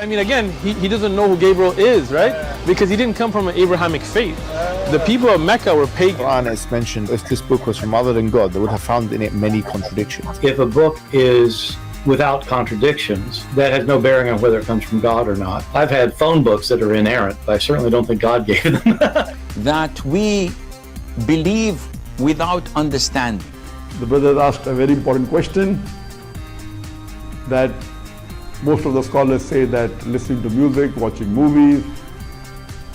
I mean, again, he doesn't know who Gabriel is, right? Because he didn't come from an Abrahamic faith. The people of Mecca were pagan. Quran is mentioned, if this book was from other than God, they would have found in it many contradictions. If a book is without contradictions, that has no bearing on whether it comes from God or not. I've had phone books that are inerrant, but I certainly don't think God gave them. That we believe without understanding. The brother asked a very important question, that most of the scholars say that listening to music, watching movies,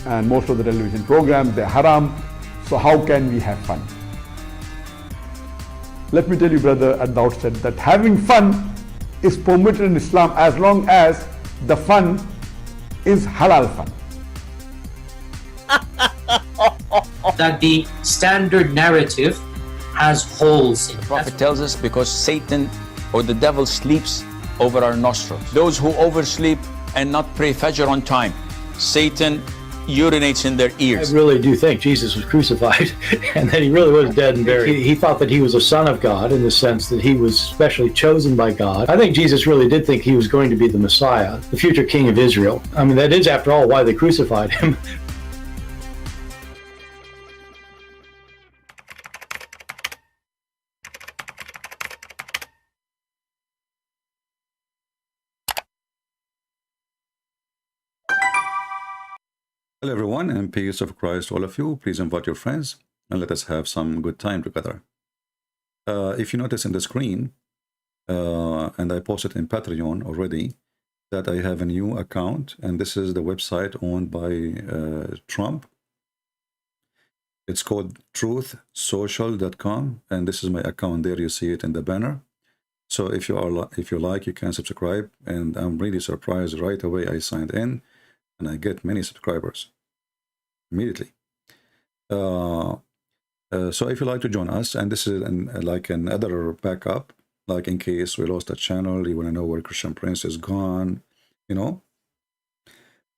and most of the television programs, they're haram. So how can we have fun? Let me tell you, brother, at the outset, that having fun is permitted in Islam as long as the fun is halal fun. That the standard narrative has holes in it. The Prophet tells us because Satan or the devil sleeps over our nostrils. Those who oversleep and not pray Fajr on time, Satan urinates in their ears. I really do think Jesus was crucified and that he really was dead and buried. He thought that he was a son of God in the sense that he was specially chosen by God. I think Jesus really did think he was going to be the Messiah, the future king of Israel. I mean, that is, after all, why they crucified him. Hello everyone, and peace of Christ all of you. Please invite your friends and let us have some good time together. If you notice in the screen, and I posted in Patreon already, that I have a new account, and this is the website owned by Trump. It's called truthsocial.com, and this is my account there. You see it in the banner. So if you like, you can subscribe, and I'm really surprised right away I signed in. And I get many subscribers immediately. So if you like to join us, and this is like another backup, like in case we lost a channel, you want to know where Christian Prince is gone, you know,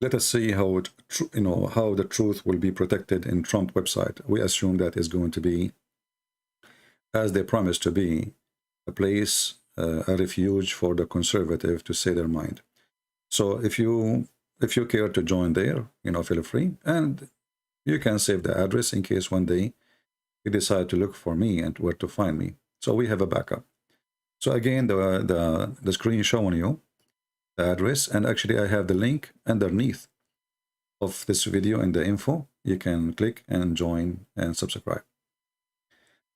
let us see how how the truth will be protected in Trump website. We assume that is going to be, as they promised to be, a place, a refuge for the conservative to say their mind. So if you care to join there, feel free, and you can save the address in case one day you decide to look for me and where to find me. So we have a backup. So again, the screen showing you the address, and actually I have the link underneath of this video in the info. You can click and join and subscribe.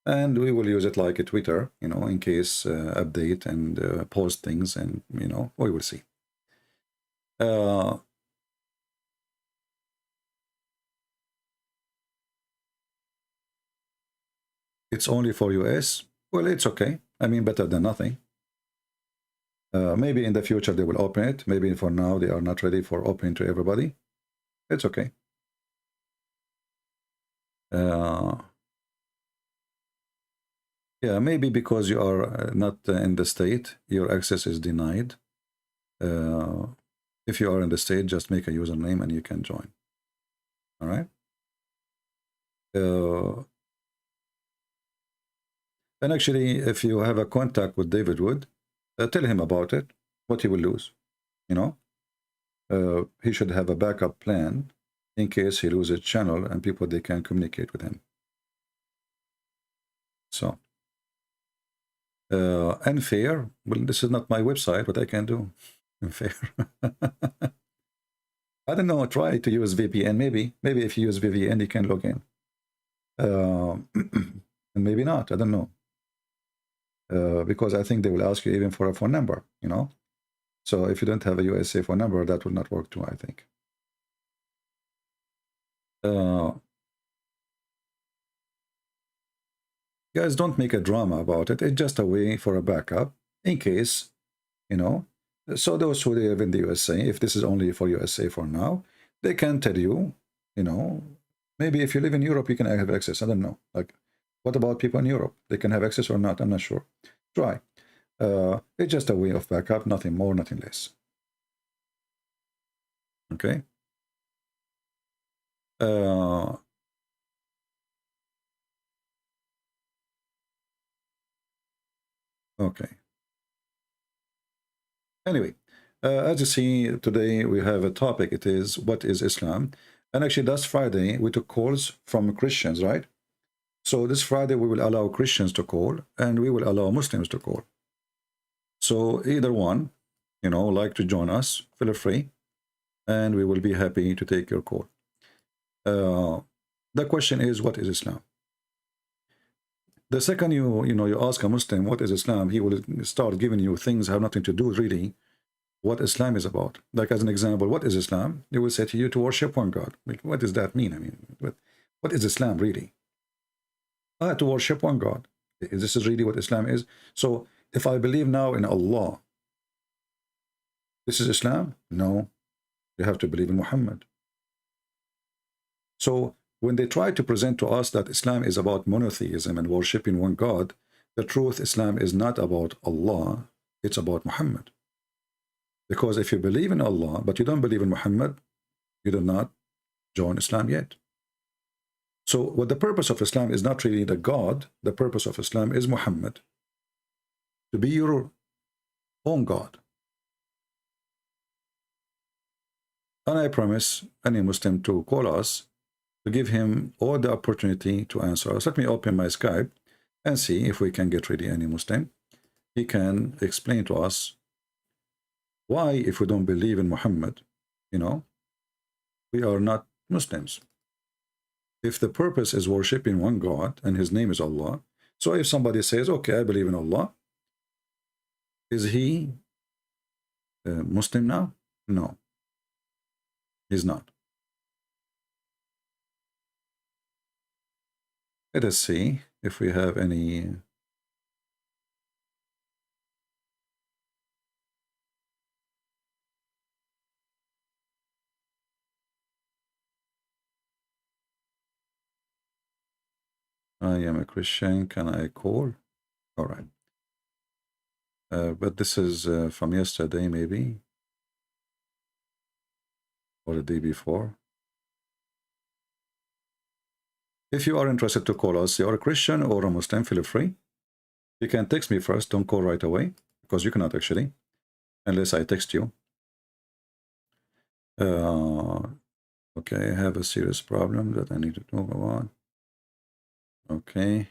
And we will use it like a Twitter, in case update and post things, and we will see. It's only for US. Well, it's okay. I mean, better than nothing. Maybe in the future they will open it. Maybe for now they are not ready for opening to everybody. It's okay. Yeah, maybe because you are not in the state, your access is denied. If you are in the state, just make a username and you can join. All right. And actually, if you have a contact with David Wood, tell him about it, what he will lose. He should have a backup plan in case he loses channel and people, they can communicate with him. So, unfair. Well, this is not my website, what I can do. Unfair. I don't know, try to use VPN. Maybe if you use VPN, you can log in. And maybe not, I don't know. Because I think they will ask you even for a phone number, So if you don't have a USA phone number, that will not work too, I think. Guys, don't make a drama about it. It's just a way for a backup in case, So those who live in the USA, if this is only for USA for now, they can tell you, maybe if you live in Europe, you can have access. I don't know. Like, what about people in Europe? They can have access or not? I'm not sure. Try. It's just a way of backup, nothing more, nothing less. Okay. Okay. Anyway, As you see, today we have a topic. It is, what is Islam? And actually, last Friday, we took calls from Christians, right? So this Friday, we will allow Christians to call, and we will allow Muslims to call. So either one, you know, like to join us, feel free, and we will be happy to take your call. The question is, what is Islam? The second you ask a Muslim, what is Islam, he will start giving you things that have nothing to do really what Islam is about. Like as an example, what is Islam? They will say to you to worship one God. Like, what does that mean? I mean, what is Islam really? To worship one God. This is really what Islam is. So if I believe now in Allah, this is Islam? No. You have to believe in Muhammad. So when they try to present to us that Islam is about monotheism and worshiping one God, the truth, Islam is not about Allah, it's about Muhammad. Because if you believe in Allah, but you don't believe in Muhammad, you do not join Islam yet. So what the purpose of Islam is not really the God, the purpose of Islam is Muhammad. To be your own God. And I promise any Muslim to call us, to give him all the opportunity to answer us. Let me open my Skype and see if we can get ready any Muslim. He can explain to us why, if we don't believe in Muhammad, we are not Muslims. If the purpose is worshipping one God and his name is Allah, so if somebody says, okay, I believe in Allah, is he Muslim now? No, he's not. Let us see if we have any. I am a Christian, can I call? All right. But this is from yesterday, maybe, or the day before. If you are interested to call us, you are a Christian or a Muslim, feel free. You can text me first, don't call right away, because you cannot actually, unless I text you. Okay, I have a serious problem that I need to talk about. Okay.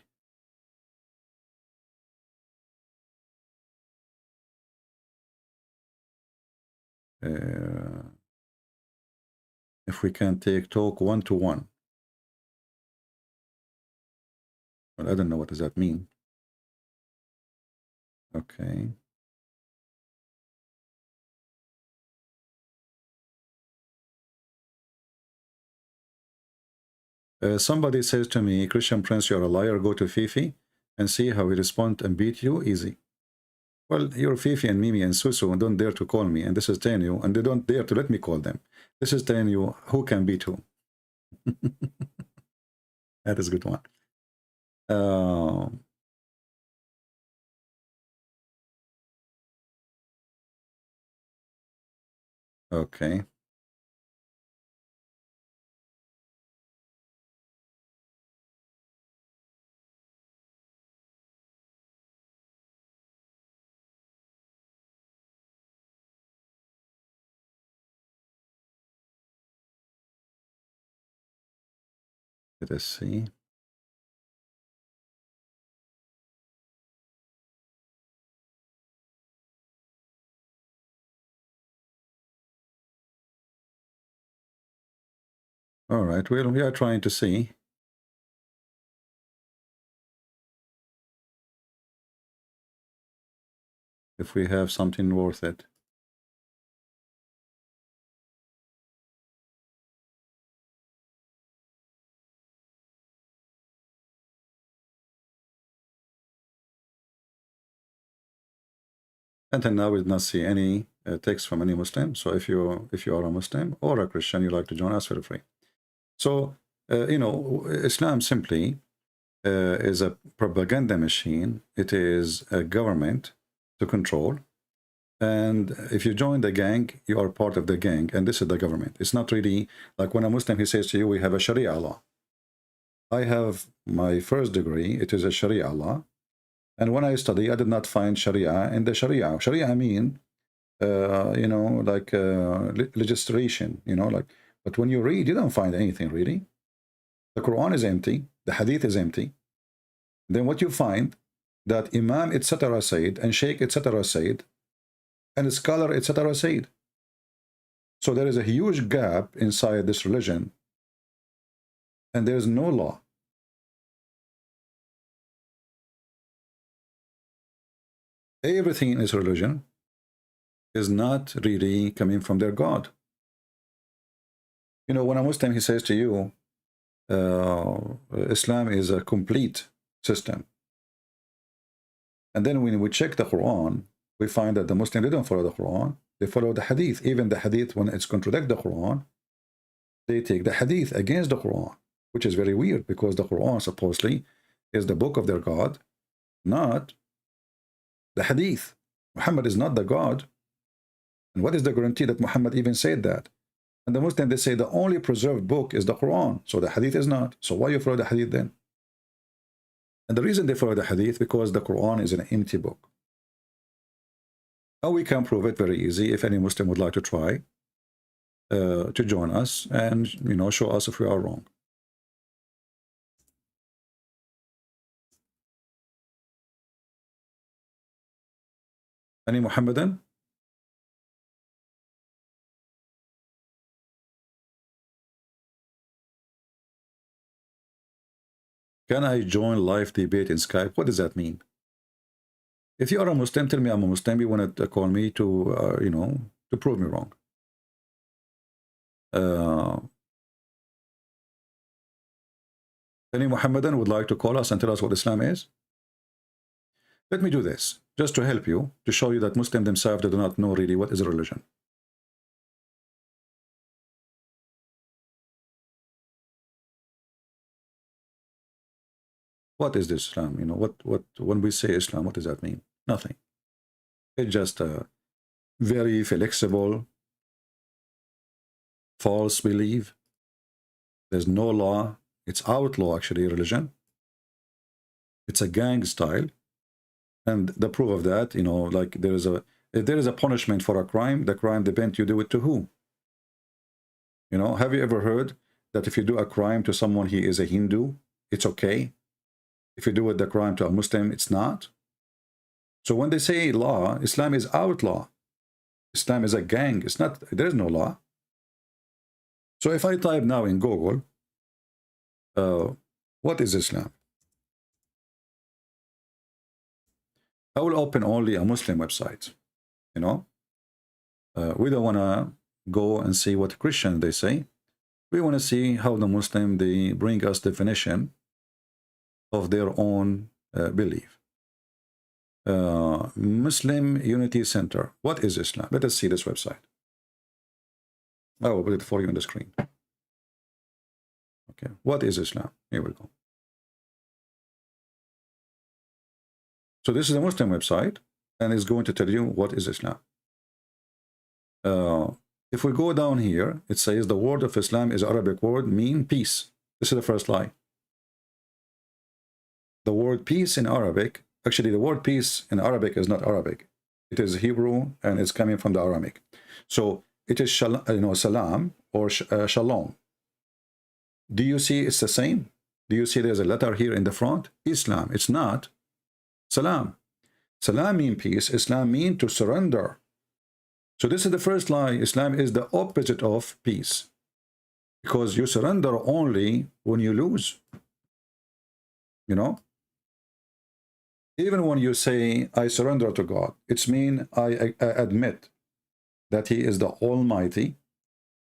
If we can talk one-to-one. Well, I don't know what does that mean. Okay. Somebody says to me, Christian Prince, you're a liar, go to Fifi and see how he responds and beat you easy. Well, you're Fifi and Mimi and Susu and don't dare to call me, and this is telling you, and they don't dare to let me call them. This is telling you who can beat who. That is a good one. Okay. Let us see. All right, well, we are trying to see. If we have something worth it. Until now, we did not see any text from any Muslim. So if you are a Muslim or a Christian, you like to join us, feel free. So Islam simply is a propaganda machine. It is a government to control. And if you join the gang, you are part of the gang, and this is the government. It's not really like when a Muslim, he says to you, we have a Sharia law. I have my first degree, it is a Sharia law. And when I study, I did not find Sharia in the Sharia. Sharia mean you know, like legislation, you know, like, but when you read, you don't find anything really. The Quran is empty, the Hadith is empty. Then what you find, that Imam etc. said, and Sheikh etc. said, and scholar etc. said. So there is a huge gap inside this religion, and there is no law. Everything in this religion is not really coming from their God. You know, when a Muslim, he says to you, Islam is a complete system. And then when we check the Quran, we find that the Muslims, they don't follow the Quran. They follow the Hadith. Even the Hadith, when it's contradict the Quran, they take the Hadith against the Quran, which is very weird, because the Quran supposedly is the book of their God, not the Hadith. Muhammad is not the God. And what is the guarantee that Muhammad even said that? And the Muslims, they say the only preserved book is the Quran. So the Hadith is not. So why you follow the Hadith then? And the reason they follow the Hadith, because the Quran is an empty book. How we can prove it? Very easy. If any Muslim would like to try to join us and, you know, show us if we are wrong. Any Muhammadan? Can I join live debate in Skype? What does that mean? If you are a Muslim, tell me I'm a Muslim. You want to call me to, you know, to prove me wrong. Any Muhammadan would like to call us and tell us what Islam is? Let me do this, just to help you, to show you that Muslims themselves, they do not know really what is a religion. What is this Islam? You know, when we say Islam, what does that mean? Nothing. It's just a very flexible, false belief. There's no law. It's outlaw, actually, religion. It's a gang style. And the proof of that, you know, like if there is a punishment for a crime, the crime depends you do it to who. You know, have you ever heard that if you do a crime to someone, he is a Hindu, it's okay? If you do the crime to a Muslim, it's not. So when they say law, Islam is outlaw. Islam is a gang. It's not, there is no law. So if I type now in Google, what is Islam? I will open only a Muslim website, you know. We don't want to go and see what Christians they say. We want to see how the Muslim, they bring us definition of their own belief. Muslim Unity Center. What is Islam? Let us see this website. I will put it for you on the screen. Okay, what is Islam? Here we go. So this is a Muslim website, and it's going to tell you what is Islam. If we go down here, it says the word of Islam is Arabic word, mean peace. This is the first lie. The word peace in Arabic, actually the word peace in Arabic is not Arabic. It is Hebrew, and it's coming from the Aramaic. So it is salam or shalom. Do you see it's the same? Do you see there's a letter here in the front? Islam. It's not. Salam. Salam means peace. Islam means to surrender. So this is the first lie. Islam is the opposite of peace, because you surrender only when you lose. You know, even when you say I surrender to God, it's mean I admit that he is the Almighty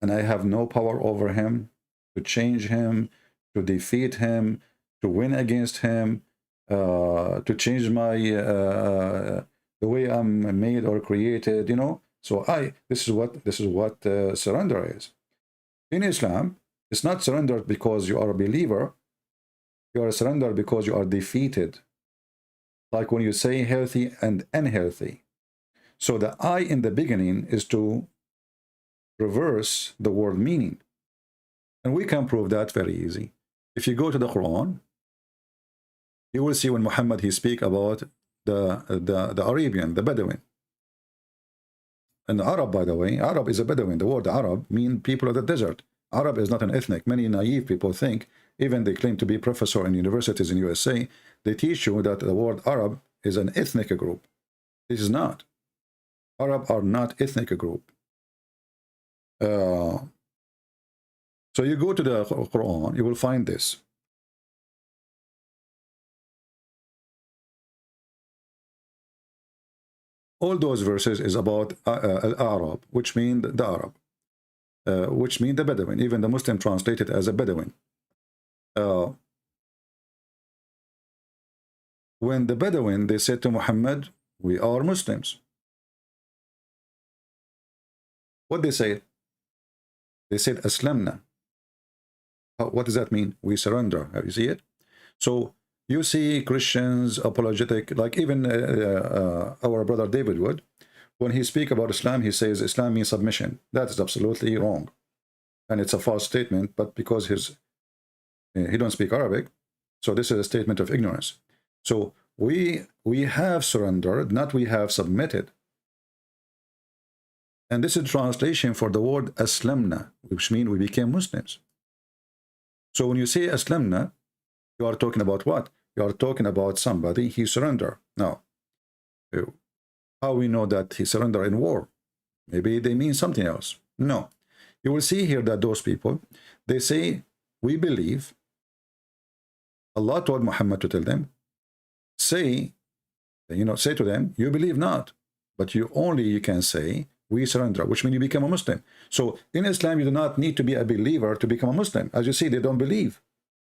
and I have no power over him, to change him, to defeat him, to win against him, to change my the way I'm made or created, you know. So this is what surrender is. In Islam, it's not surrendered because you are a believer. You are surrendered because you are defeated. Like when you say healthy and unhealthy. So the I in the beginning is to reverse the word meaning. And we can prove that very easy. If you go to the Quran, you will see when Muhammad he speak about the Arabian, the Bedouin. and Arab, by the way, Arab is a Bedouin. The word Arab means people of the desert. Arab is not an ethnic. Many naive people think, even they claim to be professor in universities in USA, they teach you that the word Arab is an ethnic group. This is not. Arab are not ethnic group. So you go to the Quran, you will find this. All those verses is about Al-Arab, which mean the Arab, which mean the Bedouin. Even the Muslim translate it as a Bedouin. When the Bedouin, they said to Muhammad, we are Muslims. What they say? They said, Aslamna. What does that mean? We surrender. Have you see it? So you see Christians apologetic, like even our brother David would, when he speak about Islam, he says Islam means submission. That is absolutely wrong. And it's a false statement, but because he don't speak Arabic, so this is a statement of ignorance. So we have surrendered, not we have submitted. And this is translation for the word Aslamna, which means we became Muslims. So when you say Aslamna, you are talking about what? You are talking about somebody, he surrendered. Now, how we know that he surrendered in war? Maybe they mean something else. No. You will see here that those people, they say, we believe. Allah told Muhammad to tell them, say to them, you believe not. But you can say, we surrender, which means you become a Muslim. So in Islam, you do not need to be a believer to become a Muslim. As you see, they don't believe.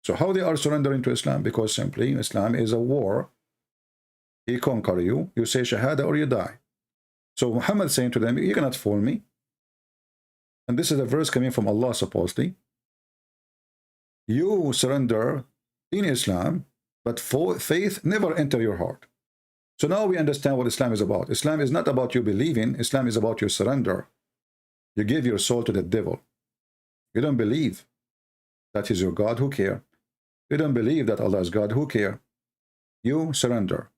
So how they are surrendering to Islam? Because simply Islam is a war. He conquer you, you say Shahada or you die. So Muhammad saying to them, you cannot fool me. And this is a verse coming from Allah supposedly. You surrender in Islam, but faith never enter your heart. So now we understand what Islam is about. Islam is not about you believing. Islam is about your surrender. You give your soul to the devil. You don't believe that is your God, who care? You don't believe that Allah is God, who care? You surrender.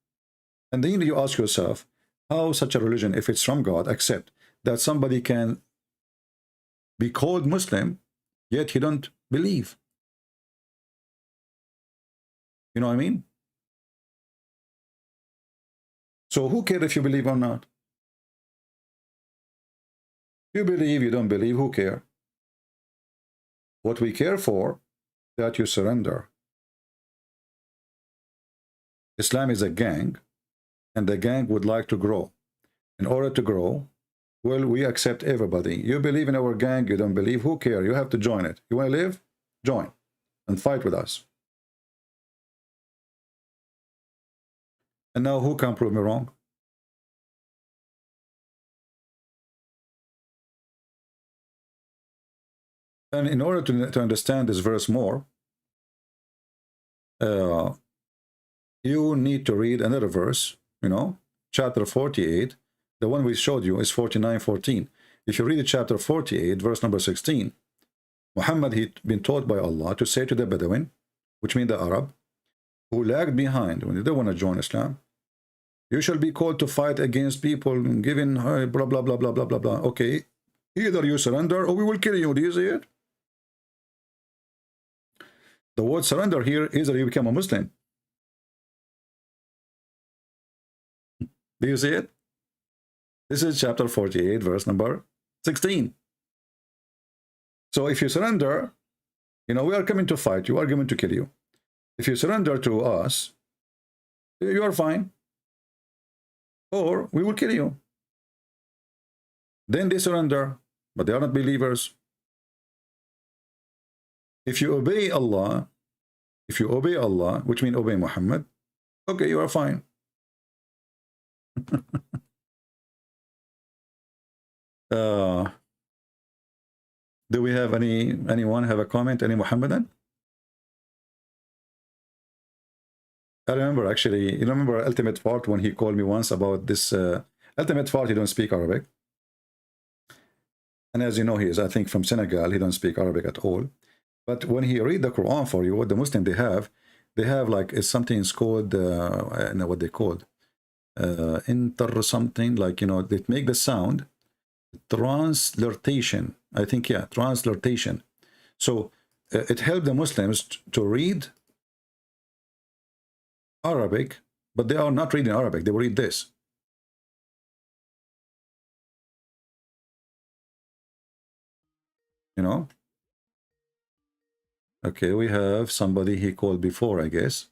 And then you ask yourself, how such a religion, if it's from God, accept that somebody can be called Muslim, yet he don't believe? You know what I mean? So who cares if you believe or not? You believe, you don't believe, who cares? What we care for, that you surrender. Islam is a gang, and the gang would like to grow. In order to grow, well, we accept everybody. You believe in our gang, you don't believe, who cares? You have to join it. You want to live? Join and fight with us. And now who can prove me wrong? And in order to understand this verse more, you need to read another verse, chapter 48. The one we showed you is 49:14. If you read chapter 48, verse number 16, Muhammad, he'd been taught by Allah to say to the Bedouin, which means the Arab, who lagged behind when they don't want to join Islam, you shall be called to fight against people giving blah, blah, blah, blah, blah, blah, blah. Okay, either you surrender or we will kill you. Do you see it? The word surrender here is that you become a Muslim. Do you see it? This is chapter 48, verse number 16. So if you surrender, we are coming to fight. You are coming to kill you. If you surrender to us, you are fine. Or we will kill you. Then they surrender, but they are not believers. If you obey Allah, which means obey Muhammad, okay, you are fine. Do we have anyone have a comment? Any Muhammadan? I remember actually, you remember Ultimate Fart when he called me once about this. Ultimate Fart, he don't speak Arabic. And as you know, he is, I think, from Senegal. He don't speak Arabic at all. But when he read the Quran for you, what the Muslim they have like, it's something called, I don't know what they called, inter something, like, they make the sound. Transliteration. I think, yeah, transliteration. So it helped the Muslims to read Arabic, but they are not reading Arabic. They will read this. You know? Okay, we have somebody he called before, I guess.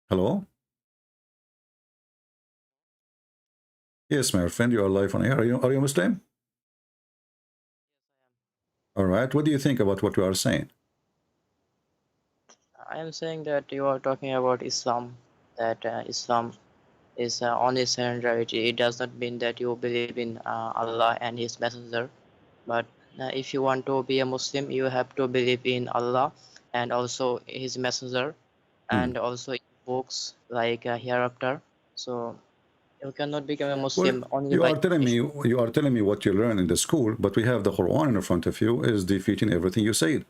Hello? Yes, my friend, you are live on air. Are you Muslim? All right. What do you think about what we are saying? I am saying that you are talking about Islam, that Islam is only surrender. It does not mean that you believe in Allah and His Messenger. But if you want to be a Muslim, you have to believe in Allah and also His Messenger, and also in books like hereafter. So you cannot become a Muslim only you by. are telling me what you learn in the school, but we have the Quran in front of you is defeating everything you said.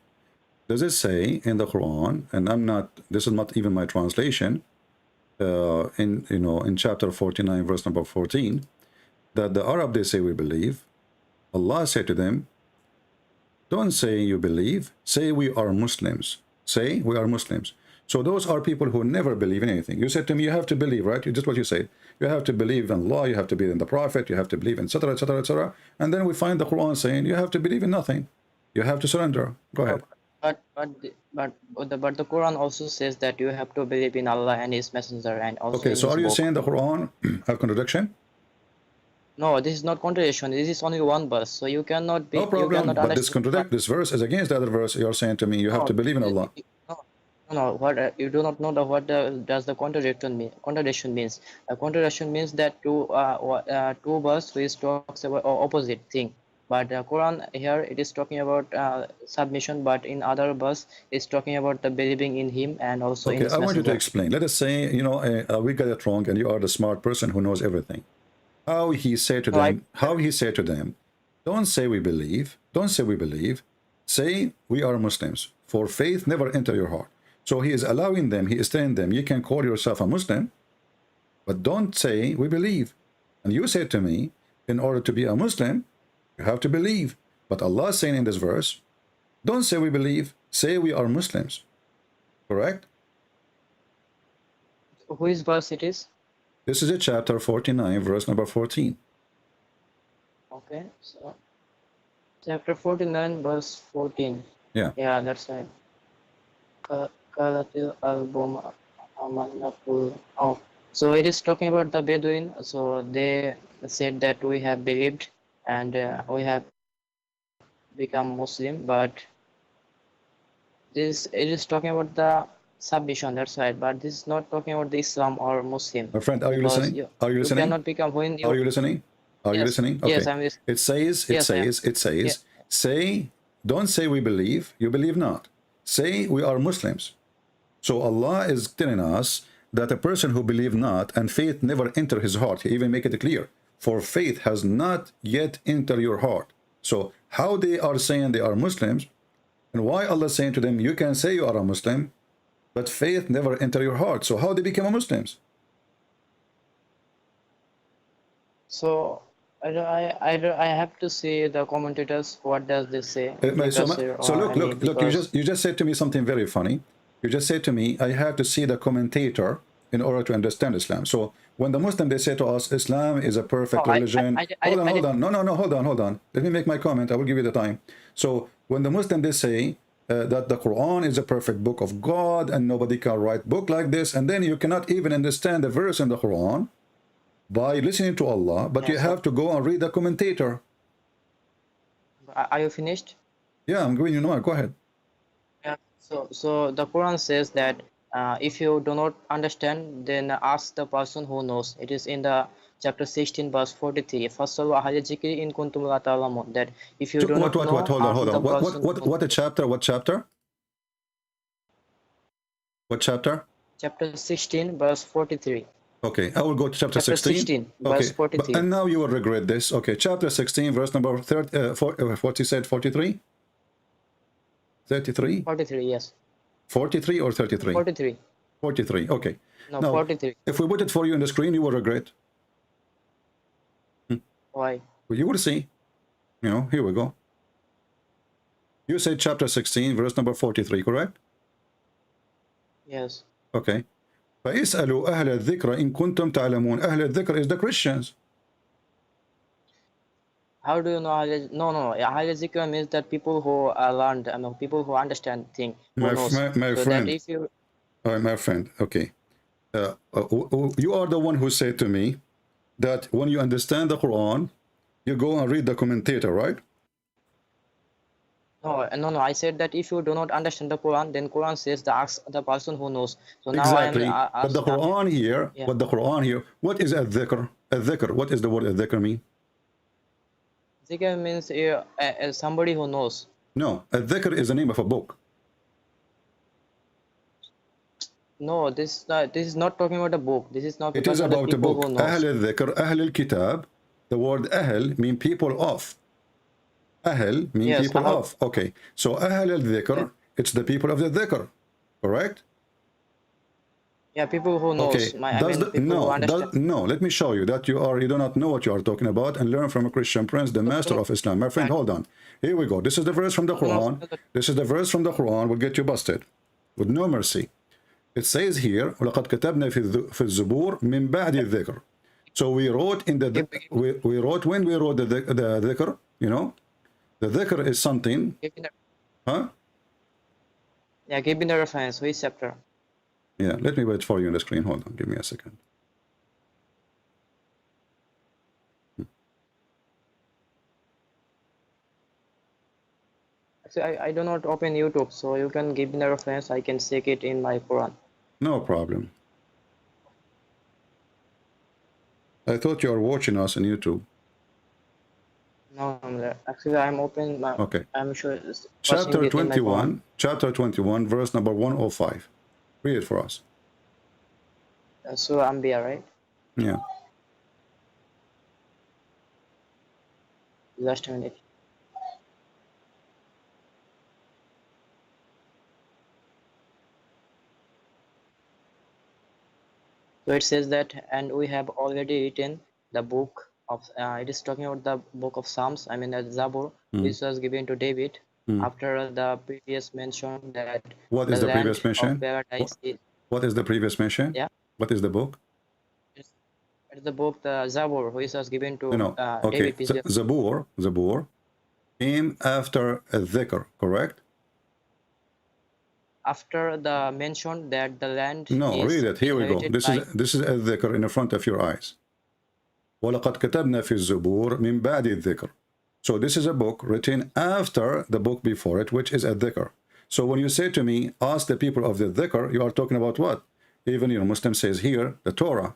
Does it say in the Quran, and this is not even my translation, in chapter 49 verse number 14, that the Arab, they say we believe. Allah said to them, don't say you believe, say we are Muslims. Say we are Muslims. So those are people who never believe in anything. You said to me, you have to believe, right? Just what you said. You have to believe in Allah, you have to believe in the Prophet, you have to believe in etc., etc., etc. And then we find the Quran saying you have to believe in nothing. You have to surrender. Go ahead. But the Quran also says that you have to believe in Allah and His Messenger and also. Okay, in so his are you book. saying the Quran have contradiction? No, this is not contradiction. This is only one verse, so you cannot be. No problem. You cannot But this verse is against the other verse. You are saying to me you have to believe in Allah. No. What you do not know does the contradiction mean? Contradiction means a contradiction means that two verse which talks about opposite thing. But the Quran here it is talking about submission, but in other verse it's talking about the believing in Him and also in Okay, His I want you to Messenger. explain. Let us say, we got it wrong, and you are the smart person who knows everything. How he said to them, don't say we believe, say we are Muslims, for faith never enter your heart. So he is allowing them, he is telling them, you can call yourself a Muslim, but don't say we believe. And you said to me, in order to be a Muslim, you have to believe. But Allah is saying in this verse, don't say we believe, say we are Muslims. Correct? Which verse it is? This is a chapter 49, verse number 14. Okay, so chapter 49, verse 14. Yeah. Yeah, that's right. So it is talking about the Bedouin. So they said that we have believed and we have become Muslim, but it is talking about the submission. That's right. But this is not talking about the Islam or Muslim. My friend, are you listening? You cannot become when you. Are you listening? Are you listening? Okay. Yes, I'm listening. It says, say, don't say we believe, you believe not. Say we are Muslims. So Allah is telling us that a person who believe not and faith never enter his heart, he even make it clear, for faith has not yet entered your heart. So how they are saying they are Muslims, and why Allah is saying to them, you can say you are a Muslim, but faith never enter your heart. So how they become Muslims? So I have to see the commentators. What does this say? So look. You just said to me something very funny. You just said to me, I have to see the commentator in order to understand Islam. So when the Muslim, they say to us, Islam is a perfect religion. Hold on. No, hold on. Let me make my comment. I will give you the time. So when the Muslim, they say that the Quran is a perfect book of God and nobody can write book like this, and then you cannot even understand the verse in the Quran by listening to Allah, but you have to go and read the commentator. Are you finished? Yeah, I'm going. Go ahead. Yeah. So the Quran says that if you do not understand, then ask the person who knows. It is in the chapter 16, verse 43. That if you do not know, hold on. What chapter? What chapter? What chapter? Chapter 16, verse 43. Okay, I will go to chapter 16. Verse 43. And now you will regret this. Okay, chapter 16, verse number what he said, 43? 33? 43, yes. 43 or 33? 43. 43, okay. No, now, 43. If we put it for you on the screen, you will regret. Why? Well, you will see. You know, here we go. You said chapter 16, verse number 43, correct? Yes. Okay. فَاسْأَلُوا أَهْلَ الذِّكْرَ إِن كُنْتُمْ تَعْلَمُونَ. أهل الذكر is the Christians. How do you know? No. Ahl zikr means that people who learned, people who understand things, who My knows. So that friend. if you, My friend, okay. You are the one who said to me that when you understand the Quran, you go and read the commentator, right? no. I said that if you do not understand the Quran, then Quran says the ask the person who knows. So now Exactly. I am. But the Quran here, Yeah. but the Quran here, what is al-dhikr? Al-dhikr, what is the word al-dhikr mean? Zikr means somebody who knows. No, al-dhikr is the name of a book. No, this is not talking about a book. This is not. It is about the about a people book. who knows. Ahl al-dhikr, ahl al-kitab. The word ahl mean people of. Ahl mean Yes, people of. Okay. So ahl al-dhikr, it's the people of the dhikr. Correct? Yeah, people who knows. Okay. People who understand. No, let me show you that you do not know what you are talking about, and learn from a Christian prince, the master of Islam. My friend, hold on. Here we go. This is the verse from the Quran. This is the verse from the Quran. Will get you busted with no mercy. It says here, وَلَقَدْ كَتَبْنَا فِي الزُّبُورِ مِنْ بَعْدِ الذِّكْرِ. So we wrote in the we wrote when we wrote the dhikr, you know, the dhikr is something. Huh? Yeah, give me the reference. Which chapter? Yeah, let me wait for you on the screen. Hold on, give me a second. Actually, I do not open YouTube, so you can give me the reference. I can check it in my Quran. No problem. I thought you are watching us on YouTube. No, actually, I'm open. Okay. I'm sure. It's Chapter watching it in my Quran. 21, chapter 21, verse number 105. Read it for us. Surah Anbiya, right? Yeah. Just a minute. So it says that, and we have already written the book of. It is talking about the book of Psalms. I mean, the Zabur, which was given to David after the previous mention that. What is the previous mention? Of paradise What is the previous mention? Yeah. What is the book? It's the book, the Zabur, which was given to Okay. David. Zabur came after a dhikr, correct? After the mention that the land. No, read it. Here we go. This is a dhikr in the front of your eyes. وَلَقَدْ كَتَبْنَا فِي الزُّبُورِ مِنْ بَعْدِ الذِّكْرِ. So this is a book written after the book before it, which is a dhikr. So when you say to me, ask the people of the dhikr, you are talking about what? Even, you know, Muslim says here, the Torah.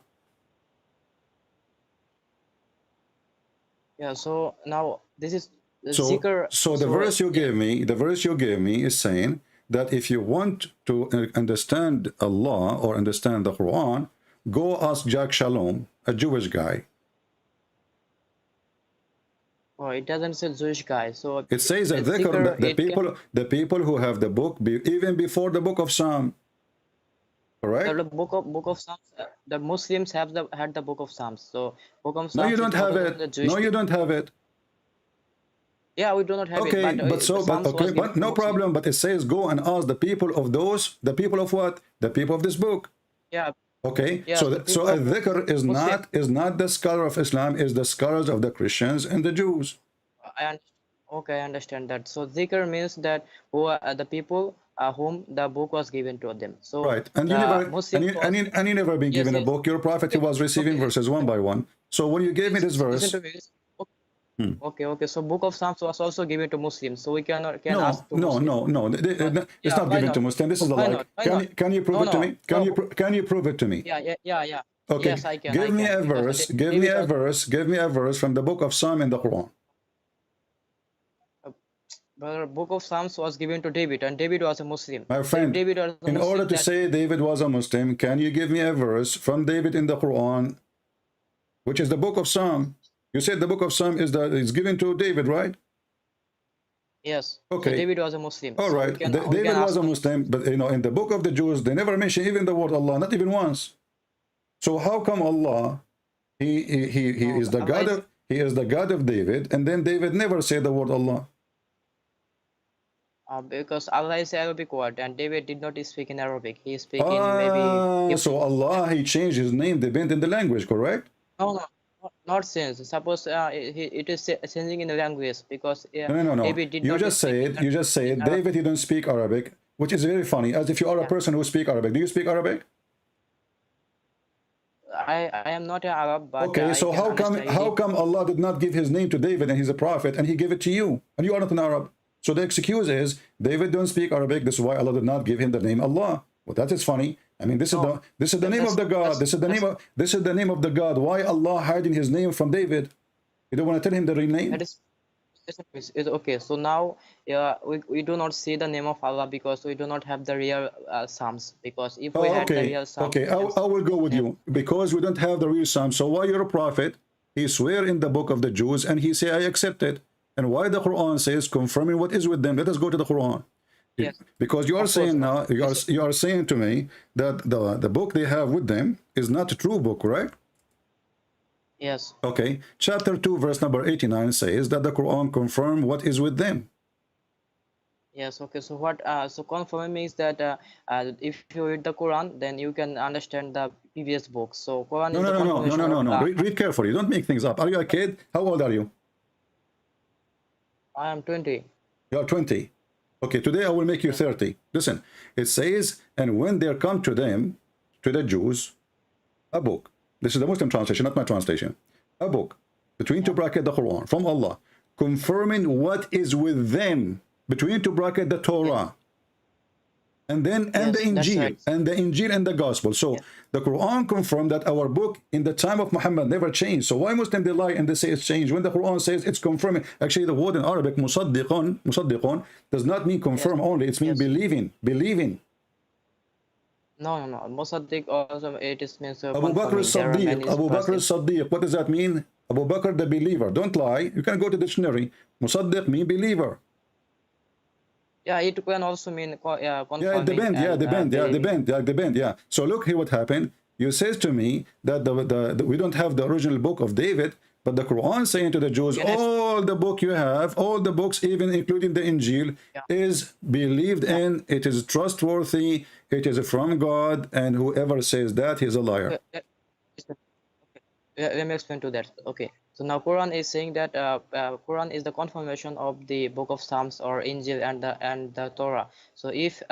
Yeah, so now this is the So zikr. the verse you gave me, is saying that if you want to understand Allah or understand the Quran, go ask Jack Shalom, a Jewish guy. Oh, it doesn't say Jewish guy. So it says that the people who have the book even before the book of Psalm. Correct? The book of Psalms. The Muslims had the book of Psalms. So book of Psalms. No, you don't have it. No, you don't have it. Yeah, we do not have okay, it. But no problem. But it says go and ask the people of those. The people of what? The people of this book. Yeah. Okay. Yeah, so a dhikr is not the scholar of Islam. Is the scholars of the Christians and the Jews. I understand that. So dhikr means that who are the people whom the book was given to them. So right, and you never been given a book. Your prophet he was receiving verses one by one. So when you gave me this verse. Okay. So book of Psalms was also given to Muslims. So we can ask to No. It's not given to Muslims. This is a lie. Can you prove it to me? Can you prove it to me? Yeah. Okay. Yes, I can. Give me a verse. Give me a verse from the book of Psalm in the Quran. The book of Psalms was given to David, and David was a Muslim. My friend, in order to say David was a Muslim, can you give me a verse from David in the Quran, which is the book of Psalm? You said the book of Psalm is given to David, right? Yes. Okay. So David was a Muslim. All right. David was a Muslim, but you know, in the book of the Jews, they never mention even the word Allah, not even once. So how come Allah, he is the God of he is the God of David, and then David never said the word Allah. Because Allah is Arabic word, and David did not speak in Arabic. He speak in maybe. So Allah, he changed his name, depend in the language, correct? No, not sense. Suppose it is changing in the language because No. David did You not just speak said David, he don't speak Arabic, which is very funny, as if you are a person who speak Arabic. Do you speak Arabic? I am not an Arab, but Okay, so how come Allah did not give his name to David and he's a prophet and he gave it to you and you are not an Arab? So the excuse is David don't speak Arabic. This is why Allah did not give him the name Allah. Well, that is funny. I mean, this is the name of the God. This is the name of the God. Why Allah hiding his name from David? You don't want to tell him the real name? That is okay. So now we do not see the name of Allah because we do not have the real Psalms. Because if we had the real Psalms, okay, I will go with you because we don't have the real Psalms. So why you're a prophet? He swear in the book of the Jews and he say I accept it. And why the Quran says confirming what is with them? Let us go to the Quran. Yes. Because you are saying now, you are saying to me that the book they have with them is not a true book, right? Yes. Okay. Chapter 2, verse number 89 says that the Quran confirm what is with them. Yes. Okay. So what? So confirming means that if you read the Quran, then you can understand the previous books. So Quran is the confirmation. No. Read carefully. Don't make things up. Are you a kid? How old are you? I am 20. You are 20. Okay, today I will make you 30. Listen, it says, and when there come to them, to the Jews, a book. This is the Muslim translation, not my translation. A book, between two bracket the Quran, from Allah, confirming what is with them, between two bracket the Torah. And then the Injil, right. and the Injil and the Gospel. So the Quran confirmed that our book in the time of Muhammad never changed. So why Muslim they lie and they say it's changed when the Quran says it's confirming? Actually, the word in Arabic musaddiqun does not mean confirm only. It means believing. No. Musaddiq also it is means Abu Bakr as-Siddiq. What does that mean? Abu Bakr the believer. Don't lie. You can go to the dictionary. Musaddiq mean believer. Yeah, it can also mean confirming. Depend. So look here what happened. You says to me that we don't have the original book of David, but the Quran saying to the Jews, all the book you have, all the books, even including the Injil, is believed in, it is trustworthy, it is from God, and whoever says that, he's a liar. Let me explain to that. Okay. So now Quran is saying that Quran is the confirmation of the book of Psalms or Injil and the Torah. So if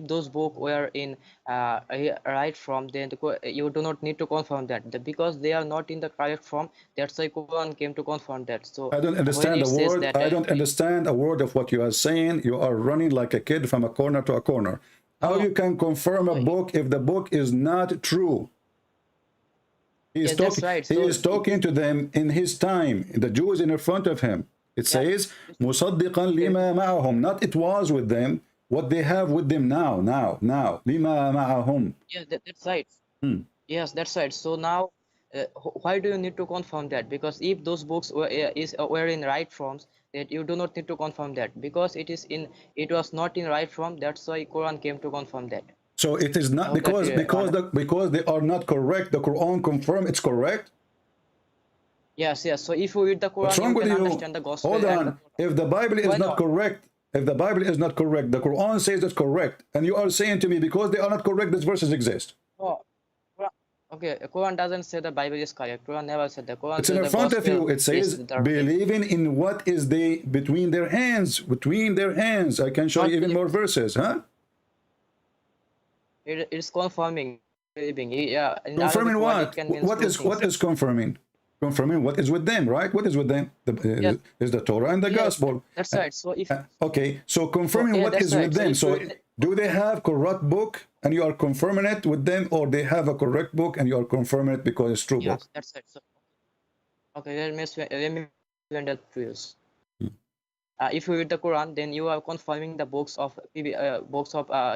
those books were in right form, then you do not need to confirm that because they are not in the correct form. That's why Quran came to confirm that. So I don't understand the word. I don't understand a word of what you are saying. You are running like a kid from a corner to a corner. How you can confirm a book if the book is not true? He is talking to them in his time. The Jews in front of him. It says, "Musaddiqan lima ma'ahum." Not it was with them. What they have with them now. Lima ma'ahum. Yeah, that's right. Yes, that's right. So now, why do you need to confirm that? Because if those books were in right forms, that you do not need to confirm that because it was not in right form. That's why Quran came to confirm that. So it is not because they are not correct. The Quran confirm it's correct. Yes. So if you read the Quran, you can understand the gospel. Hold on. If the Bible is not correct, the Quran says it's correct, and you are saying to me because they are not correct, these verses exist. Oh, okay. Quran doesn't say the Bible is correct. Quran never said that. Quran it's in front of you. It says believing in what is between their hands. Between their hands. I can show you even more verses, huh? It's confirming. Yeah. Confirming what? What is confirming? Confirming what is with them, right? What is with them? Is the Torah and the Gospel. That's right. So if okay, so confirming what is with them. So do they have corrupt book and you are confirming it with them, or they have a correct book and you are confirming it because it's true book? That's right. So, okay, let me explain that to you. If you read the Quran, then you are confirming the books of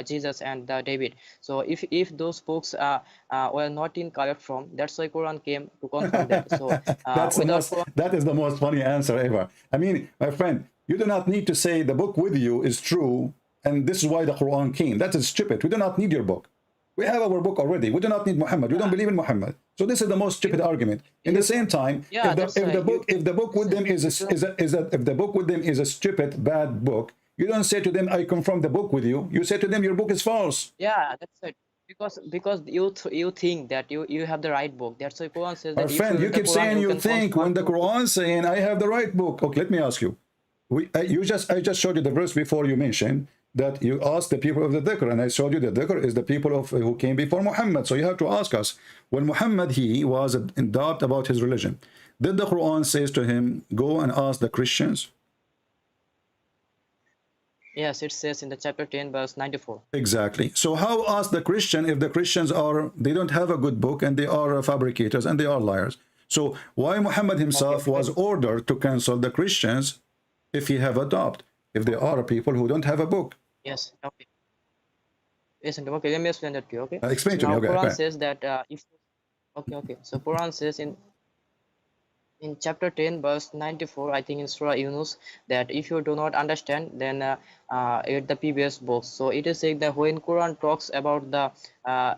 Jesus and David. So if those books were not in correct form, that's why Quran came to confirm that. So that is the most funny answer ever. I mean, my friend, you do not need to say the book with you is true, and this is why the Quran came. That is stupid. We do not need your book. We have our book already. We do not need Muhammad. We don't believe in Muhammad. So this is the most stupid argument. In the same time, Yeah, if that's the right. book if the book with them is if the book with them is a stupid bad book, you don't say to them, I confirm the book with you. You say to them, your book is false. Yeah, that's it. Because you think that you have the right book. That's why Quran says that Our if friend, you you read the keep Quran, saying you can think when the confirm Quran saying I have the right book. Okay, let me ask you. I just showed you the verse before you mentioned that you asked the people of the dhikr, and I showed you the dhikr is the people of who came before Muhammad. So you have to ask us, when Muhammad he was in doubt about his religion, did the Quran says to him, go and ask the Christians? Yes, it says in the chapter 10, verse 94. Exactly. So how ask the Christian if the Christians they don't have a good book and they are fabricators and they are liars? So why Muhammad himself was ordered to cancel the Christians if he have a doubt, if there are people who don't have a book? Yes. Okay. Listen. Okay. Let me explain that to you. Okay. Explain to Now me. Okay. Quran Okay. says that if okay. So Quran says in chapter 10 verse 94, I think in Surah Yunus, that if you do not understand, then read the previous books. So it is saying that when Quran talks about the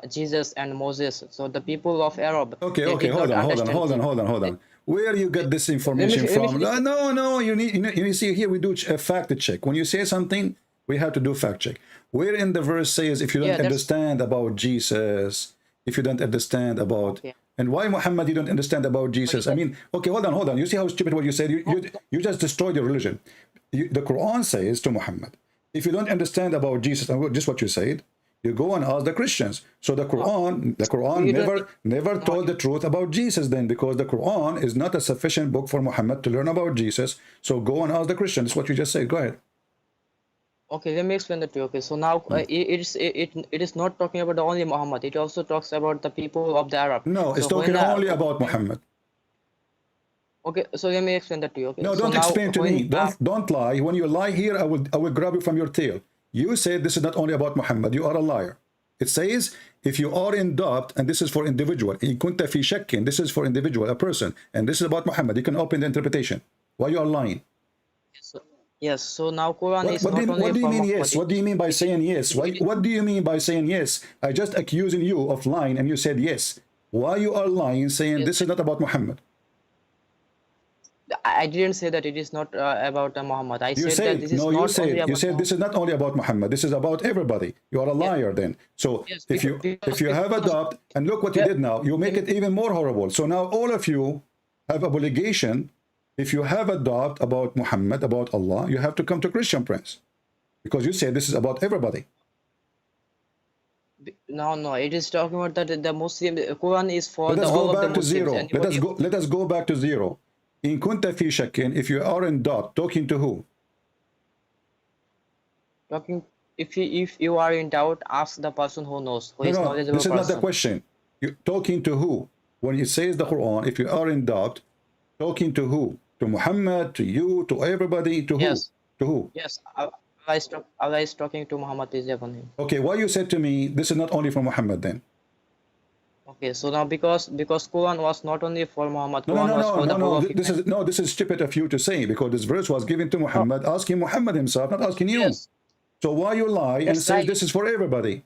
Jesus and Moses, so the people of Arab, Okay, they okay, did not understand hold on. Where you get this information from? No, you see here we do a fact check. When you say something, we have to do fact check. Where in the verse says if you don't understand about Jesus, if you don't understand about and why Muhammad you don't understand about Jesus? I mean, okay, hold on. You see how stupid what you said? You just destroyed your religion. The Quran says to Muhammad, if you don't understand about Jesus, and just what you said, you go and ask the Christians. So the Quran never told the truth about Jesus then, because the Quran is not a sufficient book for Muhammad to learn about Jesus. So go and ask the Christians. That's what you just said. Go ahead. Okay, let me explain that to you. Okay, so now it is not talking about only Muhammad. It also talks about the people of the Arab. No, it's So talking when, only about Muhammad. Okay, so let me explain that to you. Okay, No, so don't now explain to when, me. Don't lie. When you lie here, I will grab you from your tail. You said this is not only about Muhammad. You are a liar. It says if you are in doubt, and this is for individual. In kunta fi shakkin, this is for individual, a person, and this is about Muhammad. You can open the interpretation. Why you are lying? yes, so now Quran is What not do only you for mean Muhammad. yes? What do you mean by saying yes? What do you mean by saying yes? I just accusing you of lying, and you said yes. Why you are lying, saying this is not about Muhammad? I didn't say that it is not about Muhammad. I You said that this is no, not only about you said this is not only about Muhammad. This is about everybody. You are a liar then. So Yes, if you have a doubt, and look what you did now, you make it even more horrible. So now all of you have obligation. If you have a doubt about Muhammad, about Allah, you have to come to Christian Prince, because you say this is about everybody. No, it is talking about that the Muslim Quran is for Let us all go of the back to Muslims. zero. Let us go back to zero. In kunta fi shakkin, if you are in doubt, talking to who? Talking, if you are in doubt, ask the person who knows, who is No, knowledgeable this is not the person. question. You talking to who? When it says the Quran, if you are in doubt, talking to who? To Muhammad, to you, to everybody, to who? Yes. To who? Yes, Allah is talking to Muhammad, peace be upon him. Okay, why you said to me this is not only for Muhammad then? Okay, so now because Quran was not only for Muhammad, Quran was for the whole of humanity. This is stupid of you to say, because this verse was given to Muhammad, asking Muhammad himself, not asking you. Yes. So why you lie and say this is for everybody?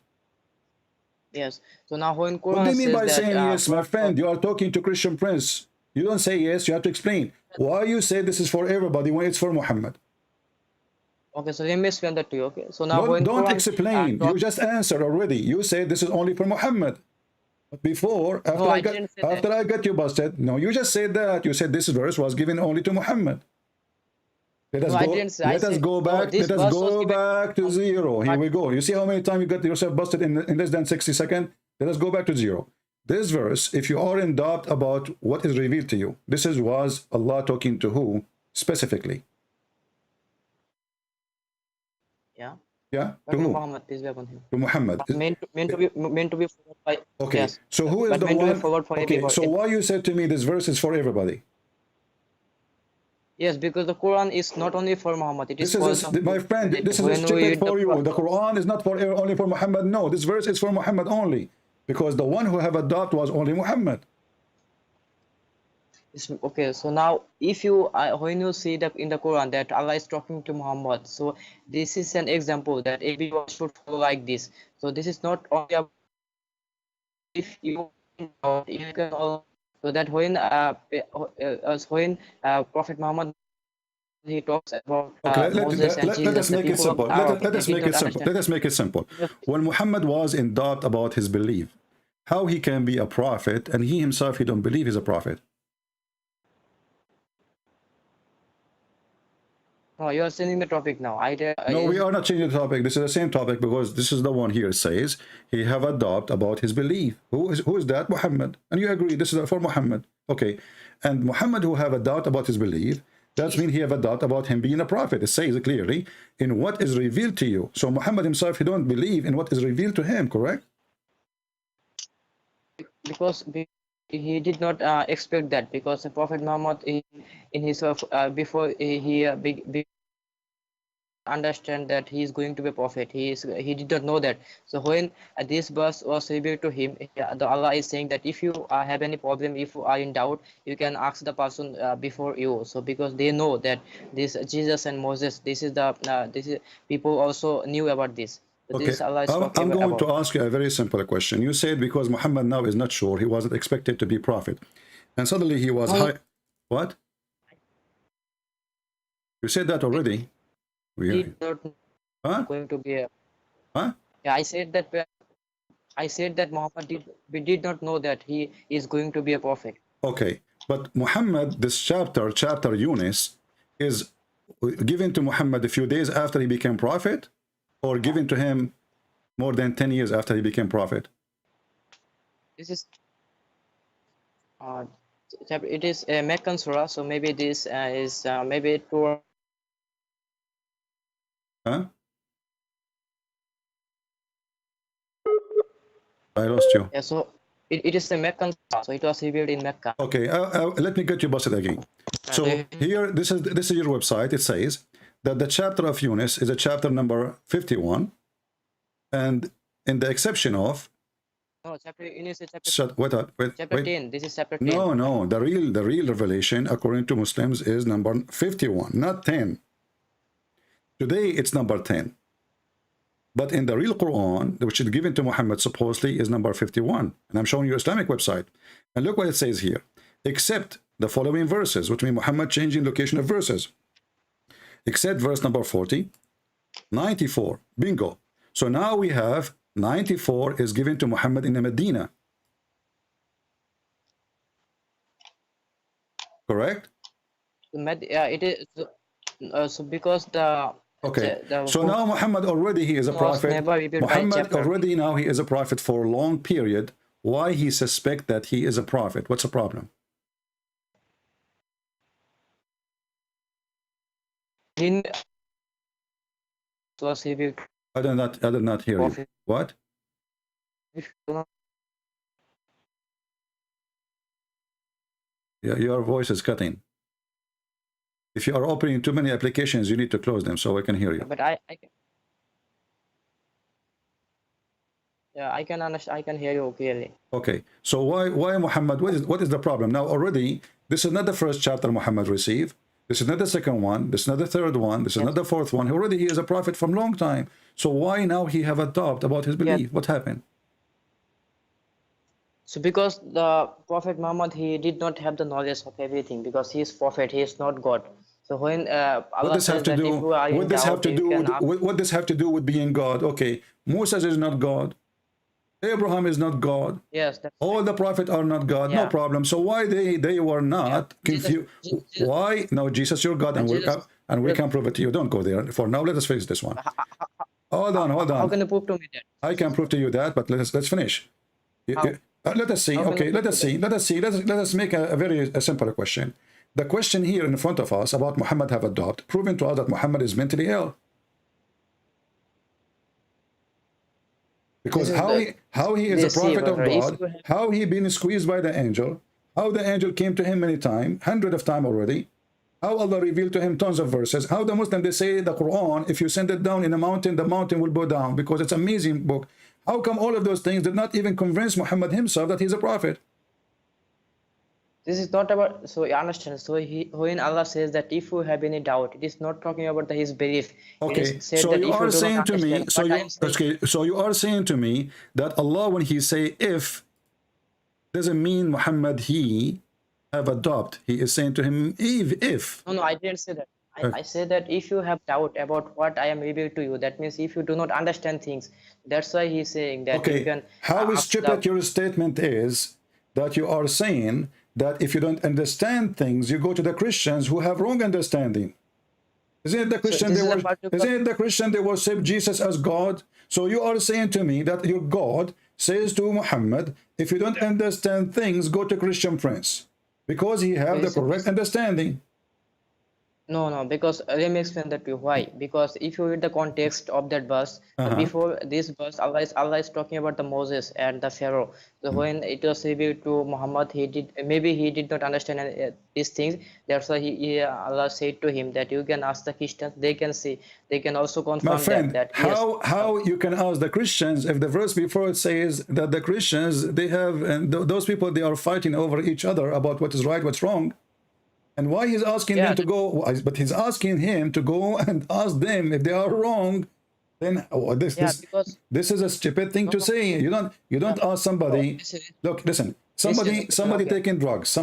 Yes. So now when Quran What do you mean by says saying that, yes, my friend? You are talking to Christian Prince. You don't say yes, you have to explain. Why you say this is for everybody when it's for Muhammad? Okay, so let me explain that to you. Okay, so now Don't explain. You just answered already. You said this is only for Muhammad. Before, after I got you busted, no, you just said that. You said this verse was given only to Muhammad. Let us go back to zero. Here we go. You see how many times you got yourself busted in less than 60 seconds? Let us go back to zero. This verse, if you are in doubt about what is revealed to you, was Allah talking to who specifically? Yeah. Yeah, to who? Muhammad, peace be upon him. To Muhammad. Meant to be followed by. Okay. Yes. So who is the one? Okay. So why you said to me this verse is for everybody? Yes, because the Quran is not only for Muhammad. It is for my friend. This is stupid for you. The Quran is not for only for Muhammad. No, this verse is for Muhammad only, because the one who have a doubt was only Muhammad. Okay, so now if you when you see that in the Quran that Allah is talking to Muhammad, so this is an example that everyone should follow like this. So this is not only about if you you can also, so that when Prophet Muhammad he talks about Okay, Moses and let Jesus, us the make it people of simple. Arab, Let they us did make not it simple. understand. Let us make it simple. When Muhammad was in doubt about his belief, how he can be a prophet, and he himself, he don't believe he's a prophet? No, you are changing the topic now. No, we are not changing the topic. This is the same topic, because this is the one here says he have a doubt about his belief. Who is that? Muhammad. And you agree this is for Muhammad. Okay. And Muhammad who have a doubt about his belief, that means he have a doubt about him being a prophet. It says clearly in what is revealed to you. So Muhammad himself, he don't believe in what is revealed to him, correct? Because he did not expect that, because the Prophet Muhammad in his before he understand that he is going to be a prophet, he did not know that. So when this verse was revealed to him, the Allah is saying that if you have any problem, if you are in doubt, you can ask the person before you. So because they know that this Jesus and Moses, this is people also knew about this. So Okay, this Allah is I'm talking going about. to ask you a very simple question. You said because Muhammad now is not sure, he wasn't expected to be prophet, and suddenly he was high. What? You said that already. He did not Huh? going to be a, Huh? yeah, I said that Muhammad did not know that he is going to be a prophet. Okay, but Muhammad, this chapter Yunus, is given to Muhammad a few days after he became prophet, or given to him more than 10 years after he became prophet? This is it is a Meccan surah, so maybe this is maybe 2. Huh? I lost you. Yeah, so it is a Meccan surah, so it was revealed in Mecca. Okay, let me get you busted again. So here, this is your website. It says that the chapter of Yunus is a chapter number 51, and in the exception of No, chapter Yunus is chapter. Chapter 10. This is chapter 10. No. The real revelation according to Muslims is number 51, not 10. Today it's number 10. But in the real Quran, which is given to Muhammad supposedly, is number 51. And I'm showing you Islamic website. And look what it says here. Except the following verses, which mean Muhammad changing location of verses. Except verse number 40, 94. Bingo. So now we have 94 is given to Muhammad in the Medina. Correct? Yeah, it is. So because the okay, so now Muhammad already he is a prophet. Muhammad already now he is a prophet for a long period. Why he suspect that he is a prophet? What's the problem? I did not hear you. What? Yeah, your voice is cutting. If you are opening too many applications, you need to close them so I can hear you. But I can understand. I can hear you clearly. Okay, so why Muhammad? What is the problem? Now already, this is not the first chapter Muhammad received. This is not the second one. This is not the third one. This is not the fourth one. Already he is a prophet from long time. So why now he have a doubt about his belief? What happened? So because the Prophet Muhammad, he did not have the knowledge of everything, because he is prophet, he is not God. So when Allah says that if you are in doubt, what does have to do with being God? Okay, Moses is not God. Abraham is not God. Yes. All the prophets are not God. No problem. So why they were not confused? Why? No, Jesus, you're God, and we can prove it to you. Don't go there. For now, let us finish this one. Hold on. How can you prove to me that? I can prove to you that, but let's finish. Let us see. Okay, let us see. Let us make a very simple question. The question here in front of us about Muhammad have a doubt, proving to us that Muhammad is mentally ill. Because how he is a prophet of God, how he been squeezed by the angel, how the angel came to him many times, hundreds of times already, how Allah revealed to him tons of verses, how the Muslim, they say the Quran, if you send it down in a mountain, the mountain will go down because it's an amazing book. How come all of those things did not even convince Muhammad himself that he's a prophet? This is not about, so you understand, so when Allah says that if you have any doubt, it is not talking about his belief. Okay, so you are saying to me, so you are saying to me that Allah, when he say if, doesn't mean Muhammad he have adopt. He is saying to him, if. No, I didn't say that. I said that if you have doubt about what I am revealing to you, that means if you do not understand things, that's why he's saying that you Okay, can. how ask stupid the- your statement is that you are saying that if you don't understand things, you go to the Christians who have wrong understanding. Isn't it the Christian this they is a were? particular- Isn't it the Christian they worship Jesus as God? So you are saying to me that your God says to Muhammad, if you don't understand things, go to Christian Prince, because he have the Yes, correct understanding. No, because let me explain that to you. Why? Because if you read the context of that verse, before this verse, Allah is talking about the Moses and the Pharaoh. So when it was revealed to Muhammad, he did not understand these things. That's why Allah said to him that you can ask the Christians. They can see. They can also confirm My friend, that yes. how you can ask the Christians if the verse before it says that the Christians they have and those people they are fighting over each other about what is right, what's wrong. And why he's asking them to go? But he's asking him to go and ask them if they are wrong. Then this is a stupid thing to say. You don't ask somebody. Look, listen. Somebody taking drugs.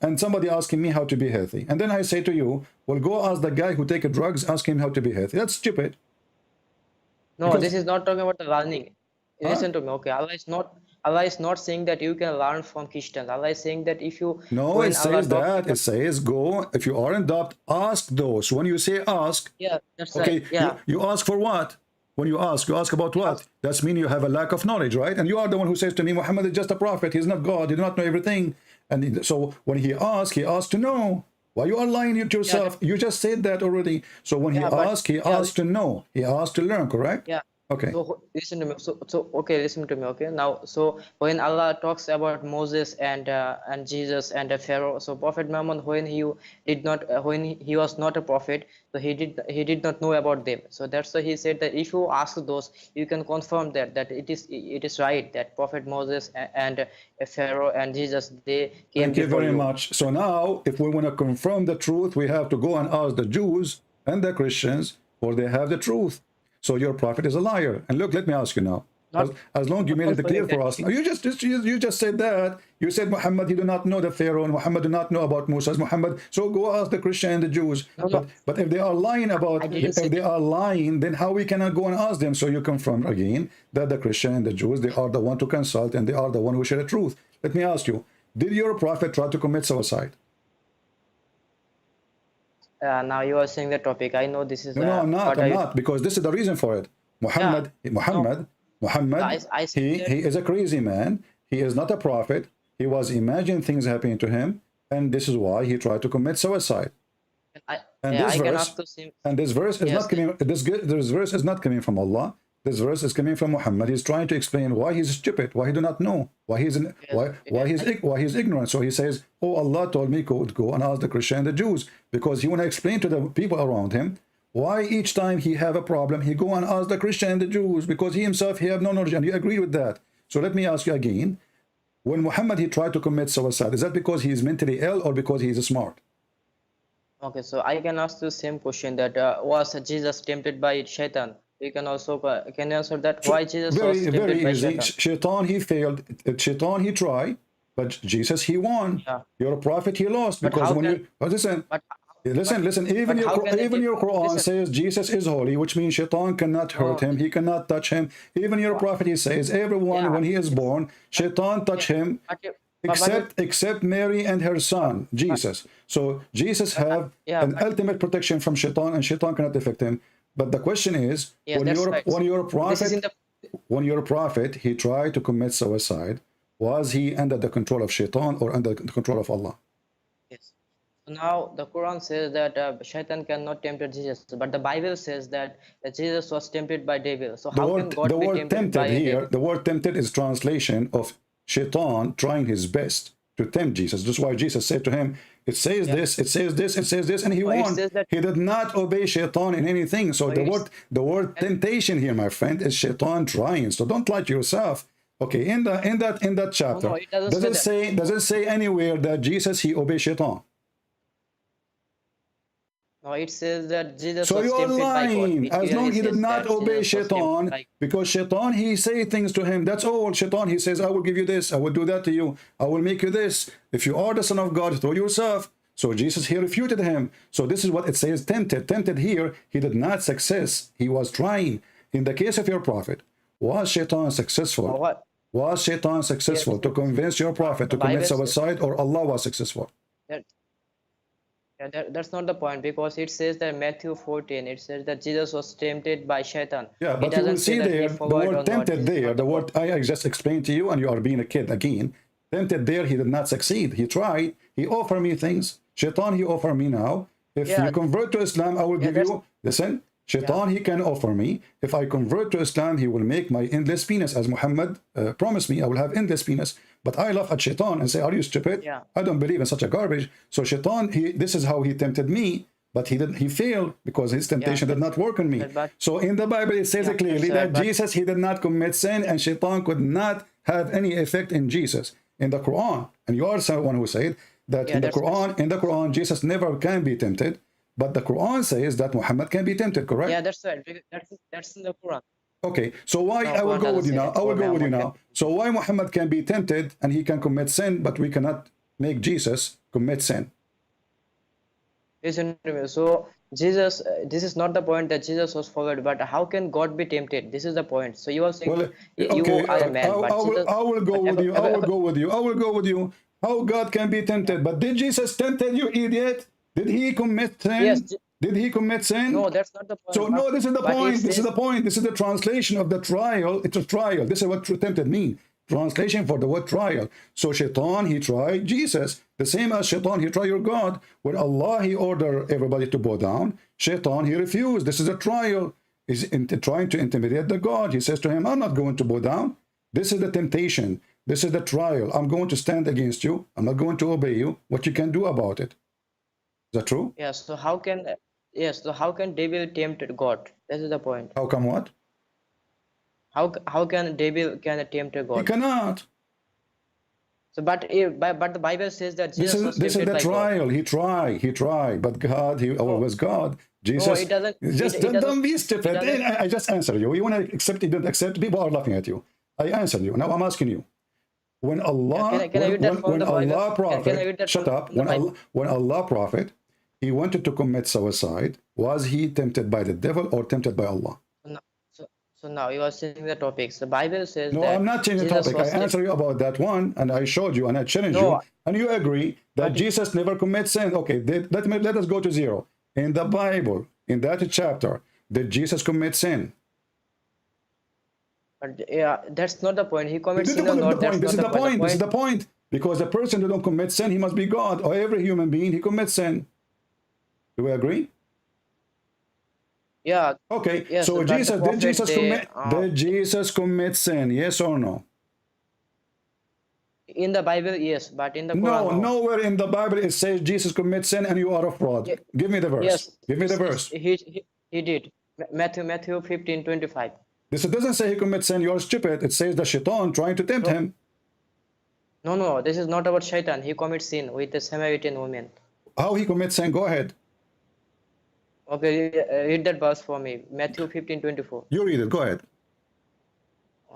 And somebody asking me how to be healthy. And then I say to you, well, go ask the guy who takes drugs. Ask him how to be healthy. That's stupid. No, Because- this is not talking about the learning. Listen to me, okay? Allah is not saying that you can learn from Christians. Allah is saying that if you No, when it Allah says talks that. about- It says go. If you are in doubt, ask those. When you say ask, yeah, that's okay, right. Yeah. you ask for what? When you ask about what? That's mean you have a lack of knowledge, right? And you are the one who says to me, Muhammad is just a prophet. He's not God. He does not know everything. And so when he asks to know. Why you are lying to yourself? You just said that already. So when he asks to know. He asked to learn, correct? Yeah. Okay. So listen to me. So okay, listen to me. Okay. Now, so when Allah talks about Moses and Jesus and Pharaoh, so Prophet Muhammad, when he was not a prophet, so he did not know about them. So that's why he said that if you ask those, you can confirm that it is right that Prophet Moses and Pharaoh and Jesus they came Thank you before very you. much. So now, if we want to confirm the truth, we have to go and ask the Jews and the Christians, or they have the truth. So your prophet is a liar. And look, let me ask you now. As long as you made it clear for us, you just said that. You said Muhammad, he do not know the Pharaoh, and Muhammad do not know about Moses. Muhammad, so go ask the Christian and the Jews. But if they are lying then how we cannot go and ask them? So you confirm again that the Christian and the Jews, they are the one to consult and they are the one who share the truth. Let me ask you, did your prophet try to commit suicide? Now you are saying the topic. I know this is. No, I'm not, because this is the reason for it. Muhammad, I he is a crazy man. He is not a prophet. He was imagining things happening to him, and this is why he tried to commit suicide. This verse is not coming. This verse is not coming from Allah. This verse is coming from Muhammad. He's trying to explain why he's stupid, why he do not know, why he's ignorant. So he says, "Oh, Allah told me go and ask the Christian and the Jews," because he want to explain to the people around him why each time he have a problem, he go and ask the Christian and the Jews, because he himself he have no knowledge, and you agree with that. So let me ask you again: when Muhammad he tried to commit suicide, is that because he is mentally ill or because he is smart? Okay, so I can ask the same question that was Jesus tempted by Shaitan? You can also can you answer that? Why Jesus was tempted very by easy. Shaitan? Shaitan he failed. Shaitan he tried, but Jesus he won. Yeah. Your prophet he lost, But because how when can- you listen. But Listen. Even how can it be- your Quran listen. says Jesus is holy, which means Shaitan cannot hurt him. He cannot touch him. Even your prophet he says everyone when he is born, Shaitan touch him, except Mary and her son Jesus. So Jesus have an ultimate protection from Shaitan, and Shaitan cannot affect him. But the question is, when your prophet he tried to commit suicide, was he under the control of Shaitan or under the control of Allah? Yes. So now the Quran says that Shaitan cannot tempt Jesus, but the Bible says that Jesus was tempted by devil. So how can God be tempted by a devil? The word tempted is translation of Shaitan trying his best to tempt Jesus. That's why Jesus said to him, it says this, it says this, it says this, and he won. He did not obey Shaitan in anything. So the word temptation here, my friend, is Shaitan trying. So don't lie to yourself. Okay, in that chapter, No, it doesn't does it say anywhere that Jesus he obeyed Shaitan? No, it says that Jesus So was you are tempted by God. lying. It As long clearly he did says not that obey Jesus was tempted Shaitan, by- because Shaitan, he say things to him. That's all. Shaitan, he says, I will give you this. I will do that to you. I will make you this. If you are the Son of God, throw yourself. So Jesus, he refuted him. So this is what it says, tempted. Tempted here, he did not success. He was trying. In the case of your prophet, was Shaitan successful? What? Was Shaitan successful to convince your prophet to commit suicide, or Allah was successful? That's not the point, because it says that Matthew 14, it says that Jesus was tempted by Shaitan. Yeah, It but you will doesn't say see that he there, the forgot or word not. tempted This is there, not the point. word I just explained to you, and you are being a kid again. Tempted there, he did not succeed. He tried. He offered me things. Shaitan, he offered me now. If Yeah. you convert to Islam, I will give that's- you, listen, Shaitan, he can offer me. If I convert to Islam, he will make my endless penis. As Muhammad promised me, I will have endless penis. But I laugh at Shaitan and say, are you stupid? Yeah. I don't believe in such a garbage. So Shaitan, this is how he tempted me. But he failed because his temptation did not work on me. but- So in the Bible, it says Yeah, clearly that's right, that but- Jesus, he did not commit sin, and Shaitan could not have any effect in Jesus. In the Quran, and you are someone who said that Yeah, in the that's- Quran, Jesus never can be tempted, but the Quran says that Muhammad can be tempted, correct? Yeah, that's right. That's in the Quran. Okay, so why No, I will Quran go with doesn't you say now. that. I will go with you Muhammad now. So why Muhammad can be tempted and he can commit sin, but we cannot make Jesus commit sin? Listen to me. So Jesus, this is not the point that Jesus was forward, but how can God be tempted? This is the point. So you are saying Well, you okay, are a man, but Jesus, I will go with you. I will go with you. I will go with you. How God can be tempted? But did Jesus tempted you, idiot? Did he commit sin? Yes. Did he commit sin? No, that's not the point. So no, this is the But it point. This is says- the point. This is the translation of the trial. It's a trial. This is what tempted mean. Translation for the word trial. So Shaitan, he tried Jesus. The same as Shaitan, he tried your God. When Allah, he ordered everybody to bow down, Shaitan, he refused. This is a trial. He's trying to intimidate the God. He says to him, I'm not going to bow down. This is the temptation. This is the trial. I'm going to stand against you. I'm not going to obey you. What you can do about it. Is that true? Yes. So how can devil tempt God? This is the point. How come what? How can devil tempt He God? cannot. So but the Bible says that Jesus was This is tempted the by God. trial. He tried, but God, he always God. Jesus, it doesn't- just it don't doesn't- be stupid. it doesn't- I just answered you. You want to accept? You don't accept. People are laughing at you. I answered you. Now I'm asking you. When Allah, Can I read that from when the Bible? Allah Can I read prophet, that shut from up. the Bible? When Allah prophet, he wanted to commit suicide. Was he tempted by the devil or tempted by Allah? So now you are changing the topics. The Bible says No, that I'm not changing the Jesus topic. I was answered you about that one, and I showed you, and I challenged No, you, and you agree that but- Jesus never commits sin. Okay, let us go to zero. In the Bible, in that chapter, did Jesus commit sin? But yeah, that's not the point. He commits This is sin or the not. That's point. This is not the point. This is the point. Because the person who don't commit sin, he must be God, or every human being, he commits sin. Do we agree? Yeah. Okay. Yes, So but the Jesus, prophet, did Jesus commit sin? Yes or no? In the Bible, yes, but in the Quran, No, nowhere in the Bible it says Jesus commits sin and you are a fraud. Yeah. Give me the verse. Yes. Give me the verse. He did. Matthew 15:25. This doesn't say he commits sin. You're stupid. It says the shaitan trying to tempt him. No, this is not about Shaitan. He commits sin with the Samaritan woman. How he commits sin? Go ahead. Okay, read that verse for me. Matthew 15:24. You read it. Go ahead.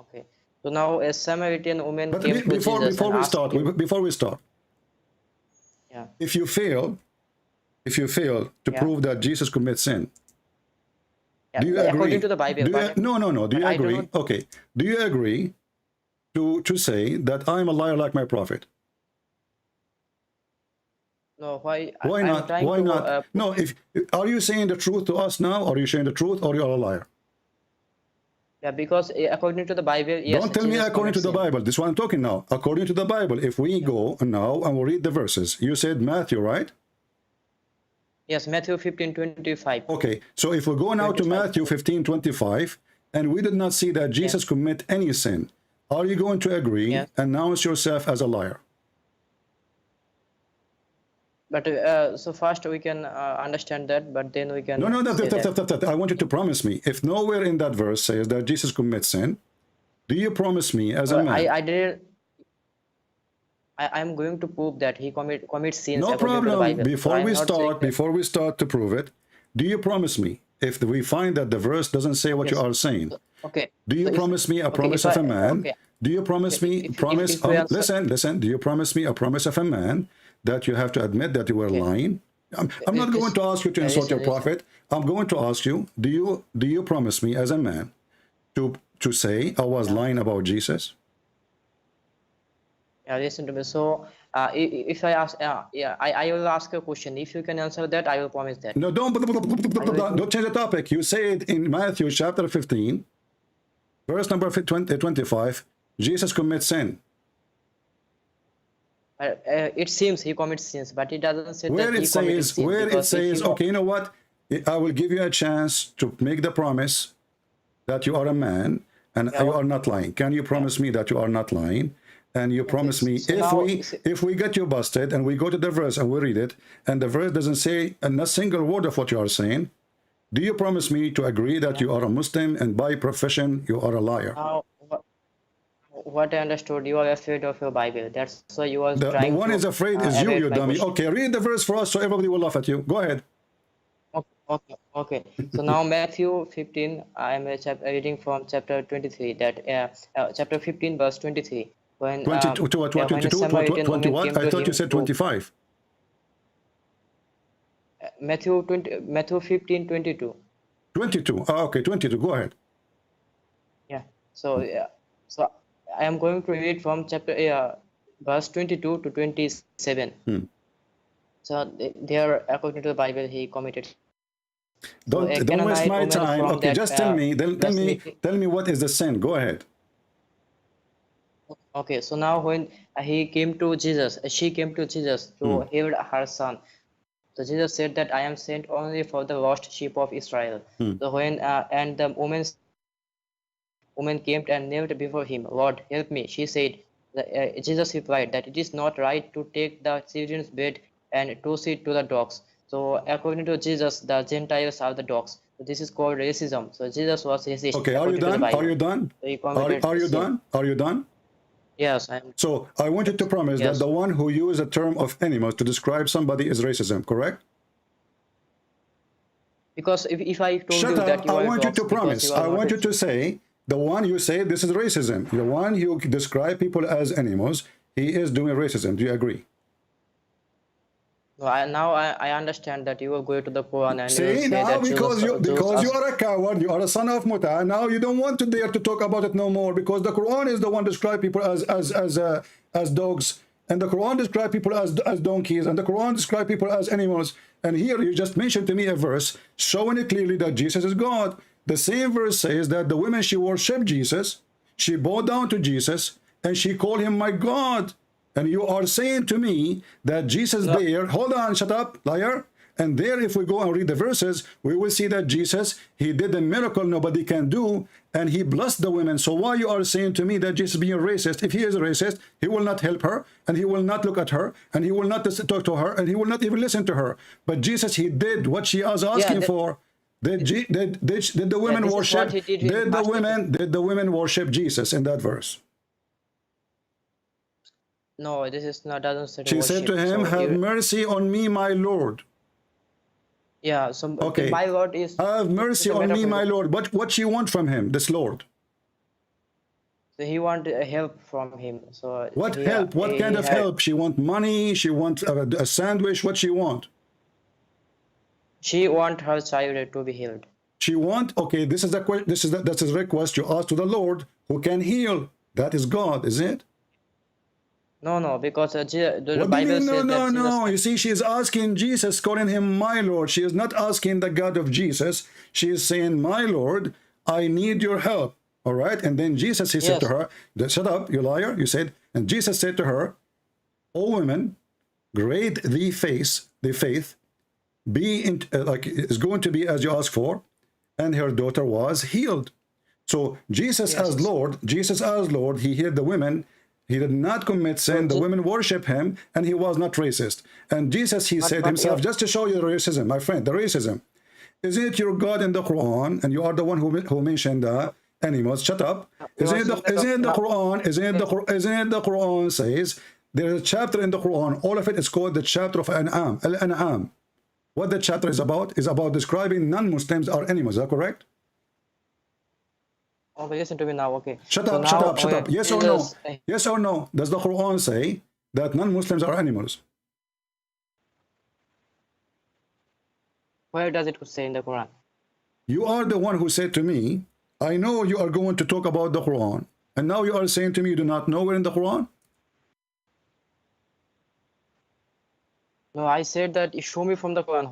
Okay. So now a Samaritan woman But came to Jesus before and we asked start, him, yeah. if you fail to Yeah. prove that Jesus commits sin, Yeah, do you agree? according to the Bible. No. Do you I agree? don't- Okay. Do you agree to say that I'm a liar like my prophet? No, why? Why I'm not? trying Why to, not? No. Are you saying the truth to us now, or are you saying the truth, or you are a liar? Yeah, because according to the Bible, yes. Don't tell me Jesus according to commits the sin. Bible. This is what I'm talking now. According to the Bible, if we go now and we read the verses, you said Matthew, right? Yes, Matthew 15:25. Okay. So if we go now to 25. Matthew 15:25, and we did not see that Jesus commit any sin, are you going to agree? Yeah. Announce yourself as a liar. But so first we can understand that, but then we can. No. say that. I want you to promise me. If nowhere in that verse says that Jesus commits sin, do you promise me as a man? I'm going to prove that he commits sins No according to the problem. Bible. So Before I'm we not saying start, that- before we start to prove it, do you promise me, if we find that the verse doesn't say what you Yes. are saying, Okay. do you So if- promise me a okay, promise if of a I- man? okay. Do you promise me, if we answer- listen, do you promise me a promise of a man that you have to admit that you were lying? I'm not going to ask you to insult your prophet. I'm going to ask you, do you promise me as a man to say I was lying about Jesus? Yeah, listen to me. So, if I ask, I will ask a question. If you can answer that, I will promise that. No, don't change the topic. You say it in Matthew chapter 15, verse number 25, Jesus commits sin. It seems he commits sins, but it doesn't say Where that it he committed says, sins. Because if you- okay, you know what? I will give you a chance to make the promise that you are a man and you are not lying. Can you promise me that you are not lying? And you promise me, So now- if we get you busted and we go to the verse and we read it, and the verse doesn't say a single word of what you are saying, do you promise me to agree that you are a Muslim and by profession you are a liar? Now, what I understood, you are afraid of your Bible. That's why you are The trying one to, is afraid is you, evade you my dummy. question. Okay, read the verse for us so everybody will laugh at you. Go ahead. Okay. So now Matthew 15, I am reading from chapter 23. That chapter 15, verse 23. When 22, to what, when a 22, Samaritan 20 woman what? came I to thought you him said to- 25. Matthew 15, 22. 22. Oh, okay, 22. Go ahead. Yeah. So I am going to read from chapter verse 22 to 27. So there, according to the Bible, he committed. Don't waste Canaanite my woman time. from Okay, that, just tell me. Tell me what is the sin. Go ahead. Okay, so now when he came to Jesus, she came to Jesus to heal her son. So Jesus said that I am sent only for the lost sheep of Israel. So when and the woman came and knelt before him, Lord, help me. She said, Jesus replied that it is not right to take the children's bread and toss it to the dogs. So according to Jesus, the Gentiles are the dogs. So this is called racism. So Jesus was racist. Okay, are you according to the done? Bible. Are you done? So he committed Are you sin. done? Are you done? Yes, I'm. So I want you to promise Yes. that the one who used the term of animals to describe somebody is racism, correct? Because if I told Shut you that up. you I are want you dogs to because promise. you are I not want a- you to say, the one you say this is racism. The one you describe people as animals, he is doing racism. Do you agree? No, I understand that you will go to the Quran and you will See, say now that because Jews you are a coward, you are a son of Muta, now you don't want to dare to talk about it no more because the Quran is the one describe people as dogs, and the Quran describe people as donkeys, and the Quran describe people as animals. And here you just mentioned to me a verse showing it clearly that Jesus is God. The same verse says that the women, she worshiped Jesus, she bowed down to Jesus, and she called him my God. And you are saying to me that Jesus there, hold on, shut up, liar. And there, if we go and read the verses, we will see that Jesus, he did a miracle nobody can do, and he blessed the women. So why you are saying to me that Jesus being racist? If he is a racist, he will not help her, and he will not look at her, and he will not talk to her, and he will not even listen to her. But Jesus, he did what she was asking for. Did the women this is worship? what he did with Did the women worship Jesus in that verse? No, this is not doesn't say She said to worship. him, So have mercy on me, my Lord. Yeah, so Okay. my Lord is Have mercy it's a on me, metaphor. my Lord. But what she want from him, this Lord? So he want help from him. So What he, help? What he kind of had- help? She want money? She want a sandwich? What she want? She want her child to be healed. She want, okay, this is the request you ask to the Lord who can heal. That is God, is it? No, because the What do you Bible mean? says that No. Jesus, You see, she is asking Jesus, calling him my Lord. She is not asking the God of Jesus. She is saying, my Lord, I need your help. All right. And then Jesus, he said to her, shut up, you liar. You said, and Jesus said to her, O woman, great the faith, be in, like is going to be as you ask for, and her daughter was healed. So Jesus as Lord, he healed the women. He did not commit sin. The women worship him, and he was not racist. And Jesus, he said himself, just to show you the racism, my friend, the racism. Isn't it your God in the Quran, and you are the one who mentioned the animals? Shut up. Isn't it the Quran says There is a chapter in the Quran. All of it is called the chapter of An'am. Al-An'am. What the chapter is about describing non-Muslims are animals. Is that correct? Okay, listen to me now. Okay. Shut So up, now, shut up, shut up. Yes or no? Jesus- Yes or no? Does the Quran say that non-Muslims are animals? Where does it say in the Quran? You are the one who said to me, I know you are going to talk about the Quran. And now you are saying to me you do not know where in the Quran? No, I said that show me from the Quran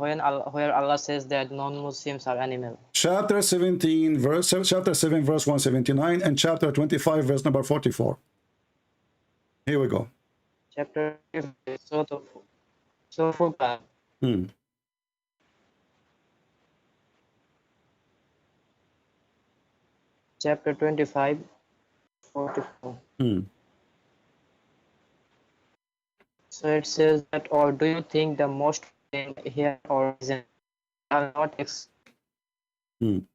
where Allah says that non-Muslims are animals. Chapter 17, chapter 7, verse 179, and chapter 25, verse number 44. Here we go. Chapter so Furqan. Chapter 25, 44. So it says that, or do you think the most here or are not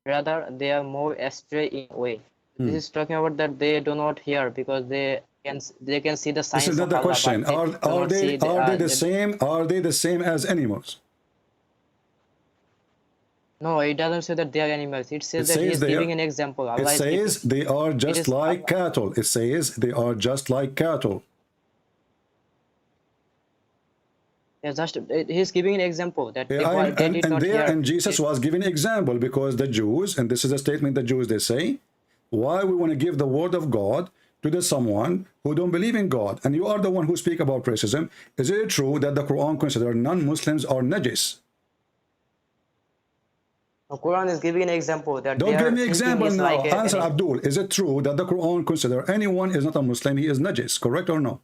rather they are more astray in a way. This is talking about that they do not hear because they can see the signs. This is not the question. Are they the same? Are they the same as animals? No, it doesn't say that they are animals. It says that he is giving an example. It says they are just like cattle. It says they are just like cattle. Yeah, he's giving an example that they did not hear. And Jesus was giving an example because the Jews, and this is a statement the Jews, they say, why we want to give the word of God to the someone who don't believe in God. And you are the one who speak about racism. Is it true that the Quran considers non-Muslims are najis? The Quran is giving an example that don't give me example now. Like answer Abdul. Is it true that the Quran considers anyone is not a Muslim, he is najis, correct or no?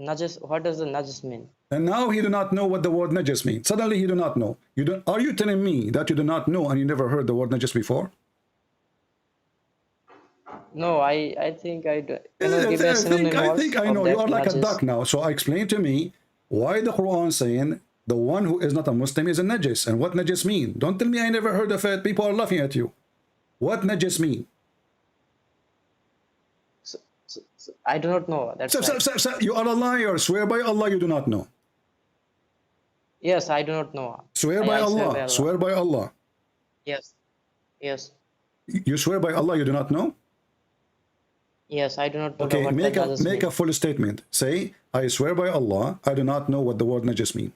Najis, what does the najis mean? And now he do not know what the word najis means. Suddenly he do not know. Are you telling me that you do not know and you never heard the word najis before? No, I think I do. I think I know. You are like a duck now. So explain to me why the Quran saying the one who is not a Muslim is a najis, and what najis mean? Don't tell me I never heard of it. People are laughing at you. What najis mean? I do not know. That's you are a liar. Swear by Allah you do not know. Yes, I do not know. Swear by Allah. Swear by Allah. Yes. Yes. You swear by Allah you do not know? Yes, I do not know. Okay, make a full statement. Say, I swear by Allah, I do not know what the word najis mean.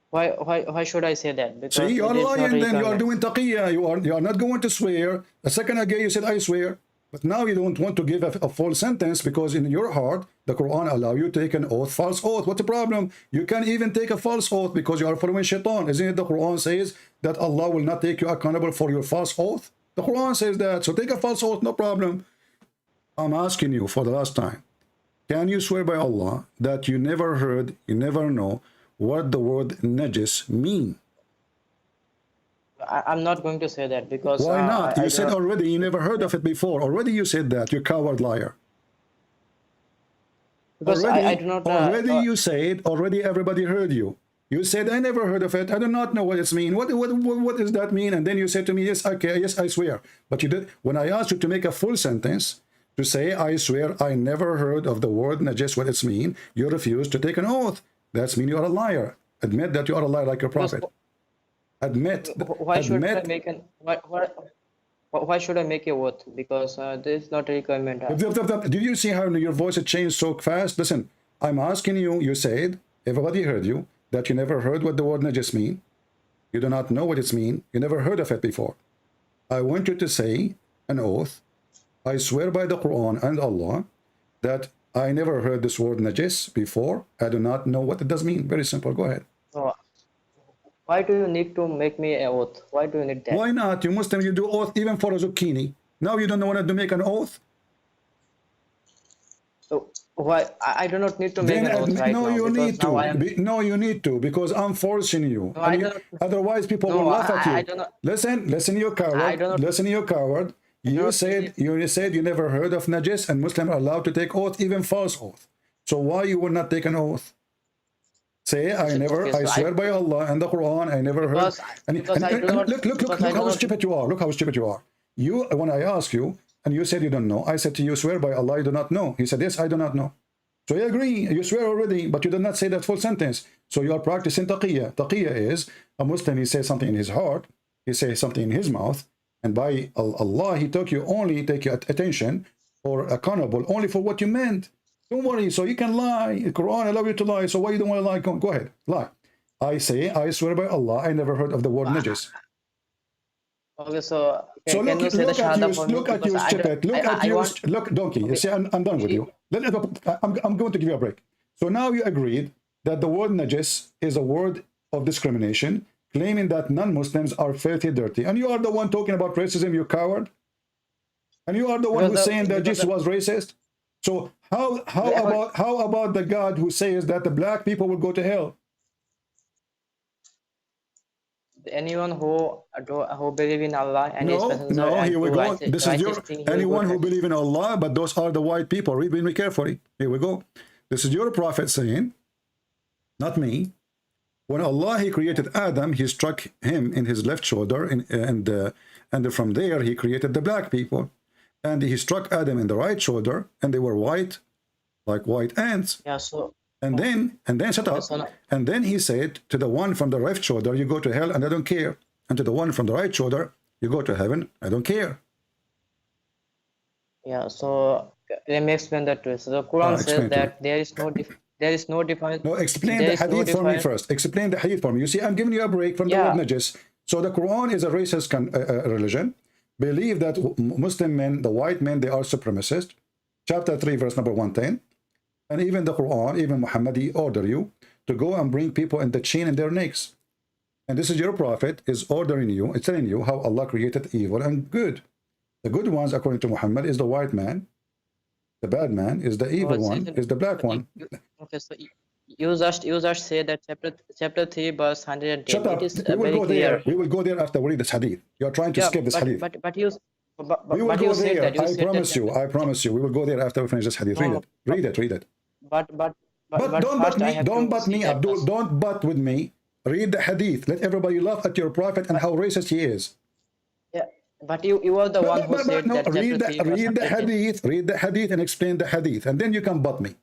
Why should I say that? Because see, you are lying then. You are doing taqiyya. You are not going to swear. A second ago you said I swear. But now you don't want to give a false sentence because in your heart, the Quran allow you to take an oath, false oath. What's the problem? You can even take a false oath because you are following shaitan. Isn't it the Quran says that Allah will not take you accountable for your false oath? The Quran says that. So take a false oath, no problem. I'm asking you for the last time. Can you swear by Allah that you never heard, you never know what the word najis mean? I'm not going to say that because... Why not? You said already you never heard of it before. Already you said that. You coward liar. Because already, I do not... already you said, already everybody heard you. You said, I never heard of it. I do not know what it means. What does that mean? And then you said to me, yes, okay, yes, I swear. But you did. When I asked you to make a full sentence, to say, I swear, I never heard of the word najis, what it means, you refused to take an oath. That's mean you are a liar. Admit that you are a liar like your prophet. Admit. Why should I make an... Why should I make a oath? Because this is not a requirement. Did you see how your voice had changed so fast? Listen, I'm asking you, you said, everybody heard you, that you never heard what the word najis mean. You do not know what it means. You never heard of it before. I want you to say an oath. I swear by the Quran and Allah that I never heard this word najis before. I do not know what it does mean. Very simple. Go ahead. So, why do you need to make me an oath? Why do you need that? Why not? You Muslim, you do oath even for a zucchini. Now you don't want to make an oath? So, why? I do not need to make an oath right now. No, you need to. No, you need to because I'm forcing you. No, otherwise, people will laugh at you. Listen, you coward. Listen, you coward. You said you never heard of najis, and Muslims are allowed to take oath, even false oath. So why you will not take an oath? Say, I swear by Allah and the Quran, I never heard. Look how stupid you are. Look how stupid you are. when I asked you, and you said you don't know, I said to you, swear by Allah, you do not know. He said, yes, I do not know. So I agree, you swear already, but you did not say that full sentence. So you are practicing taqiyya. Taqiyya is a Muslim, he says something in his heart, he says something in his mouth, and by Allah, he took you only, take your attention or accountable only for what you meant. Don't worry, so you can lie. The Quran allows you to lie, so why you don't want to lie? Go ahead, lie. I say, I swear by Allah, I never heard of the word najis. Okay, so So can you say the shahada for me? look at you, Because stupid. Look, donkey. You see, I'm done with you. I'm going to give you a break. So now you agreed that the word najis is a word of discrimination, claiming that non-Muslims are filthy, dirty. And you are the one talking about racism, you coward. And you are the one who's saying that Jesus was racist. So how about the God who says that the black people will go to hell? anyone who believe in Allah and His Messenger. No, here we go. This This is your anyone who believe in Allah, but those are the white people. Read me carefully. Here we go. This is your prophet saying, not me. When Allah he created Adam, he struck him in his left shoulder, and from there he created the black people, and he struck Adam in the right shoulder, and they were white, like white ants. Yeah. So. And then shut up. And then he said to the one from the left shoulder, you go to hell, and I don't care. And to the one from the right shoulder, you go to heaven, I don't care. Yeah. So let me explain that to you. So the Quran says that there is no difference. No, explain the hadith for me first. Explain the hadith for me. You see, I'm giving you a break from the word najis. So the Quran is a racist religion. Believe that Muslim men, the white men, they are supremacist. Chapter 3, verse number 110. And even the Quran, even Muhammad, he order you to go and bring people in the chain in their necks. And this is your prophet is ordering you, it's telling you how Allah created evil and good. The good ones, according to Muhammad, is the white man. The bad man is the evil one, is the black one. Okay, so you just say that chapter 3, verse 110. Shut up. We will go there. We will go there after we read this hadith. You are trying to skip this hadith. We will go there. I promise you. We will go there after we finish this hadith. Read it. But don't butt me, Abdul. Don't butt with me. Read the hadith. Let everybody laugh at your prophet and how racist he is. Yeah, but you are the one who said that. Read the hadith and explain the hadith, and then you can butt me.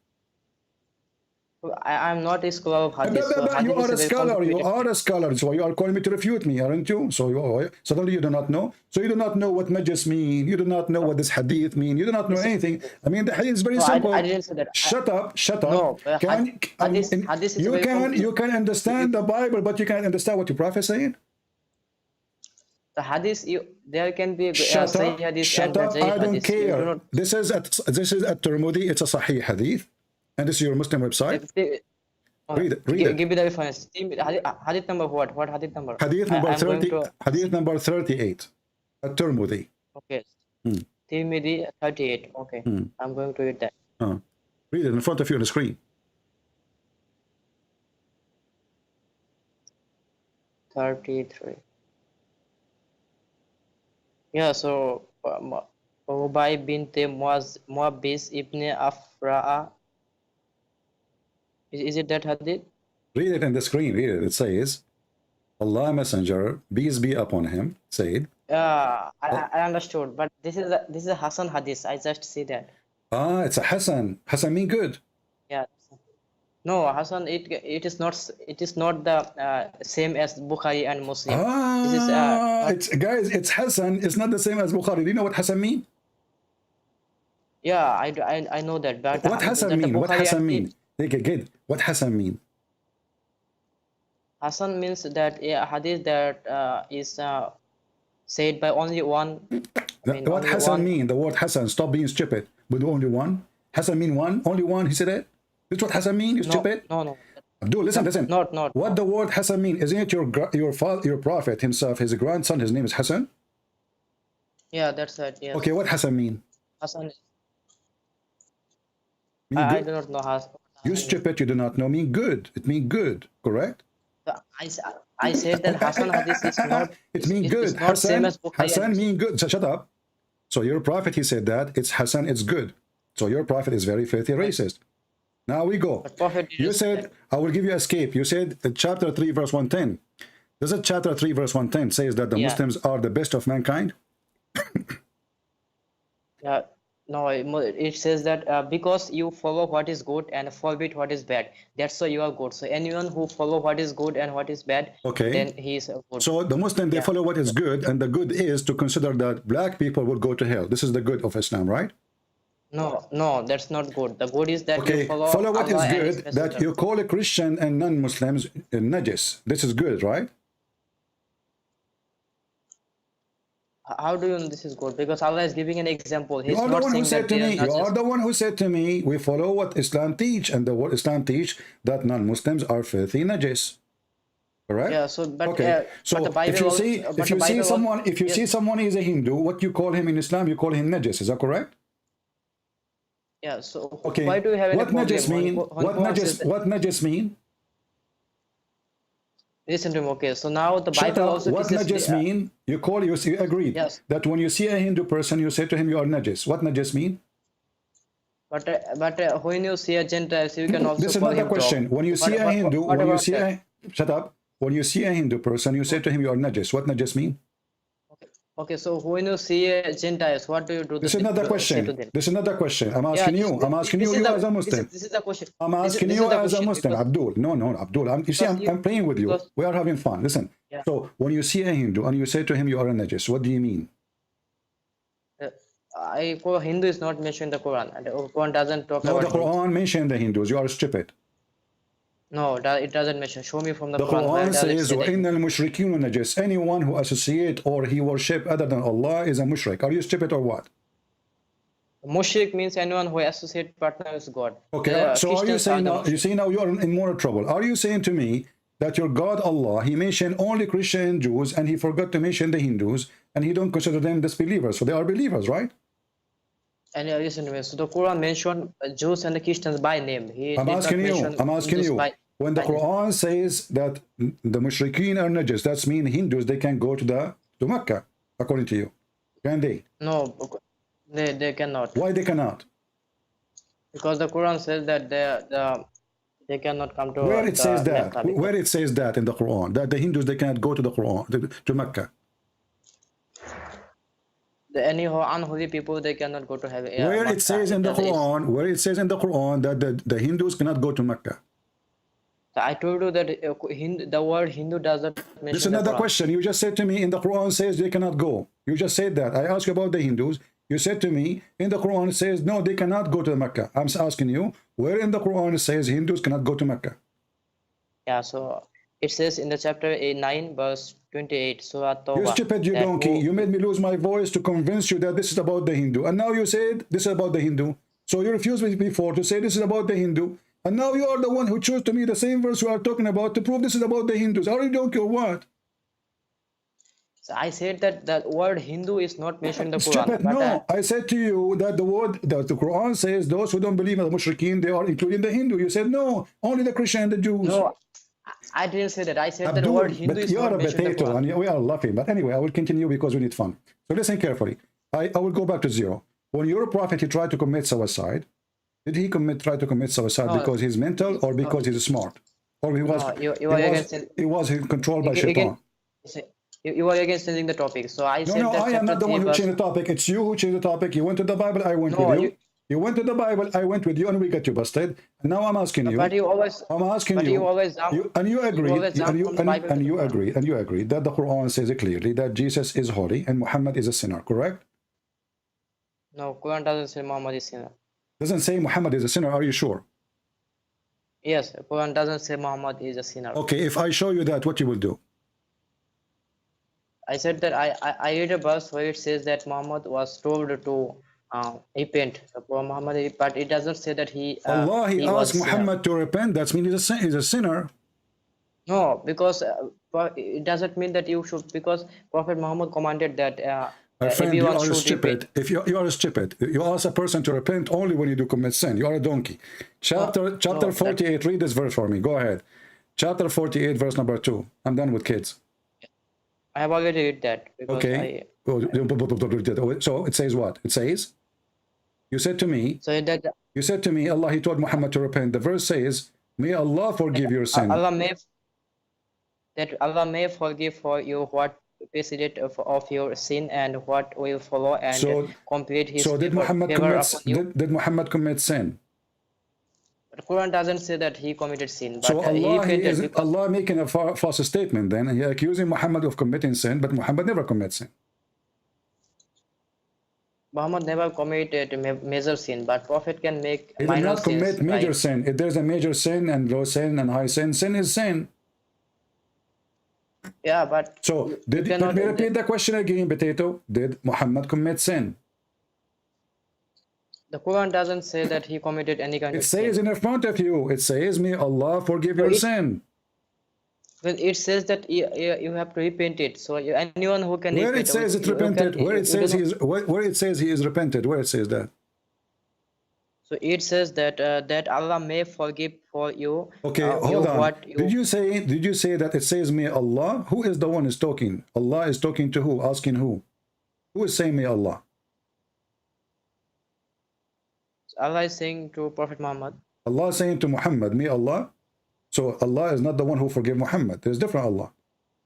I'm not a scholar of hadith. You are a scholar. You are a scholar. So you are calling me to refute me, aren't you? So suddenly you do not know. So you do not know what najis mean. You do not know what this hadith mean. You do not know anything. I mean, the hadith is very simple. I didn't say that. Shut up. No, you can understand the Bible, but you can't understand what your prophet is saying. The hadith, there can be shut up. I don't care. This is at Tirmidhi. It's a Sahih hadith. And this is your Muslim website. Read it. Give me the reference. Hadith number what? What hadith number? Hadith number 30. Hadith number 38. At Tirmidhi. Okay. Tirmidhi 38. Okay. I'm going to read that. Read it in front of you on the screen. 33. Yeah. So Ubay bint Muabbis ibn Afra'a. Is it that hadith? Read it in the screen. Read it. It says, Allah Messenger, peace be upon him, said. I understood, but this is a Hasan hadith. I just see that. It's a Hasan. Hasan mean good. Yeah. No, Hasan. It is not the same as Bukhari and Muslim. It's Hasan. It's not the same as Bukhari. Do you know what Hasan mean? Yeah, I know that. But what Hasan mean? What Hasan mean? Okay, good. What Hasan mean? Hasan means that a hadith that is said by only one. What Hasan mean? The word Hasan. Stop being stupid. With only one. Hasan mean one. Only one. He said it. This is what Hasan mean. You stupid. No. Abdul, listen. Not. What the word Hasan mean? Isn't it your father, your prophet himself, his grandson? His name is Hasan. Yeah, that's right. Yes. Okay, what Hasan mean? Hasan. I do not know Hasan. You stupid, you do not know. Mean good. It mean good, correct? I said that Hasan hadith is not. It mean good. It's not same as Bukhari. Hasan mean good. So shut up. So your prophet, he said that it's Hasan, it's good. So your prophet is very filthy racist. Now we go. You said, I will give you escape. You said chapter 3, verse 110. Does it chapter 3, verse 110 says that the Muslims are the best of mankind? Yeah, no, it says that because you follow what is good and forbid what is bad, that's why you are good. So anyone who follow what is good and what is bad, Okay. then he is good. So the Muslim, they follow what is good, and the good is to consider that black people will go to hell. This is the good of Islam, right? No, that's not good. The good is that Okay, you follow what is Allah and good, His that Messenger. you call a Christian and non-Muslims najis. This is good, right? How do you know this is good? Because Allah is giving an example. He's You are the not one who saying said that to they me, are you not are just. the one who said to me, we follow what Islam teach, and the what Islam teach that non-Muslims are filthy najis. Correct? Yeah. So, but Okay. So but the Bible if you also, see but if the you see Bible someone also, if you see someone is a Hindu, what you call him in Islam, you call him najis. Is that correct? yeah. So Okay. why do you have any What problem? najis mean? When What Quran says najis? What najis mean? listen to me. Okay. So now the Shut Bible up. also What teaches. najis mean? You agreed Yes. that when you see a Hindu person, you say to him, you are najis. What najis mean? But when you see a Gentile, you can also This is call another him question. dog. When you see a Hindu, what when you about see that? shut up. When you see a Hindu person, you say to him, you are najis. What najis mean? Okay, so when you see Gentiles, what do you do? This is another say to question. them? This is another question. I'm asking you. I'm asking you. You as a Muslim. This is the question. I'm asking this you is the as a question Muslim, because- Abdul. No, Abdul. You see, I'm playing with you. because- We are having fun. Listen. Yeah. So when you see a Hindu and you say to him, you are a najis, what do you mean? Hindu is not mentioned in the Quran, and the Quran doesn't talk No, about the Hindu. Quran mentioned the Hindus. You are stupid. No, it doesn't mention. Show me from the The Quran. Where Quran does it says, say that? وَإِنَّ الْمُشْرِكِينَ najis. Anyone who associate or he worship other than Allah is a mushrik. Are you stupid or what? Mushrik means anyone who associate partner with God. Okay, The so are you Christians saying the now, you mushrik. see now you are in more trouble. Are you saying to me that your God Allah, he mentioned only Christian and Jews and he forgot to mention the Hindus and he don't consider them disbelievers? So they are believers, right? And listen to me. So the Quran mentioned Jews and the Christians by name. I'm asking you, when the by name. Quran says that the mushrikeen are najis, that's mean Hindus, they can go to Mecca, according to you. Can they? No, they cannot. Why they cannot? Because the Quran says that they cannot come to Where it says that? Mecca because- Where it says that in the Quran? That the Hindus, they cannot go to the Quran, to Mecca. any unholy people, they cannot go to heaven. Where it says in the Quran, that the Hindus cannot go to Mecca. I told you that the word Hindu does not mention. This is the another Quran. question. You just said to me in the Quran says they cannot go. You just said that. I asked you about the Hindus. You said to me in the Quran it says no, they cannot go to Mecca. I'm asking you where in the Quran it says Hindus cannot go to Mecca. Yeah, so it says in the chapter 9 verse 28. Surah Tawbah. You stupid, you that donkey. You made me lose my voice to convince you that this is about the Hindu. And now you said this is about the Hindu. So you refused me before to say this is about the Hindu. And now you are the one who chose to me the same verse you are talking about to prove this is about the Hindus. Are you donkey or what? So I said that the word Hindu is not mentioned in the Quran. Stupid. but, No, I said to you that the Quran says those who don't believe in the mushrikeen, they are including the Hindu. You said no, only the Christian and the Jews. no, I didn't say that. I said that the Abdul, word Hindu but is you not are a mentioned in the potato Quran. and we are laughing. But anyway, I will continue because we need fun. So listen carefully. I will go back to zero. When your prophet, he tried to commit suicide, did he try to commit suicide No. because he's mental or because he's smart? Or he was, No, you are against it. he was controlled by Again, shaitan? you are against changing the topic. So I said No, that I am chapter not the 3 one who verse- changed the topic. It's you who changed the topic. You went to the Bible, I went No, with you. You went to the Bible, I went with you, and we got you busted. And now I'm asking you. But you always. I'm asking but you. you always jump- and you agree. always jump from the Bible to the Quran. And you agree that the Quran says it clearly that Jesus is holy and Muhammad is a sinner. Correct? No, Quran doesn't say Muhammad is sinner. Doesn't say Muhammad is a sinner. Are you sure? Yes, Quran doesn't say Muhammad is a sinner. Okay. If I show you that, what you will do? I said that I read a verse where it says that Muhammad was told to repent. Muhammad, but it doesn't say that he. Allah, he was asked a sinner. Muhammad to repent. That means he's a sinner. No, because it doesn't mean that you should. Because Prophet Muhammad commanded that My friend, you everyone are should stupid. repent. If you are stupid, you ask a person to repent only when you do commit sin. You are a donkey. Chapter no, 48. Read this verse for me. Go ahead. Chapter 48, verse number 2. I'm done with kids. I have already read that. Because Okay. So it says what? It says, you said to me, Allah, he told Muhammad to repent. The verse says, may Allah forgive your sin. Allah may forgive for you what preceded of your sin and what will follow, and So- complete his So did favor, Muhammad favor commit, upon you. did Muhammad commit sin? The Quran doesn't say that he committed sin, but So he Allah, repented because Allah making a false statement then, and he accusing Muhammad of committing sin, but Muhammad never commits sin. Muhammad never committed major sin, but Prophet can make He did minor not commit sins. major Like, sin. If there's a major sin and low sin and high sin, sin is sin. yeah, but So you let cannot. me repeat the question again, Potato. Did Muhammad commit sin? The Quran doesn't say that he committed any kind It of says sin. in front of you, it says, may Allah forgive your sin. Well, it says that you have to repent it. So anyone who can Where repent, it says it you repented, can- where it you says do he not- is, where it says he is repented, where it says that. So it says that that Allah may forgive for you. Okay, you hold on. what you- Did you say that it says may Allah? Who is the one is talking? Allah is talking to who? Asking who? Who is saying may Allah? Allah is saying to Prophet Muhammad. Allah is saying to Muhammad, may Allah. So Allah is not the one who forgave Muhammad. There's different Allah.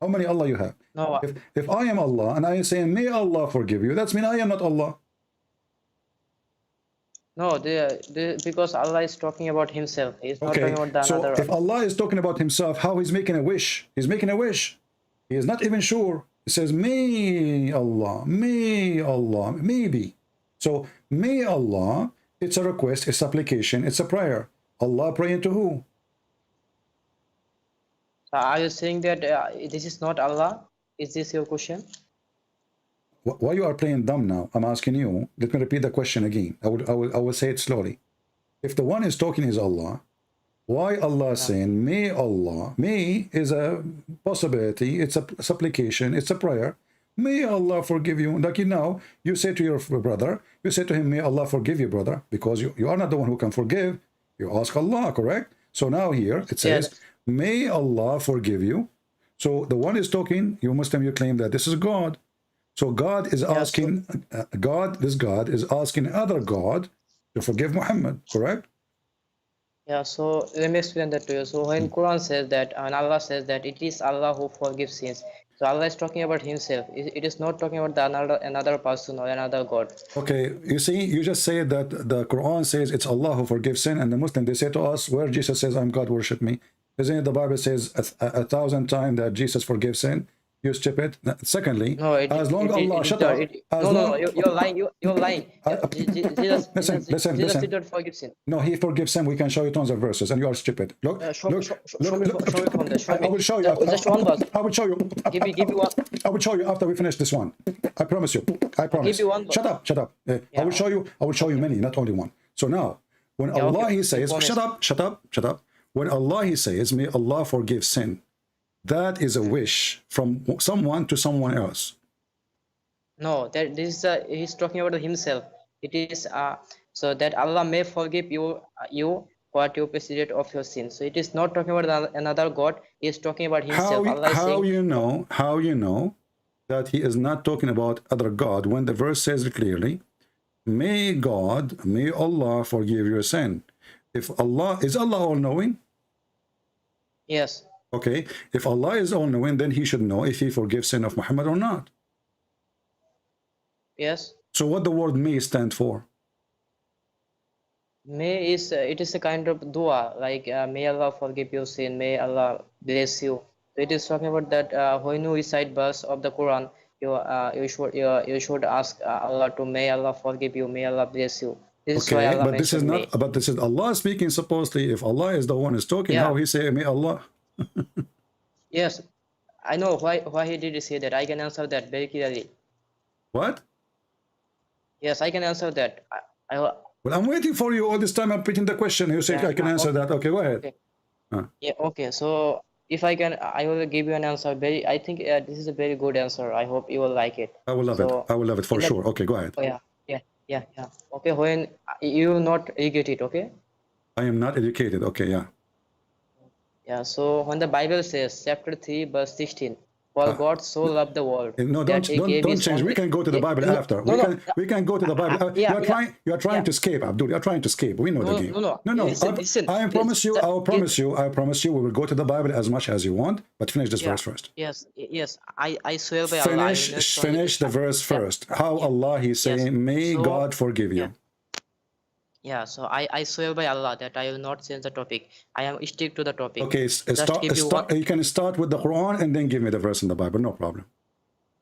How many Allah you have? No, If I am Allah and I am saying may Allah forgive you, that's mean I am not Allah. no, because Allah is talking about Himself. He's not Okay, talking about the so another. if Allah is talking about himself, how he's making a wish? He's making a wish. He is not even sure. He says, may Allah, maybe. So, may Allah, it's a request, it's supplication, it's a prayer. Allah praying to who? Are you saying that this is not Allah? Is this your question? Why you are playing dumb now? I'm asking you. Let me repeat the question again. I will say it slowly. If the one is talking is Allah, why Allah saying, may Allah, may is a possibility, it's a supplication, it's a prayer. May Allah forgive you. Like now, you say to your brother, you say to him, may Allah forgive you, brother, because you are not the one who can forgive. You ask Allah, correct? So now here, it says, Yes. may Allah forgive you. So the one is talking, you Muslim, you claim that this is God. So God is asking, this God is asking other God to forgive Muhammad, correct? Yeah, so let me explain that to you. So when Quran says that, and Allah says that it is Allah who forgives sins. So Allah is talking about Himself. It is not talking about another person or another God. Okay, you see, you just said that the Quran says it's Allah who forgives sin, and the Muslim, they say to us, where Jesus says, I'm God, worship me. Isn't it the Bible says a thousand times that Jesus forgives sin? You stupid. Secondly, as long Allah, shut up. You're lying. You're lying. Listen. Jesus did not forgive sin. No, he forgives sin. We can show you tons of verses, and you are stupid. Look, Show me from there. Show I will show you. Just one verse. I will show you. Give me one. I will show you after we finish this one. I promise you. I promise. give you one verse. Shut up. I will show you. I will show you many, not only one. So now, when Allah okay. He says, Promise. shut up. When Allah He says, may Allah forgive sin, that is a wish from someone to someone else. No, that this is he's talking about Himself. It is so that Allah may forgive you what you preceded of your sins. So it is not talking about another God. He is talking about Himself. Allah is How saying, you know that He is not talking about other God when the verse says it clearly, may Allah forgive your sin. If Allah is Allah all-knowing? yes. Okay, if Allah is all-knowing, then He should know if He forgives sin of Muhammad or not. Yes. So what the word may stand for? May is it is a kind of dua, like may Allah forgive your sin, may Allah bless you. So it is talking about that when you recite verse of the Quran, you should ask Allah to may Allah forgive you, may Allah bless you. This is why Okay, Allah but this is mentioned not. But this is Allah speaking. Supposedly, if Allah is the one who's talking, Yeah. how He say may Allah? Yes, I know why he did say that. I can answer that very clearly. What? Yes, I can answer that. Well, I'm waiting for you all this time. I'm repeating the question. You say Yeah, I can answer okay. that. Okay, go ahead. Okay. Yeah, okay. So if I can, I will give you an answer. I think this is a very good answer. I hope you will like it. I will love it. I will love it for sure. Okay, go ahead. Oh yeah. Okay, when you will not regret it. Okay. I am not educated. Okay, yeah. Yeah. So when the Bible says, chapter 3, verse 16, For God so loved the world No, that he gave don't his change. We only... can go to the Bible after. We can go to the Bible. You are trying to escape, Abdul. You are trying to escape. We know the game. No. Listen, I promise you. I promise you. We will go to the Bible as much as you want, but finish this verse first. Yes. I swear by Allah. Finish the verse first. How Allah He saying, "May God forgive you." Yeah, so I swear by Allah that I will not change the topic. I am stick to the topic. Okay, you can start with the Quran and then give me the verse in the Bible. No problem.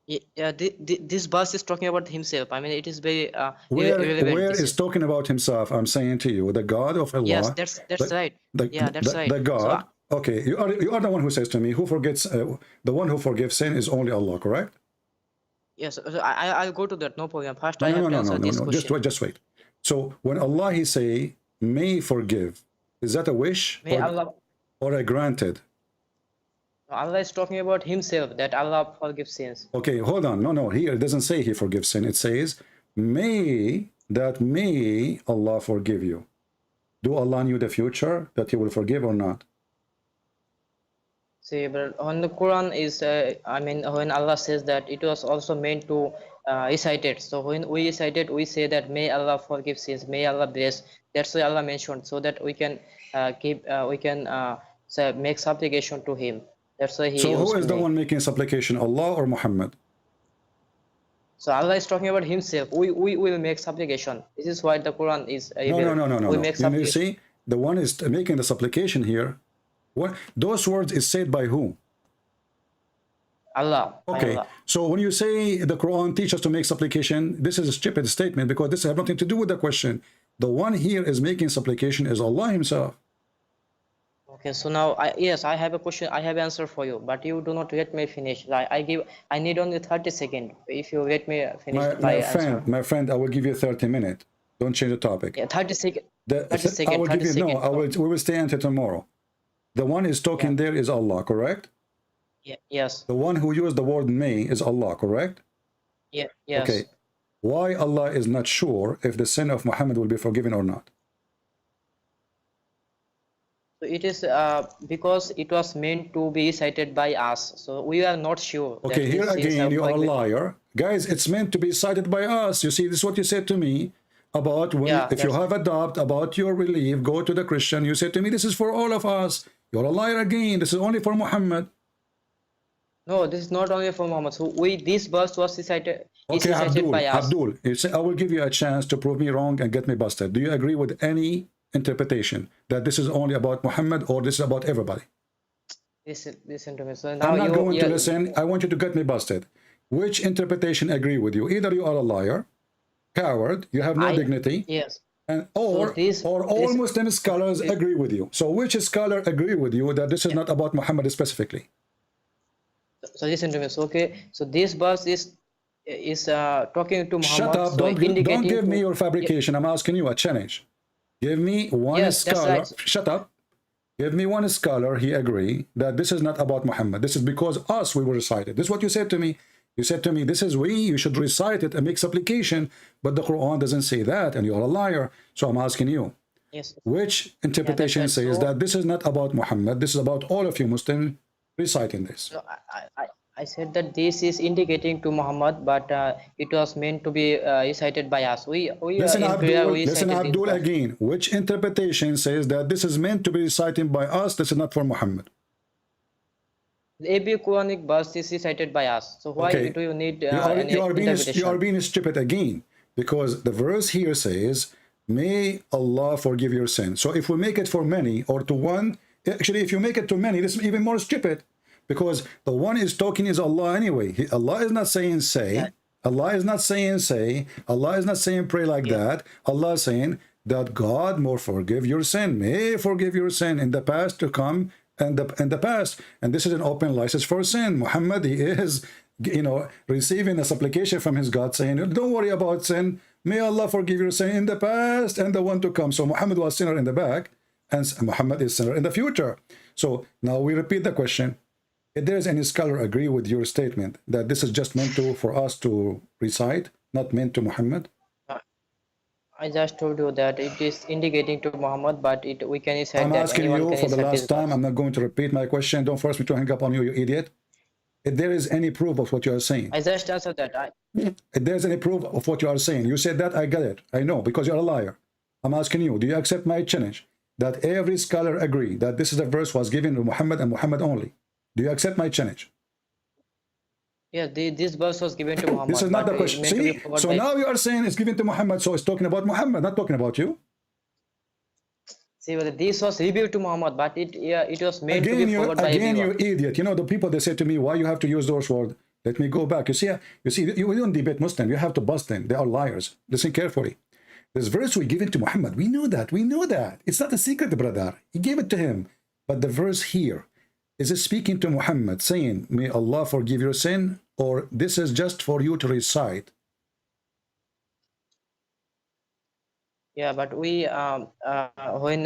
Yeah, this verse is talking about himself. I mean, it is very where is talking about himself? I'm saying to you, the God of Allah. Yes, that's right. That's right. The God. So, okay, you are the one who says to me, who forgets the one who forgives sin is only Allah, correct? Yes, so I'll go to that. No problem. First, I have to answer this question. Just wait. So when Allah He say may forgive, is that a wish or a granted? Allah is talking about himself, that Allah forgives sins. Okay, hold on. No. Here it doesn't say He forgives sin. It says may Allah forgive you. Do Allah knew the future that He will forgive or not? See, but on the Quran is, when Allah says that it was also meant to recite it. So when we recite it, we say that may Allah forgive sins, may Allah bless. That's why Allah mentioned, so that we can make supplication to Him. That's why He. So who is the one making supplication, Allah or Muhammad? So Allah is talking about Himself. We will make supplication. This is why the Quran is. No. We make you see, the one is making the supplication here. What those words is said by who? Allah. Okay, Allah. So when you say the Quran teaches us to make supplication, this is a stupid statement because this has nothing to do with the question. The one here is making supplication is Allah Himself. Okay, so now I have a question. I have an answer for you, but you do not let me finish. I need only 30 seconds. If you let me finish my friend, I will give you 30 minutes. Don't change the topic. Yeah, 30 seconds. We will stay until tomorrow. The one is talking there is Allah, correct? Yes. The one who used the word may is Allah, correct? Yes. Okay. Why Allah is not sure if the sin of Muhammad will be forgiven or not? So it is because it was meant to be cited by us. So we are not sure. Okay, here again, you are a liar. Guys, it's meant to be cited by us. You see, this is what you said to me about if you have a doubt about your belief, go to the Christian. You said to me, this is for all of us. You're a liar again. This is only for Muhammad. No, this is not only for Muhammad. So this verse was recited. Okay, Abdul, I will give you a chance to prove me wrong and get me busted. Do you agree with any interpretation that this is only about Muhammad or this is about everybody? Listen to me. So now I'm not going to listen. I want you to get me busted. Which interpretation agree with you? Either you are a liar, coward, you have no dignity. Yes. Or all Muslim scholars agree with you. So which scholar agree with you that this is not about Muhammad specifically? So listen to me. So so this verse is talking to Muhammad. Shut up! Don't give me your fabrication. I'm asking you a challenge. Give me one scholar. Right. Shut up. Give me one scholar. He agree that this is not about Muhammad. This is because we will recite it. This is what you said to me. You said to me, this is you should recite it and make supplication, but the Quran doesn't say that, and you're a liar. So I'm asking you, which interpretation says that this is not about Muhammad, this is about all of you Muslims reciting this? So I said that this is indicating to Muhammad, but it was meant to be recited by us. Listen, Abdul, again. Which interpretation says that this is meant to be recited by us, this is not for Muhammad? Every Quranic verse is recited by us. So why do you need you are being stupid again, because the verse here says, may Allah forgive your sin. So if we make it for many or to one, actually if you make it to many, this is even more stupid, because the one is talking is Allah anyway. Allah is not saying say. Allah is not saying say. Allah is not saying pray like that. Allah is saying that God more forgive your sin, may forgive your sin in the past to come and the past, and this is an open license for sin. Muhammad, he is receiving a supplication from his God saying, don't worry about sin, may Allah forgive your sin in the past and the one to come. So Muhammad was sinner in the back and Muhammad is sinner in the future. So now we repeat the question. If there is any scholar agree with your statement that this is just meant for us to recite, not meant to Muhammad? I just told you that it is indicating to Muhammad, but we can recite I'm asking you for the last time. I'm not going to repeat my question. Don't force me to hang up on you, you idiot. if there is any proof of what you are saying. I just answered that. If there's any proof of what you are saying, you said that, I got it. I know, because you're a liar. I'm asking you, do you accept my challenge that every scholar agree that this is a verse was given to Muhammad and Muhammad only? Do you accept my challenge? Yeah, this verse was given to Muhammad. This is not the question. See, so now you are saying it's given to Muhammad, so it's talking about Muhammad, not talking about you. See, this was revealed to Muhammad, but it was meant to Again, be forwarded by again, you everyone. idiot. You know, the people, they say to me, why you have to use those words? Let me go back. You see, you don't debate Muslim. You have to bust them. They are liars. Listen carefully. This verse we give it to Muhammad. We know that. We know that. It's not a secret, brother. He gave it to him. But the verse here, is it speaking to Muhammad, saying, may Allah forgive your sin? Or this is just for you to recite? Yeah, but we when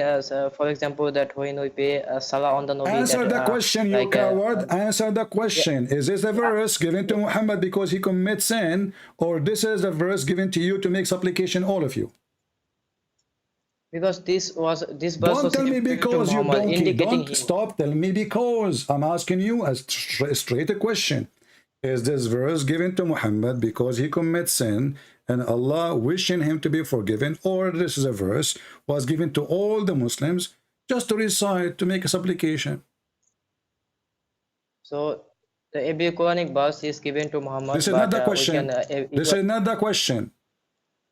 for example that when we pay salah on the Nabi, Answer the question, you like, coward. Answer the question. Is this a verse given to Muhammad because he commits sin, or this is a verse given to you to make supplication, all of you? because this verse Don't was tell me given to because, you Muhammad, donkey. indicating Don't him. stop. Tell me because. I'm asking you a straight question. Is this verse given to Muhammad because he commits sin and Allah wishing him to be forgiven, or this is a verse was given to all the Muslims just to recite, to make a supplication? So the every Quranic verse is given to Muhammad. This is not the question. This is not the question.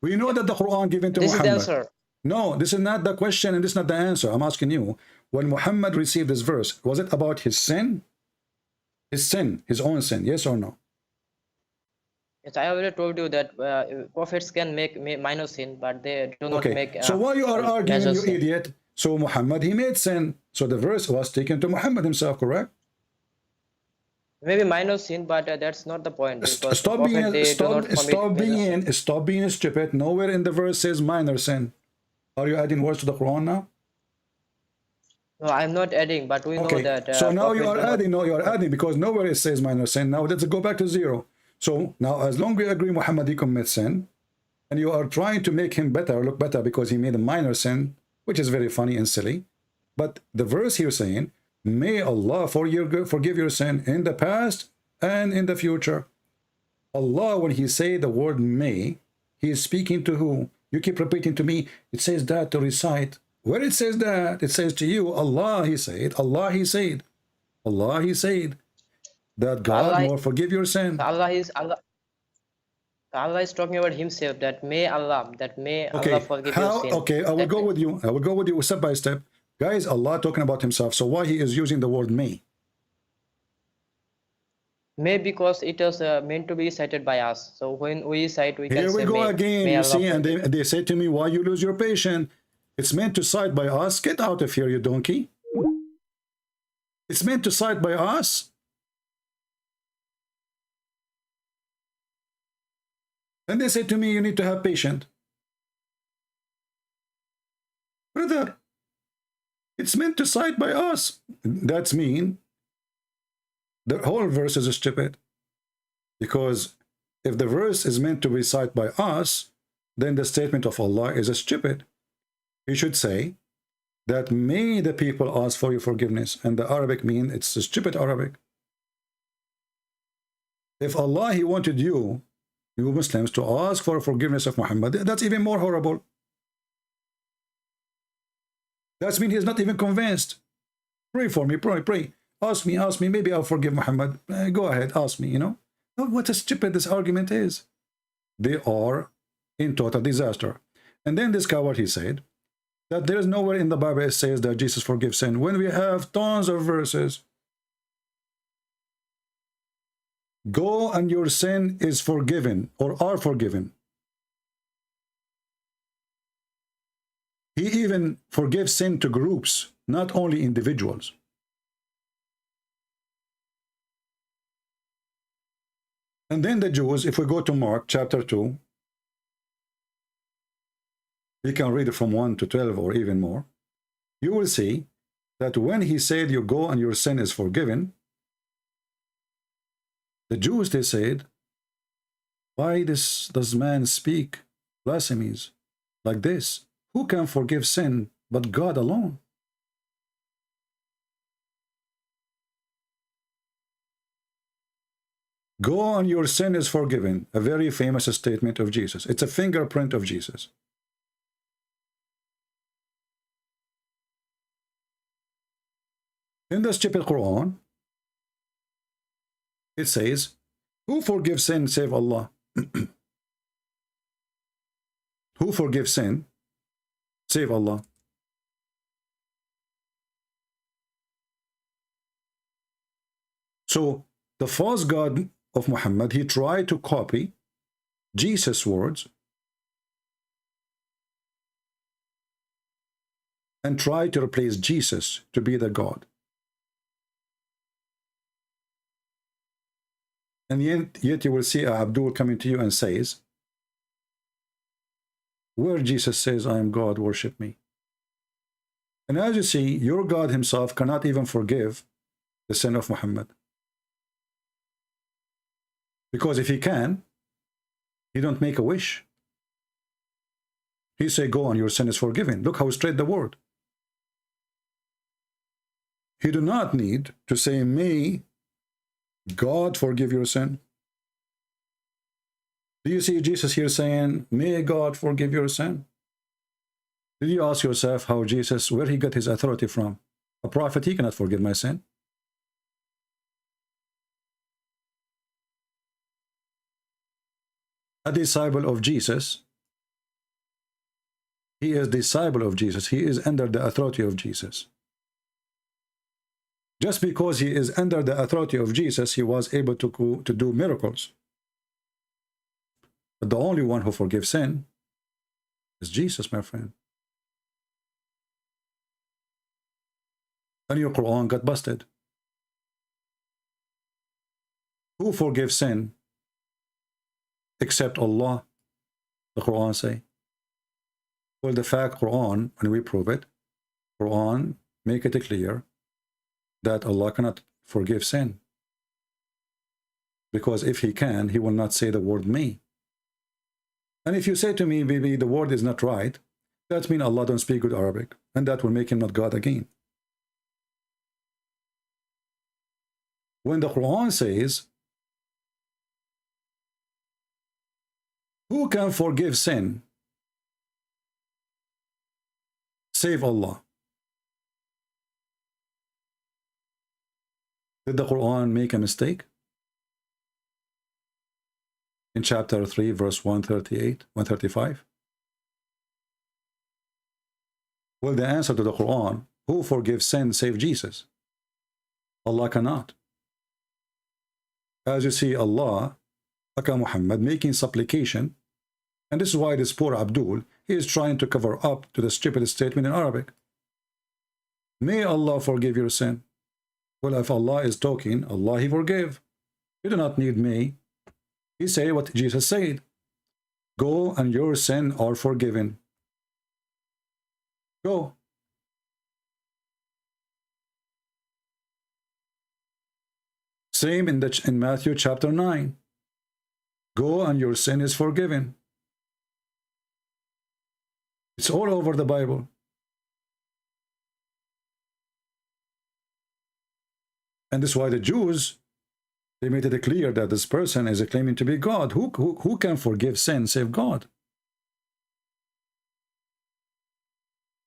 We know that the Quran given to This Muhammad. is the answer. No, this is not the question and this is not the answer. I'm asking you, when Muhammad received this verse, was it about his sin? His sin, his own sin, yes or no? Yes, I already told you that prophets can make minor sin, but they do not make. So why you are arguing, major you sin. idiot? So Muhammad, he made sin. So the verse was taken to Muhammad himself, correct? Maybe minor sin, but that's not the point. Because Stop being stupid. Nowhere in the verse says minor sin. Are you adding words to the Quran now? No, I'm not adding, but we know that. So now you are adding. No, you are adding because nowhere it says minor sin. Now let's go back to zero. So now, as long as we agree Muhammad he commits sin, and you are trying to make him better, look better because he made a minor sin, which is very funny and silly. But the verse here saying, may Allah forgive your sin in the past and in the future. Allah, when he say the word may, he is speaking to who? You keep repeating to me, it says that to recite. Where it says that, it says to you, Allah, he said, Allah, he said, Allah, he said, that God will forgive your sin. Allah is talking about himself, that may Allah forgive your sin. Okay, I will go with you. I will go with you step by step. Guys, Allah talking about himself. So why he is using the word may? May, because it was meant to be recited by us. So when we recite, we can Here say we go may, again. may You Allah see, and forgive. they say to me, why you lose your patience? It's meant to cite by us. Get out of here, you donkey. It's meant to cite by us. And they say to me, you need to have patience. Brother, it's meant to cite by us. That's mean the whole verse is stupid. Because if the verse is meant to be cited by us, then the statement of Allah is stupid. He should say that may the people ask for your forgiveness. And the Arabic mean it's a stupid Arabic. If Allah, he wanted you Muslims to ask for forgiveness of Muhammad, that's even more horrible. That's mean he's not even convinced. Pray for me, pray. Ask me, maybe I'll forgive Muhammad. Go ahead, ask me, you know. What a stupid this argument is. They are in total disaster. And then this coward, he said, that there is nowhere in the Bible it says that Jesus forgives sin, when we have tons of verses. Go and your sin is forgiven or are forgiven. He even forgives sin to groups, not only individuals. And then the Jews, if we go to Mark chapter 2, we can read it from 1 to 12 or even more. You will see that when he said you go and your sin is forgiven, the Jews, they said, why does man speak blasphemies like this? Who can forgive sin but God alone? Go and your sin is forgiven. A very famous statement of Jesus. It's a fingerprint of Jesus. In the stupid Quran, it says, who forgives sin save Allah? Who forgives sin save Allah? So the false god of Muhammad, he tried to copy Jesus' words and tried to replace Jesus to be the God. And yet you will see Abdul coming to you and says, where Jesus says, I am God, worship me. And as you see, your God himself cannot even forgive the sin of Muhammad. Because if he can, he don't make a wish. He say, go on, your sin is forgiven. Look how straight the word. He do not need to say, may God forgive your sin. Do you see Jesus here saying, may God forgive your sin? Did you ask yourself how Jesus, where he got his authority from? A prophet, he cannot forgive my sin. A disciple of Jesus, he is disciple of Jesus. He is under the authority of Jesus. Just because he is under the authority of Jesus, he was able to do miracles. But the only one who forgives sin is Jesus, my friend. And your Quran got busted. Who forgives sin except Allah? The Quran say. Well, the fact Quran, when we prove it, Quran make it clear that Allah cannot forgive sin. Because if he can, he will not say the word me. And if you say to me, baby, the word is not right, that means Allah don't speak good Arabic. And that will make him not God again. When the Quran says, who can forgive sin save Allah? Did the Quran make a mistake? In chapter 3, verse 138, 135? Well, the answer to the Quran, who forgives sin save Jesus? Allah cannot. As you see, Allah, aka Muhammad, making supplication, and this is why this poor Abdul, he is trying to cover up to the stupid statement in Arabic. May Allah forgive your sin. Well, if Allah is talking, Allah he forgive. You do not need me. He say what Jesus said. Go and your sin are forgiven. Go. Same in Matthew chapter 9. Go and your sin is forgiven. It's all over the Bible. And this is why the Jews, they made it clear that this person is claiming to be God. Who can forgive sin save God?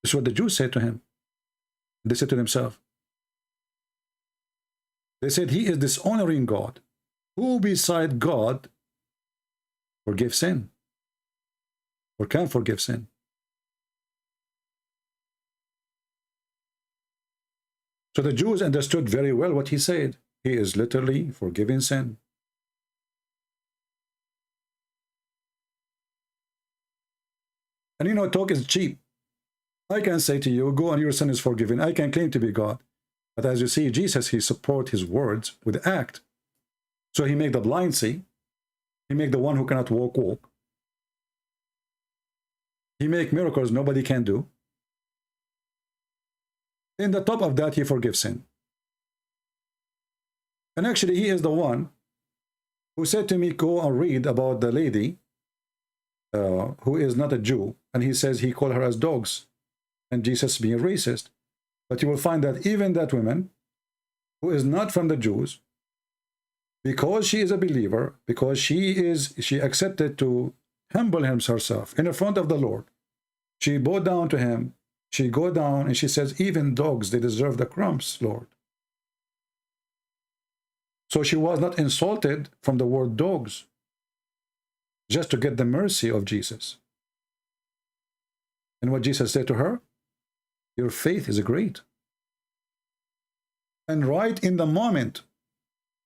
This is what the Jews said to him. They said to themselves. They said, he is dishonoring God. Who beside God forgive sin? Or can forgive sin? So the Jews understood very well what he said. He is literally forgiving sin. And you know, talk is cheap. I can say to you, go and your sin is forgiven. I can claim to be God. But as you see, Jesus, he support his words with act. So he make the blind see. He make the one who cannot walk, walk. He make miracles nobody can do. In the top of that, he forgives sin. And actually, he is the one who said to me, go and read about the lady who is not a Jew. And he says he called her as dogs. And Jesus being racist. But you will find that even that woman who is not from the Jews, because she is a believer, because she accepted to humble herself in the front of the Lord. She bowed down to him. She go down and she says, even dogs, they deserve the crumbs, Lord. So she was not insulted from the word dogs, just to get the mercy of Jesus. And what Jesus said to her, your faith is great. And right in the moment,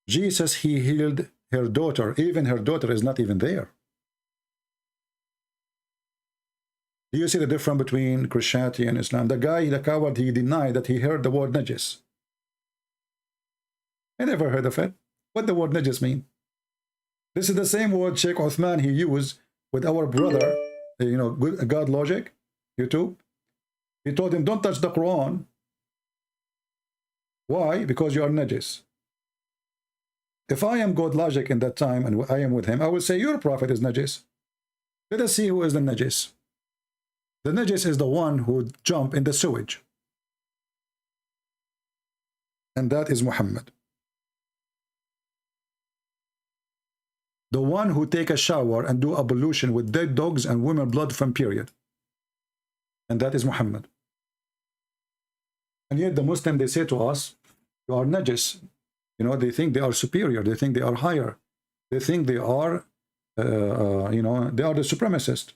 Jesus, he healed her daughter. Even her daughter is not even there. Do you see the difference between Christianity and Islam? The guy, the coward, he denied that he heard the word najis. I never heard of it. What the word najis mean? This is the same word Sheikh Uthman he used with our brother, you know, God Logic, YouTube. He told him, don't touch the Quran. Why? Because you are najis. If I am God Logic in that time and I am with him, I will say, your prophet is najis. Let us see who is the najis. The najis is the one who jump in the sewage. And that is Muhammad. The one who take a shower and do ablution with dead dogs and women blood from period. And that is Muhammad. And yet the Muslim, they say to us, you are najis. You know, they think they are superior. They think they are higher. They think they are, you know, they are the supremacist.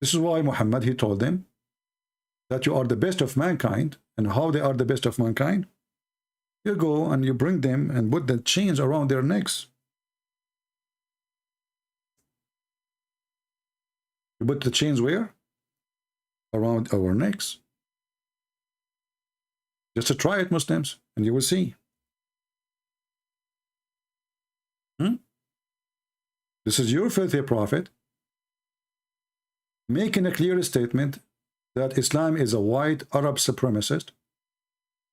This is why Muhammad, he told them that you are the best of mankind. And how they are the best of mankind? You go and you bring them and put the chains around their necks. You put the chains where? Around our necks. Just to try it, Muslims, and you will see. This is your filthy prophet making a clear statement that Islam is a white Arab supremacist,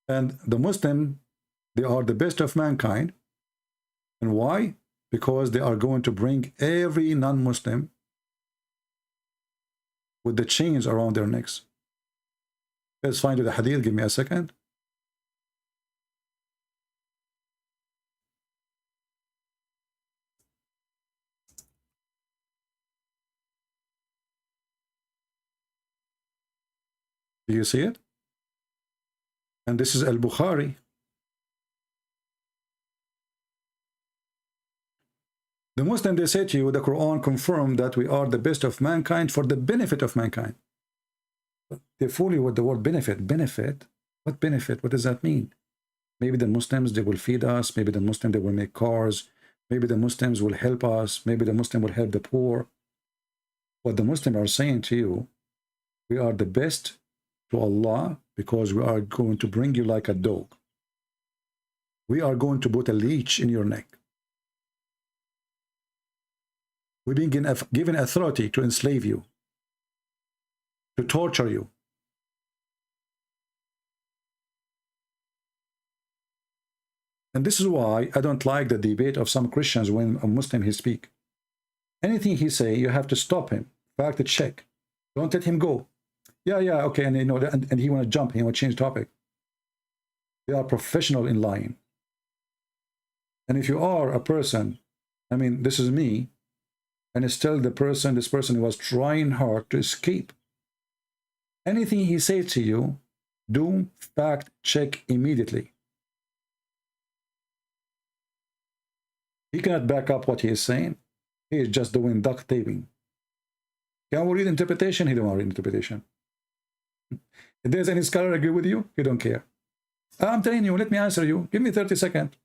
and the Muslim, they are the best of mankind. And why? Because they are going to bring every non-Muslim with the chains around their necks. Let's find the hadith. Give me a second. Do you see it? And this is Al-Bukhari. The Muslim, they say to you, the Quran confirmed that we are the best of mankind for the benefit of mankind. They fool you with the word benefit. Benefit? What benefit? What does that mean? Maybe the Muslims, they will feed us. Maybe the Muslims, they will make cars. Maybe the Muslims will help us. Maybe the Muslim will help the poor. What the Muslims are saying to you, we are the best to Allah because we are going to bring you like a dog. We are going to put a leech in your neck. We've been given authority to enslave you, to torture you. And this is why I don't like the debate of some Christians when a Muslim he speak. Anything he say, you have to stop him. Fact check. Don't let him go. Yeah, okay, and you know, and he want to jump, he want to change topic. They are professional in lying. And if you are a person, I mean, this is me, and it's still this person was trying hard to escape. Anything he says to you, do fact check immediately. He cannot back up what he is saying. He is just doing duct taping. Can we read interpretation? He don't want to read interpretation. If there's any scholar agree with you, he don't care. I'm telling you, let me answer you. Give me 30 seconds.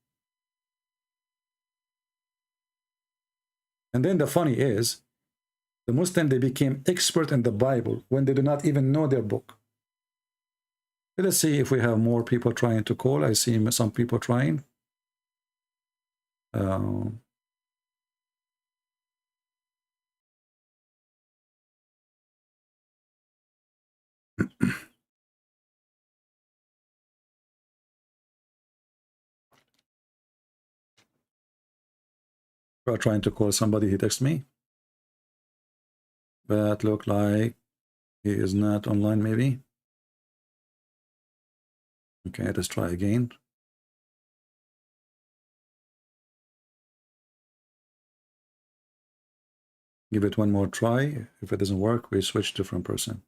And then the funny is, the Muslim, they became expert in the Bible when they do not even know their book. Let us see if we have more people trying to call. I see some people trying. We are trying to call somebody. He texted me. But look like he is not online, maybe. Okay, let's try again. Give it one more try. If it doesn't work, we switch to different person.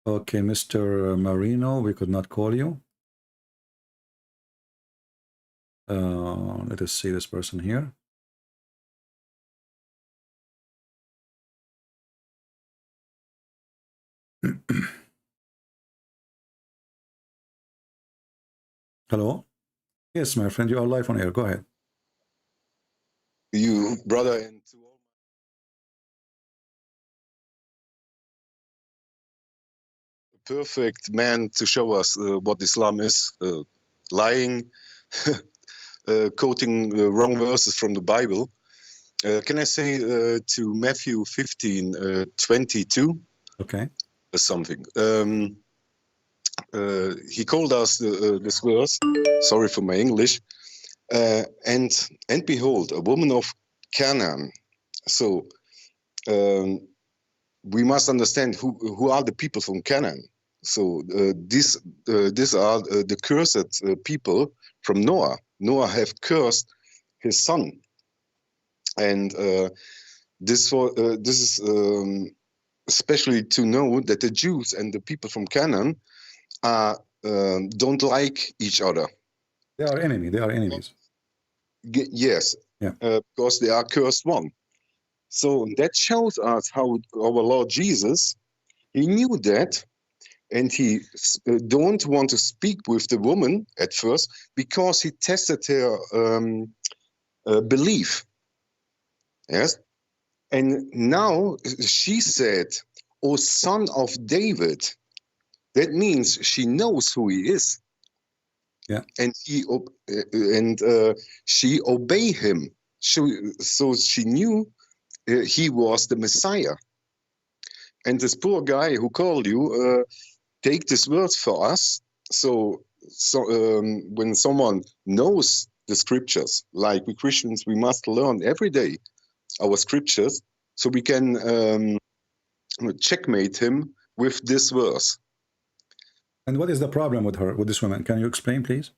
Okay, Mr. Marino, we could not call you. Let us see this person here. Hello? Yes, my friend, you are live on air. Go ahead. You, brother, and to all perfect man to show us what Islam is, lying, quoting wrong verses from the Bible. Can I say to Matthew 15:22? Okay. Something. He called us this verse. Sorry for my English. And behold, a woman of Canaan. So we must understand who are the people from Canaan. So these are the cursed people from Noah. Noah have cursed his son, and this is especially to know that the Jews and the people from Canaan are don't like each other. They are enemy. They are enemies. Yes, yeah. Because they are cursed one. So that shows us how our Lord Jesus, he knew that, and he don't want to speak with the woman at first because he tested her belief. Yes, and now she said, "O son of David." That means she knows who he is. Yeah, and she obeyed him. So she knew he was the Messiah. And this poor guy who called you, take this word for us. So when someone knows the scriptures, like we Christians, we must learn every day our scriptures, so we can checkmate him with this verse. And what is the problem with her, with this woman? Can you explain, please?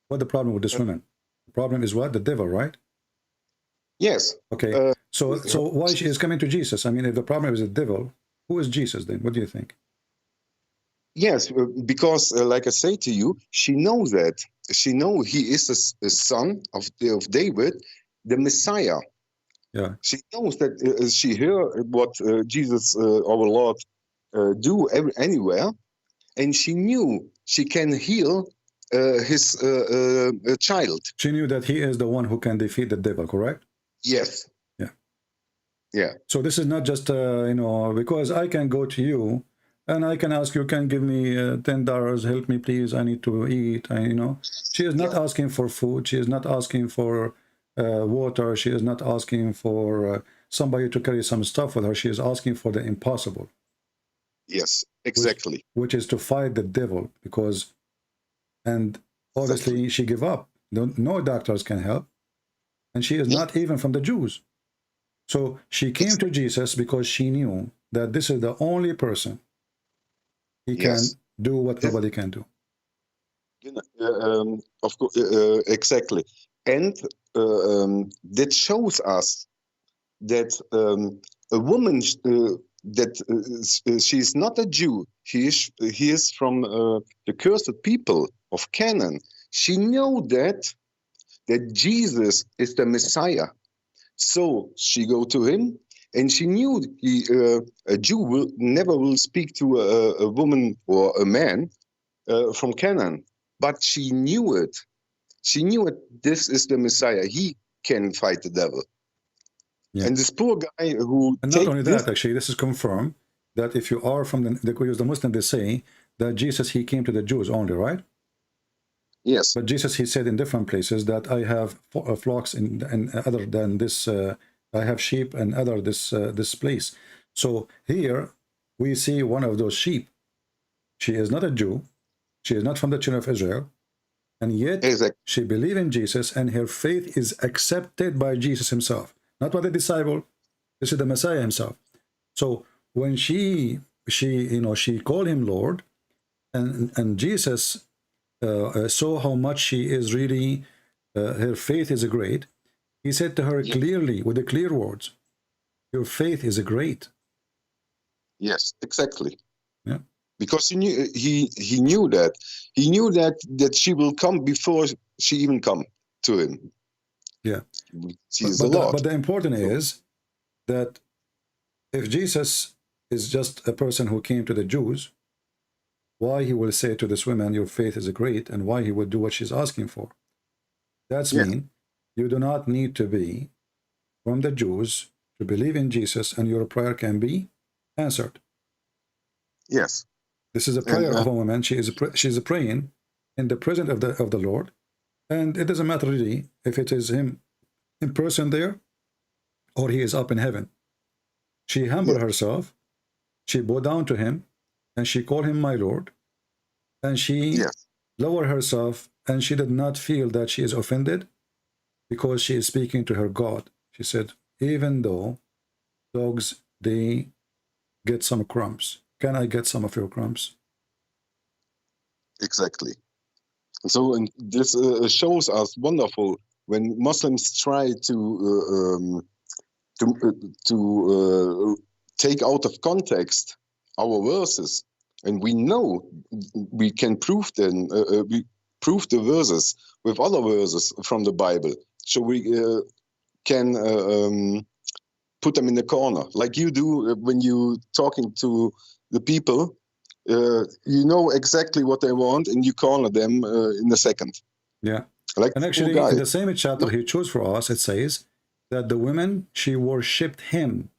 What the problem with this woman? The problem is what? The devil, right? Yes. Okay. So why she is coming to Jesus? I mean, if the problem is the devil, who is Jesus then? What do you think? Yes, because like I say to you, she knows that. She knows he is a son of David, the Messiah. Yeah. She knows that she heard what Jesus, our Lord, do anywhere, and she knew she can heal his child. She knew that he is the one who can defeat the devil, correct? Yes. Yeah. Yeah. So this is not just, because I can go to you and I can ask you, can give me $10, help me please, I need to eat, She is not asking for food, she is not asking for water, she is not asking for somebody to carry some stuff with her, she is asking for the impossible. Yes, exactly. Which is to fight the devil, and obviously she gave up. No doctors can help, and she is not even from the Jews. So she came to Jesus because she knew that this is the only person he can do what nobody can do. Of course, exactly. And that shows us that a woman she is not a Jew. He is from the cursed people of Canaan. She knew that Jesus is the Messiah. So she go to him, and she knew a Jew never will speak to a woman or a man from Canaan. But she knew it. She knew it. This is the Messiah. He can fight the devil. Yeah. And this poor guy who... And not only that, actually, this is confirmed that if you are from the Muslim, they say that Jesus, he came to the Jews only, right? Yes. But Jesus, he said in different places that I have flocks and other than this, I have sheep and other this place. So here we see one of those sheep. She is not a Jew. She is not from the children of Israel. And yet she believes in Jesus, and her faith is accepted by Jesus himself. Not by the disciple. This is the Messiah himself. So when she called him Lord, and Jesus saw how much she is really her faith is great, he said to her clearly, with the clear words, your faith is great. Yes, exactly. Yeah. Because he knew that she will come before she even come to him. Yeah. She is the Lord. But the important is that if Jesus is just a person who came to the Jews, why he will say to this woman, your faith is great, and why he would do what she's asking for. That's mean you do not need to be from the Jews to believe in Jesus, and your prayer can be answered. Yes. This is a prayer of a woman. She's praying in the presence of the Lord, and it doesn't matter really if it is him in person there or he is up in heaven. She humbled herself, she bowed down to him, and she called him my Lord, and she lowered herself, and she did not feel that she is offended because she is speaking to her God. She said, even though dogs, they get some crumbs, can I get some of your crumbs? Exactly. So and this shows us wonderful when Muslims try to take out of context our verses, and we know we can prove them. We prove the verses with other verses from the Bible, so we can put them in the corner, like you do when you talking to the people. You know exactly what they want, and you corner them in a second. Yeah. Like and actually, in the same chapter he chose for us, it says that the women, she worshipped him.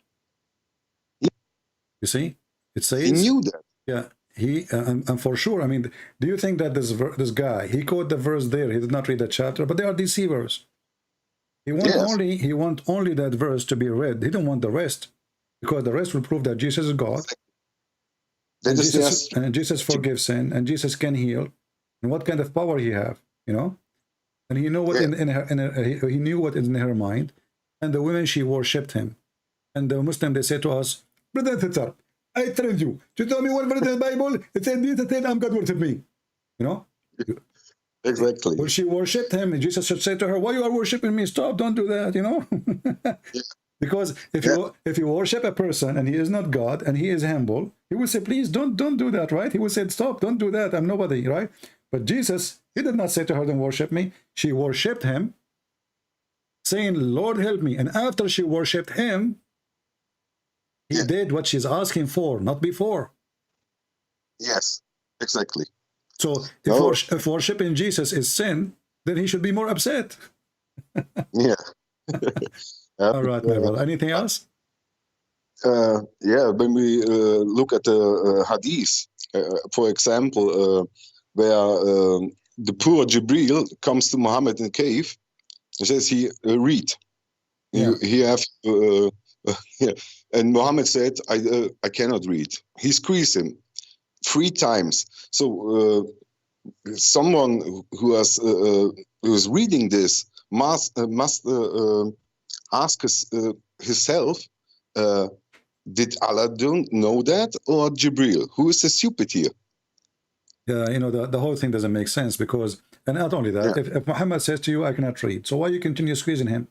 You see, it says he knew that. Yeah, he and for sure. I mean, do you think that this guy, he quoted the verse there? He did not read the chapter, but they are deceivers. He want only that verse to be read. He don't want the rest, because the rest will prove that Jesus is God. And Jesus forgives sin, and Jesus can heal, and what kind of power he have, you know? And he knew what he knew what is in her mind, and the women, she worshipped him. And the Muslim, they say to us, brother and sister, I trained you to tell me what verse in the Bible. It said, I'm God worship me, you know? Exactly. Well, she worshipped him, and Jesus should say to her, why you are worshiping me? Stop, don't do that, you know? Because if you worship a person and he is not God and he is humble, he will say, please don't do that, right? He will say, stop, don't do that, I'm nobody, right? But Jesus, he did not say to her, don't worship me. She worshipped him, saying, Lord, help me. And after she worshipped him, he did what she's asking for, not before. Yes, exactly. So if worshiping Jesus is sin, then he should be more upset. Yeah. All right, my brother. Anything else? Yeah, when we look at the hadith, for example, where the poor Jibril comes to Muhammad in the cave, he says read. He have and Muhammad said, I cannot read. He squeezed him 3 times. So someone who is reading this must ask himself, did Allah don't know that, or Jibril? Who is the stupid here? Yeah, you know, the whole thing doesn't make sense, because, and not only that, if Muhammad says to you, I cannot read, so why you continue squeezing him?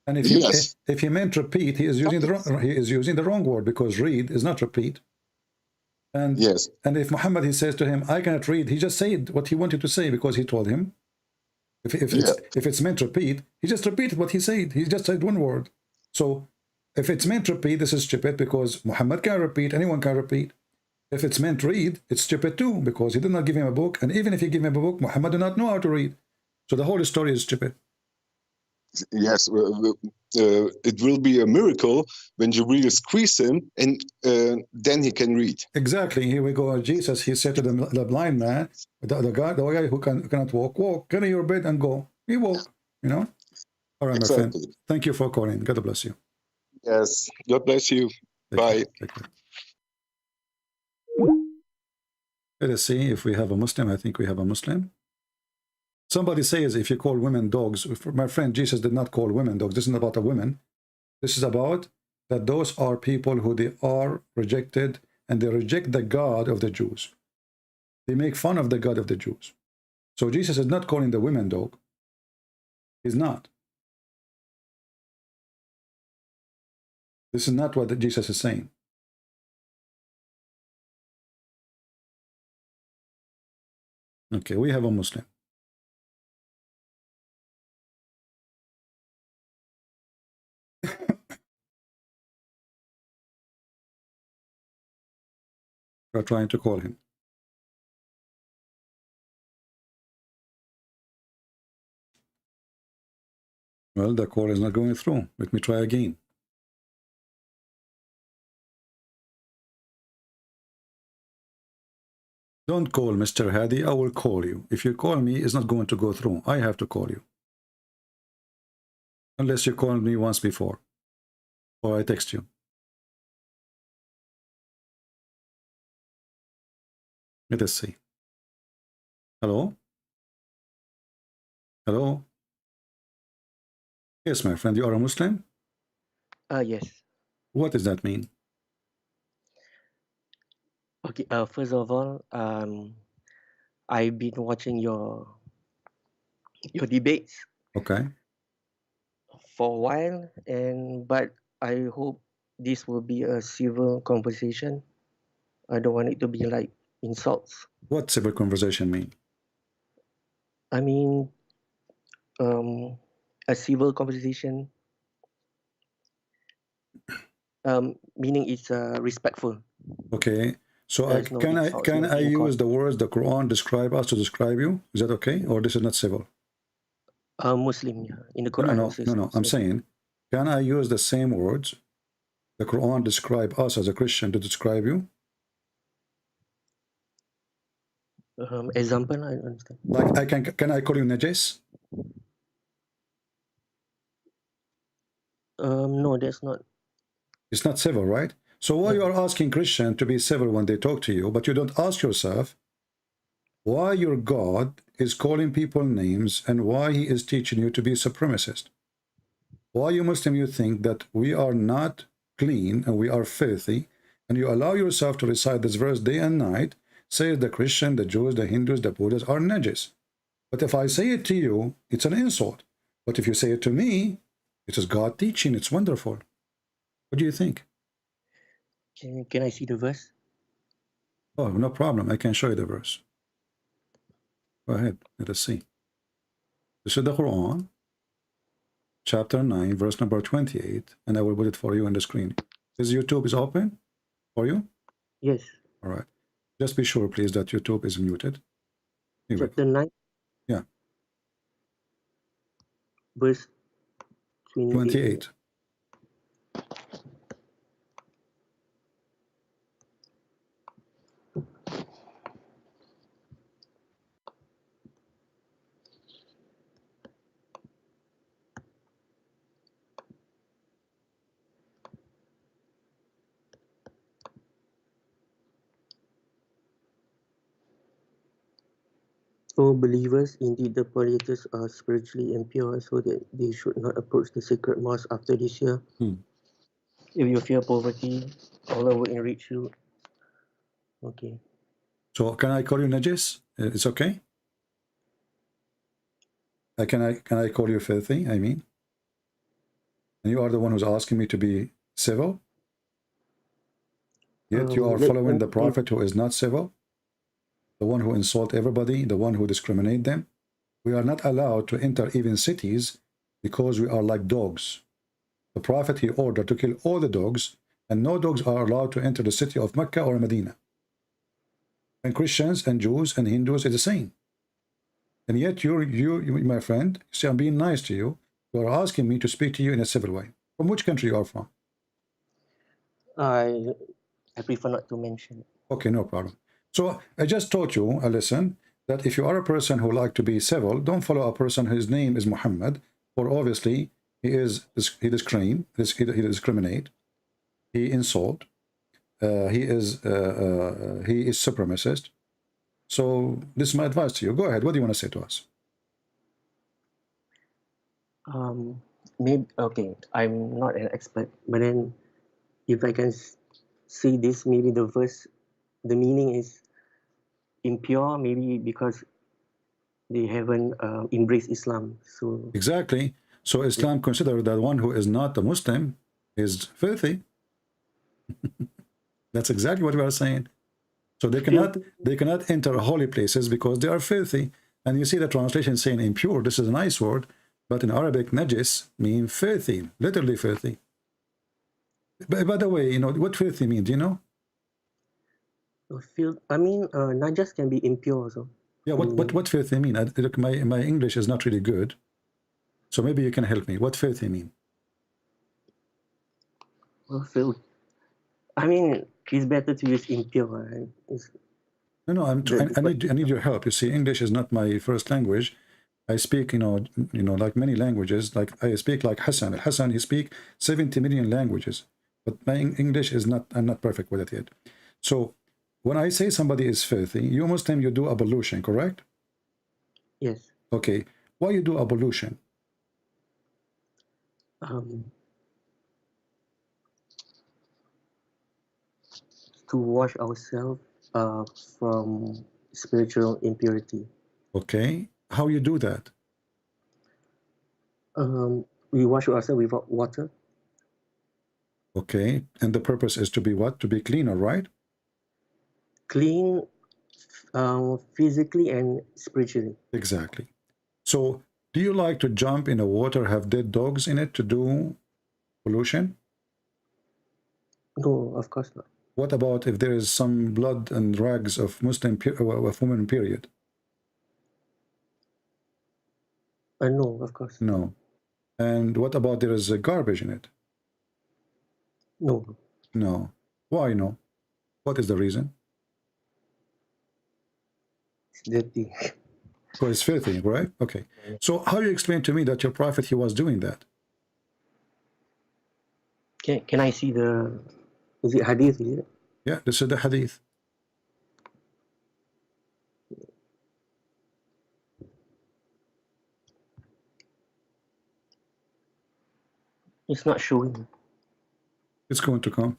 And if he meant repeat, he is using the wrong word, because read is not repeat. And and if Muhammad, he says to him, I cannot read, he just said what he wanted to say, because he told him. If it's meant repeat, he just repeated what he said. He just said one word. So if it's meant repeat, this is stupid, because Muhammad can repeat, anyone can repeat. If it's meant read, it's stupid too, because he did not give him a book, and even if he gave him a book, Muhammad did not know how to read. So the whole story is stupid. Yes, it will be a miracle when Jibril squeeze him, and then he can read. Exactly. Here we go. Jesus, he said to the blind man, the guy who cannot walk, carry your bed and go. He walked, you know. All right, my friend. Thank you for calling. God bless you. Yes, God bless you. Bye. Take care. Let us see if we have a Muslim. I think we have a Muslim. Somebody says if you call women dogs, my friend, Jesus did not call women dogs. This isn't about a woman. This is about that those are people who they are rejected, and they reject the God of the Jews. They make fun of the God of the Jews. So Jesus is not calling the women dog. He's not. This is not what Jesus is saying. Okay, we have a Muslim. We're trying to call him. Well, the call is not going through. Let me try again. Don't call Mr. Hadi. I will call you. If you call me, it's not going to go through. I have to call you. Unless you called me once before. Or I text you. Let us see. Hello? Hello? Yes, my friend, you are a Muslim? Yes. What does that mean? Okay. First of all, I've been watching your debates Okay. for a while, but I hope this will be a civil conversation. I don't want it to be like insults. What civil conversation mean? I mean, a civil conversation, meaning it's respectful. Okay. So There's no can insults I in use court. the words the Quran describe us to describe you? Is that okay? Or this is not civil? Muslim, yeah. In the No, Quran, no, it says no, no. I'm Muslim. saying, can I use the same words the Quran describe us as a Christian to describe you? Example, I don't understand. Like can I call you najis? No, that's not. It's not civil, right? So why you are asking Christian to be civil when they talk to you, but you don't ask yourself why your God is calling people names and why he is teaching you to be supremacist? Why you Muslim you think that we are not clean and we are filthy, and you allow yourself to recite this verse day and night, say the Christian, the Jews, the Hindus, the Buddhists are najis. But if I say it to you, it's an insult. But if you say it to me, it is God teaching. It's wonderful. What do you think? Can I see the verse? Oh, no problem. I can show you the verse. Go ahead. Let us see. This is the Quran, chapter 9, verse number 28, and I will put it for you on the screen. Is YouTube is open for you? Yes. All right. Just be sure, please, that YouTube is muted. Here we go. Chapter 9, Yeah, verse 28. 28. O believers, indeed the polytheists are spiritually impure, so that they should not approach the sacred mosque after this year. If you fear poverty, Allah will enrich you. Okay. So can I call you najis? It's okay? Can I call you filthy, I mean? And you are the one who's asking me to be civil? Yet you are following the prophet who is not civil? The one who insult everybody, the one who discriminate them? We are not allowed to enter even cities because we are like dogs. The prophet, he ordered to kill all the dogs, and no dogs are allowed to enter the city of Mecca or Medina. And Christians and Jews and Hindus is the same. And yet you, my friend, see, I'm being nice to you. You are asking me to speak to you in a civil way. From which country you are from? I prefer not to mention. Okay, no problem. So I just taught you a lesson that if you are a person who like to be civil, don't follow a person whose name is Muhammad, or obviously he discriminate, he insult, he is supremacist. So this is my advice to you. Go ahead. What do you want to say to us? Maybe okay. I'm not an expert, but then if I can see this, maybe the verse, the meaning is impure. Maybe because they haven't embraced Islam. So Exactly. So Islam considers that one who is not a Muslim is filthy. That's exactly what we are saying. So they cannot enter holy places because they are filthy. And you see the translation saying impure. This is a nice word, but in Arabic, najis means filthy, literally filthy. By the way, you know what filthy means? Do you know? najas can be impure also. Yeah. What filthy mean? Look, my English is not really good, so maybe you can help me. What filthy mean? Well, it's better to use impure. Right? No, I need your help. You see, English is not my first language. I speak, like many languages. Like I speak like Hassan. Hassan, he speak 70 million languages, but my English is not. I'm not perfect with it yet. So when I say somebody is filthy, you Muslim, you do ablution, correct? Yes. Okay. Why you do ablution? To wash ourselves from spiritual impurity. Okay. How you do that? We wash ourselves with water. Okay. And the purpose is to be what? To be cleaner, right? Clean physically and spiritually. Exactly. So do you like to jump in the water, have dead dogs in it to do pollution? No, of course not. What about if there is some blood and rags of Muslim of women period? No, of course. No. And what about there is a garbage in it? No. No. Why no? What is the reason? It's dirty. Because it's filthy, right? Okay. So how you explain to me that your prophet, he was doing that? Can I see the... Is it hadith? Is it? Yeah, this is the hadith. It's not showing. It's going to come.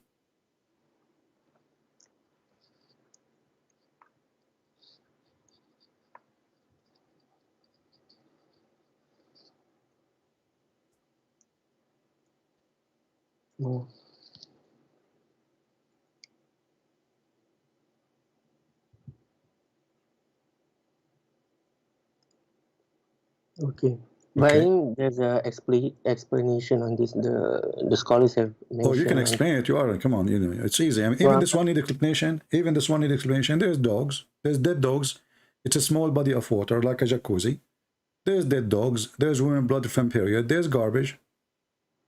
No. Okay. But I think there's a explanation on this. The scholars have mentioned. Oh, you can explain it. You are. Come on. It's easy. I mean, even this one need explanation. Even this one need explanation. There's dogs. There's dead dogs. It's a small body of water, like a jacuzzi. There's dead dogs. There's women blood from period. There's garbage.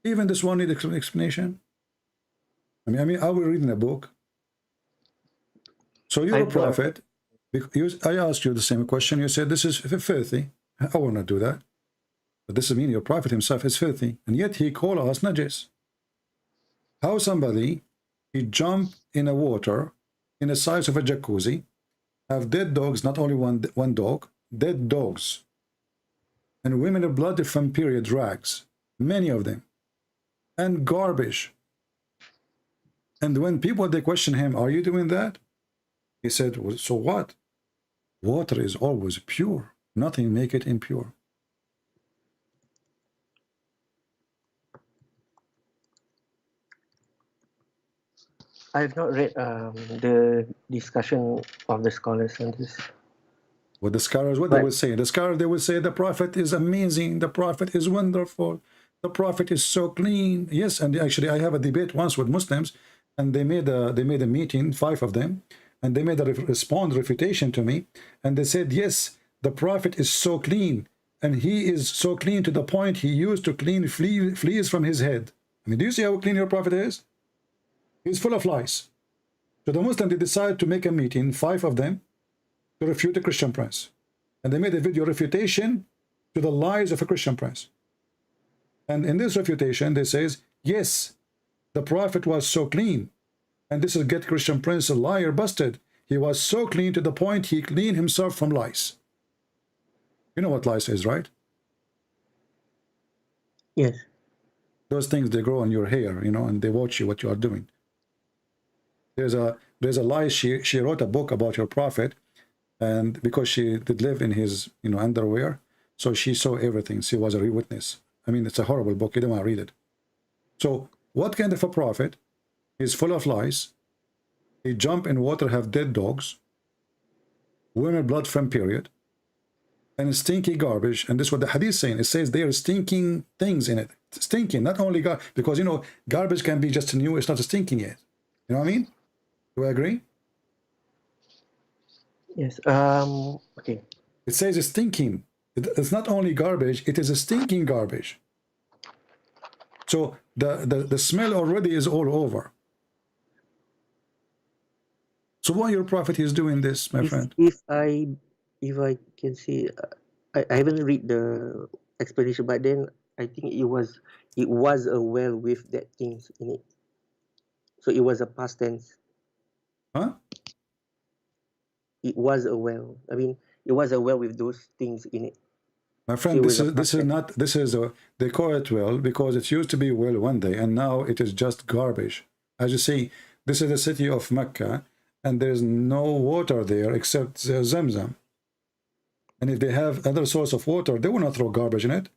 Even this one need explanation. I mean, I was reading a book. So you're a prophet. I asked you the same question. You said this is filthy. I will not do that. But this means your prophet himself is filthy. And yet he called us najis. How somebody, he jump in a water in the size of a jacuzzi, have dead dogs, not only one dog, dead dogs. And women of blood from period rags, many of them. And garbage. And when people, they question him, are you doing that? He said, well, so what? Water is always pure. Nothing make it impure. I have not read the discussion of the scholars on this. What the scholars, what they will say? The scholars, they will say the prophet is amazing. The prophet is wonderful. The prophet is so clean. Yes, and actually I have a debate once with Muslims, and they made a meeting, 5 of them, and they made a refutation to me, and they said, yes, the prophet is so clean, and he is so clean to the point he used to clean fleas from his head. I mean, do you see how clean your prophet is? He's full of lies. So the Muslims, they decided to make a meeting, 5 of them, to refute a Christian prince. And they made a video refutation to the lies of a Christian prince. And in this refutation, they says, yes, the prophet was so clean. And this is get Christian prince a liar busted. He was so clean to the point he cleaned himself from lies. You know what lies is, right? Yes. Those things, they grow on your hair, and they watch you, what you are doing. There's a lie, she wrote a book about your prophet, And because she did live in his, you know, underwear, so she saw everything. She was a real witness. I mean, it's a horrible book. You don't want to read it. So what kind of a prophet? He's full of lies. He jump in water, have dead dogs, women blood from period, and stinky garbage. And this is what the hadith is saying. It says there are stinking things in it. Stinking, not only because, you know, garbage can be just new. It's not stinking yet. You know what I mean? Do I agree? Yes. Okay. It says it's stinking. It's not only garbage. It is a stinking garbage. So the smell already is all over. So why your prophet is doing this, my friend? If I can see, I haven't read the explanation, but then I think it was a well with that things in it. So it was a past tense. Huh? It was a well. I mean, it was a well with those things in it. My friend, they call it well because it used to be well one day, and now it is just garbage. As you see, this is the city of Mecca, and there's no water there except Zamzam. And if they have other source of water, they will not throw garbage in it.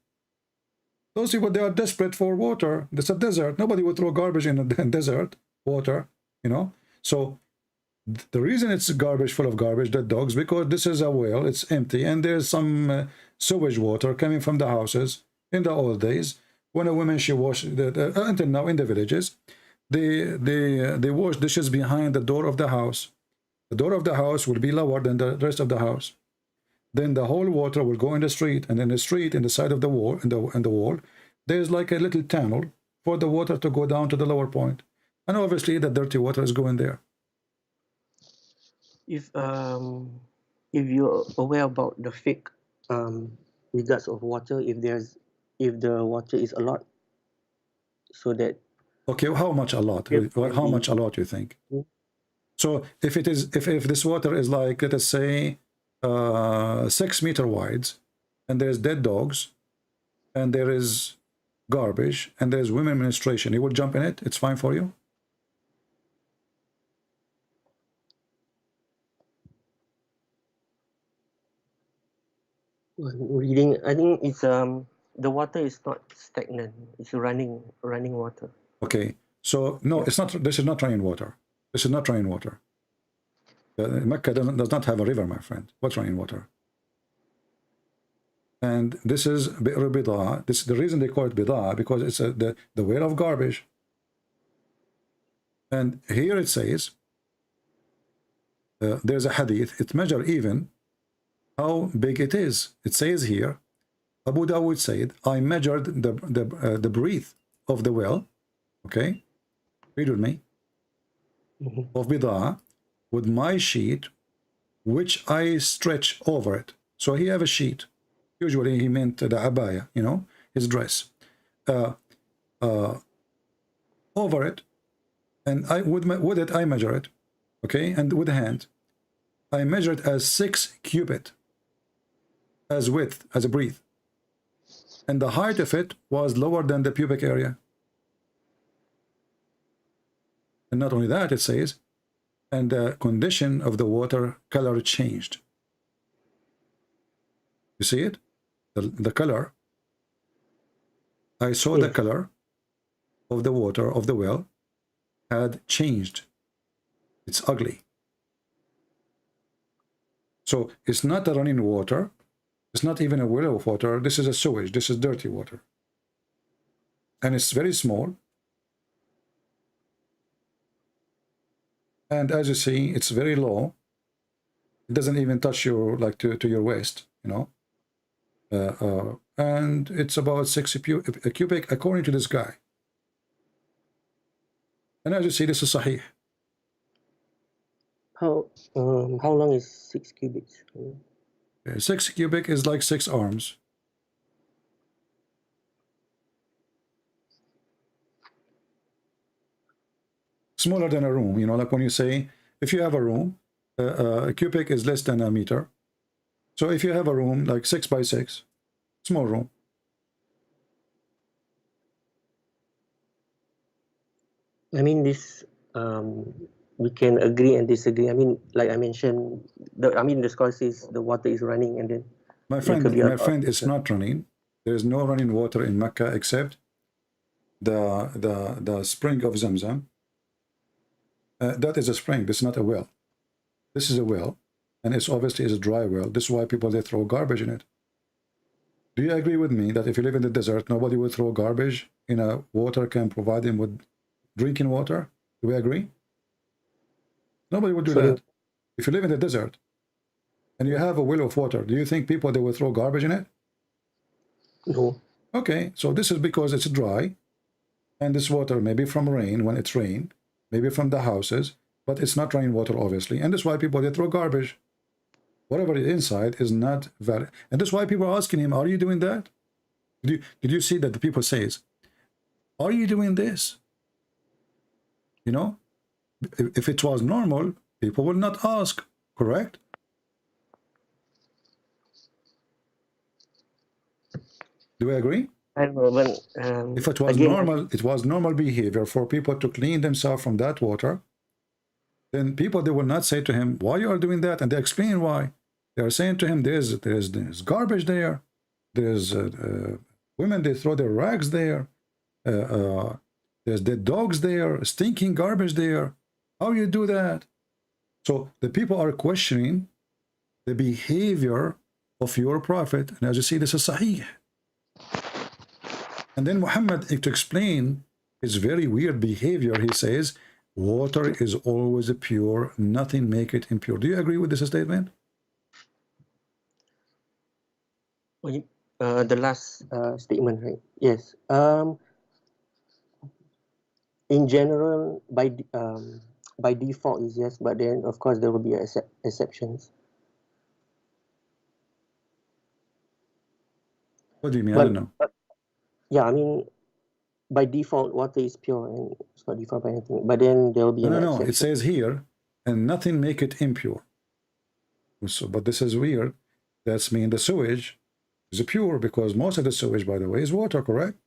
Those people, they are desperate for water. It's a desert. Nobody would throw garbage in a desert water, you know. So the reason it's garbage, full of garbage, dead dogs, because this is a well, it's empty, and there's some sewage water coming from the houses. In the old days, when a woman, she washed, until now in the villages, they wash dishes behind the door of the house. The door of the house will be lower than the rest of the house. Then the whole water will go in the street, and in the street, in the side of the wall, in the wall, there's like a little tunnel for the water to go down to the lower point. And obviously the dirty water is going there. If you're aware about the fake regards of water, if the water is a lot, so that okay, how much a lot? How much a lot you think? So if it is, if this water is like, let us say 6 meter wide, and there's dead dogs, and there is garbage, and there's women menstruation, you would jump in it? It's fine for you? reading, I think it's the water is not stagnant. It's running water. Okay, so no, it's not. This is not running water. This is not running water. Mecca does not have a river, my friend. What's running water? And this is Bi'r Bida. This, the reason they call it Bida, because it's the well of garbage. And here it says, there's a hadith. It measures even how big it is. It says here, Abu Dawud said, I measured the breadth of the well. Okay, read with me. Of Bida, with my sheet, which I stretch over it. So he have a sheet. Usually he meant the abaya, you know, his dress. Over it, and I with it I measure it, okay, and with the hand, I measure it as 6 cubit, as width, as a breadth, and the height of it was lower than the pubic area. And not only that, it says, and the condition of the water color changed. You see it? The color. I saw the color of the water of the well had changed. It's ugly. So it's not a running water. It's not even a well of water. This is a sewage. This is dirty water. And it's very small. And as you see, it's very low. It doesn't even touch your, like, to your waist, you know. And it's about 6 cubic according to this guy. And as you see, this is sahih. How long is 6 cubits? 6 cubic is like 6 arms. Smaller than a room, you know, like when you say, if you have a room, a cubic is less than a meter. So if you have a room like 6 by 6, small room. I mean, this we can agree and disagree. I mean, like I mentioned, the scholar says the water is running, and then My friend, it's not running. There is no running water in Mecca except the spring of Zamzam. That is a spring. This is not a well. This is a well, and it's obviously is a dry well. This is why people, they throw garbage in it. Do you agree with me that if you live in the desert, nobody would throw garbage in a water can provide him with drinking water? Do we agree? Nobody would do that. If you live in the desert and you have a well of water, do you think people, they will throw garbage in it? No. Okay, so this is because it's dry, and this water maybe from rain when it's rain, maybe from the houses, but it's not rain water obviously, and that's why people, they throw garbage. Whatever is inside is not valid, and that's why people are asking him, are you doing that? Did you see that the people says, are you doing this? You know, if it was normal, people will not ask, correct? Do we agree? I don't know, but if it was normal, it was normal behavior for people to clean themselves from that water, then people, they will not say to him, why you are doing that? And they explain why. They are saying to him, there's garbage there. There's women, they throw their rags there. There's dead dogs there, stinking garbage there. How you do that? So the people are questioning the behavior of your prophet. And as you see, this is sahih. And then Muhammad, to explain his very weird behavior, he says, water is always pure, nothing make it impure. Do you agree with this statement? The last statement, right? Yes. In general, by default is yes, but then of course there will be exceptions. What do you mean? I don't know. Yeah, I mean, by default, water is pure and it's not defiled by anything. But then there will be no. It says here, and nothing make it impure. So, but this is weird. That's mean the sewage is pure, because most of the sewage, by the way, is water, correct?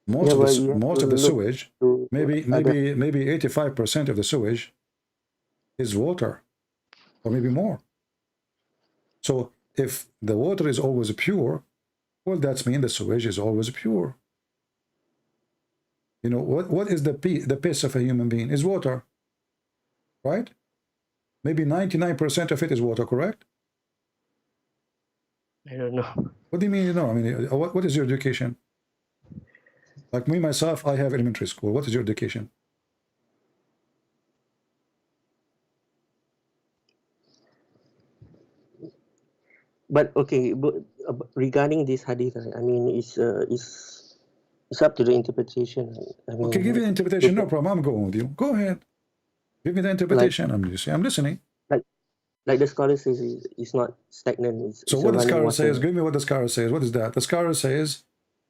Most of the sewage, maybe 85% of the sewage is water, or maybe more. So if the water is always pure, well, that's mean the sewage is always pure. You know, what is the piss of a human being? Is water, right? Maybe 99% of it is water, correct? I don't know. What do you mean, you know? I mean, what is your education? Like me, myself, I have elementary school. What is your education? But okay, but regarding this hadith, I mean, it's up to the interpretation. I mean, okay, give me the interpretation. No problem. I'm going with you. Go ahead. Give me the interpretation. Like, I'm listening. Like the scholar says, it's not stagnant. So what the scholar says, give me what the scholar says. What is that? The scholar says,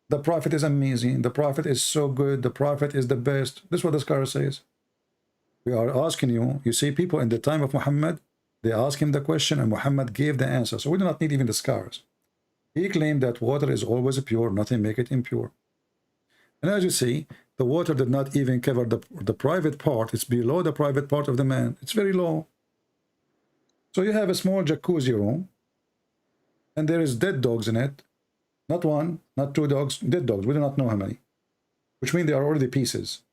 the prophet is amazing. The prophet is so good. The prophet is the best. This is what the scholar says. We are asking you. You see, people in the time of Muhammad, they asked him the question, and Muhammad gave the answer. So we do not need even the scholars. He claimed that water is always pure, nothing make it impure. And as you see, the water did not even cover the private part. It's below the private part of the man. It's very low. So you have a small jacuzzi room, and there is dead dogs in it. Not one, not two dogs, dead dogs. We do not know how many. Which means they are already pieces.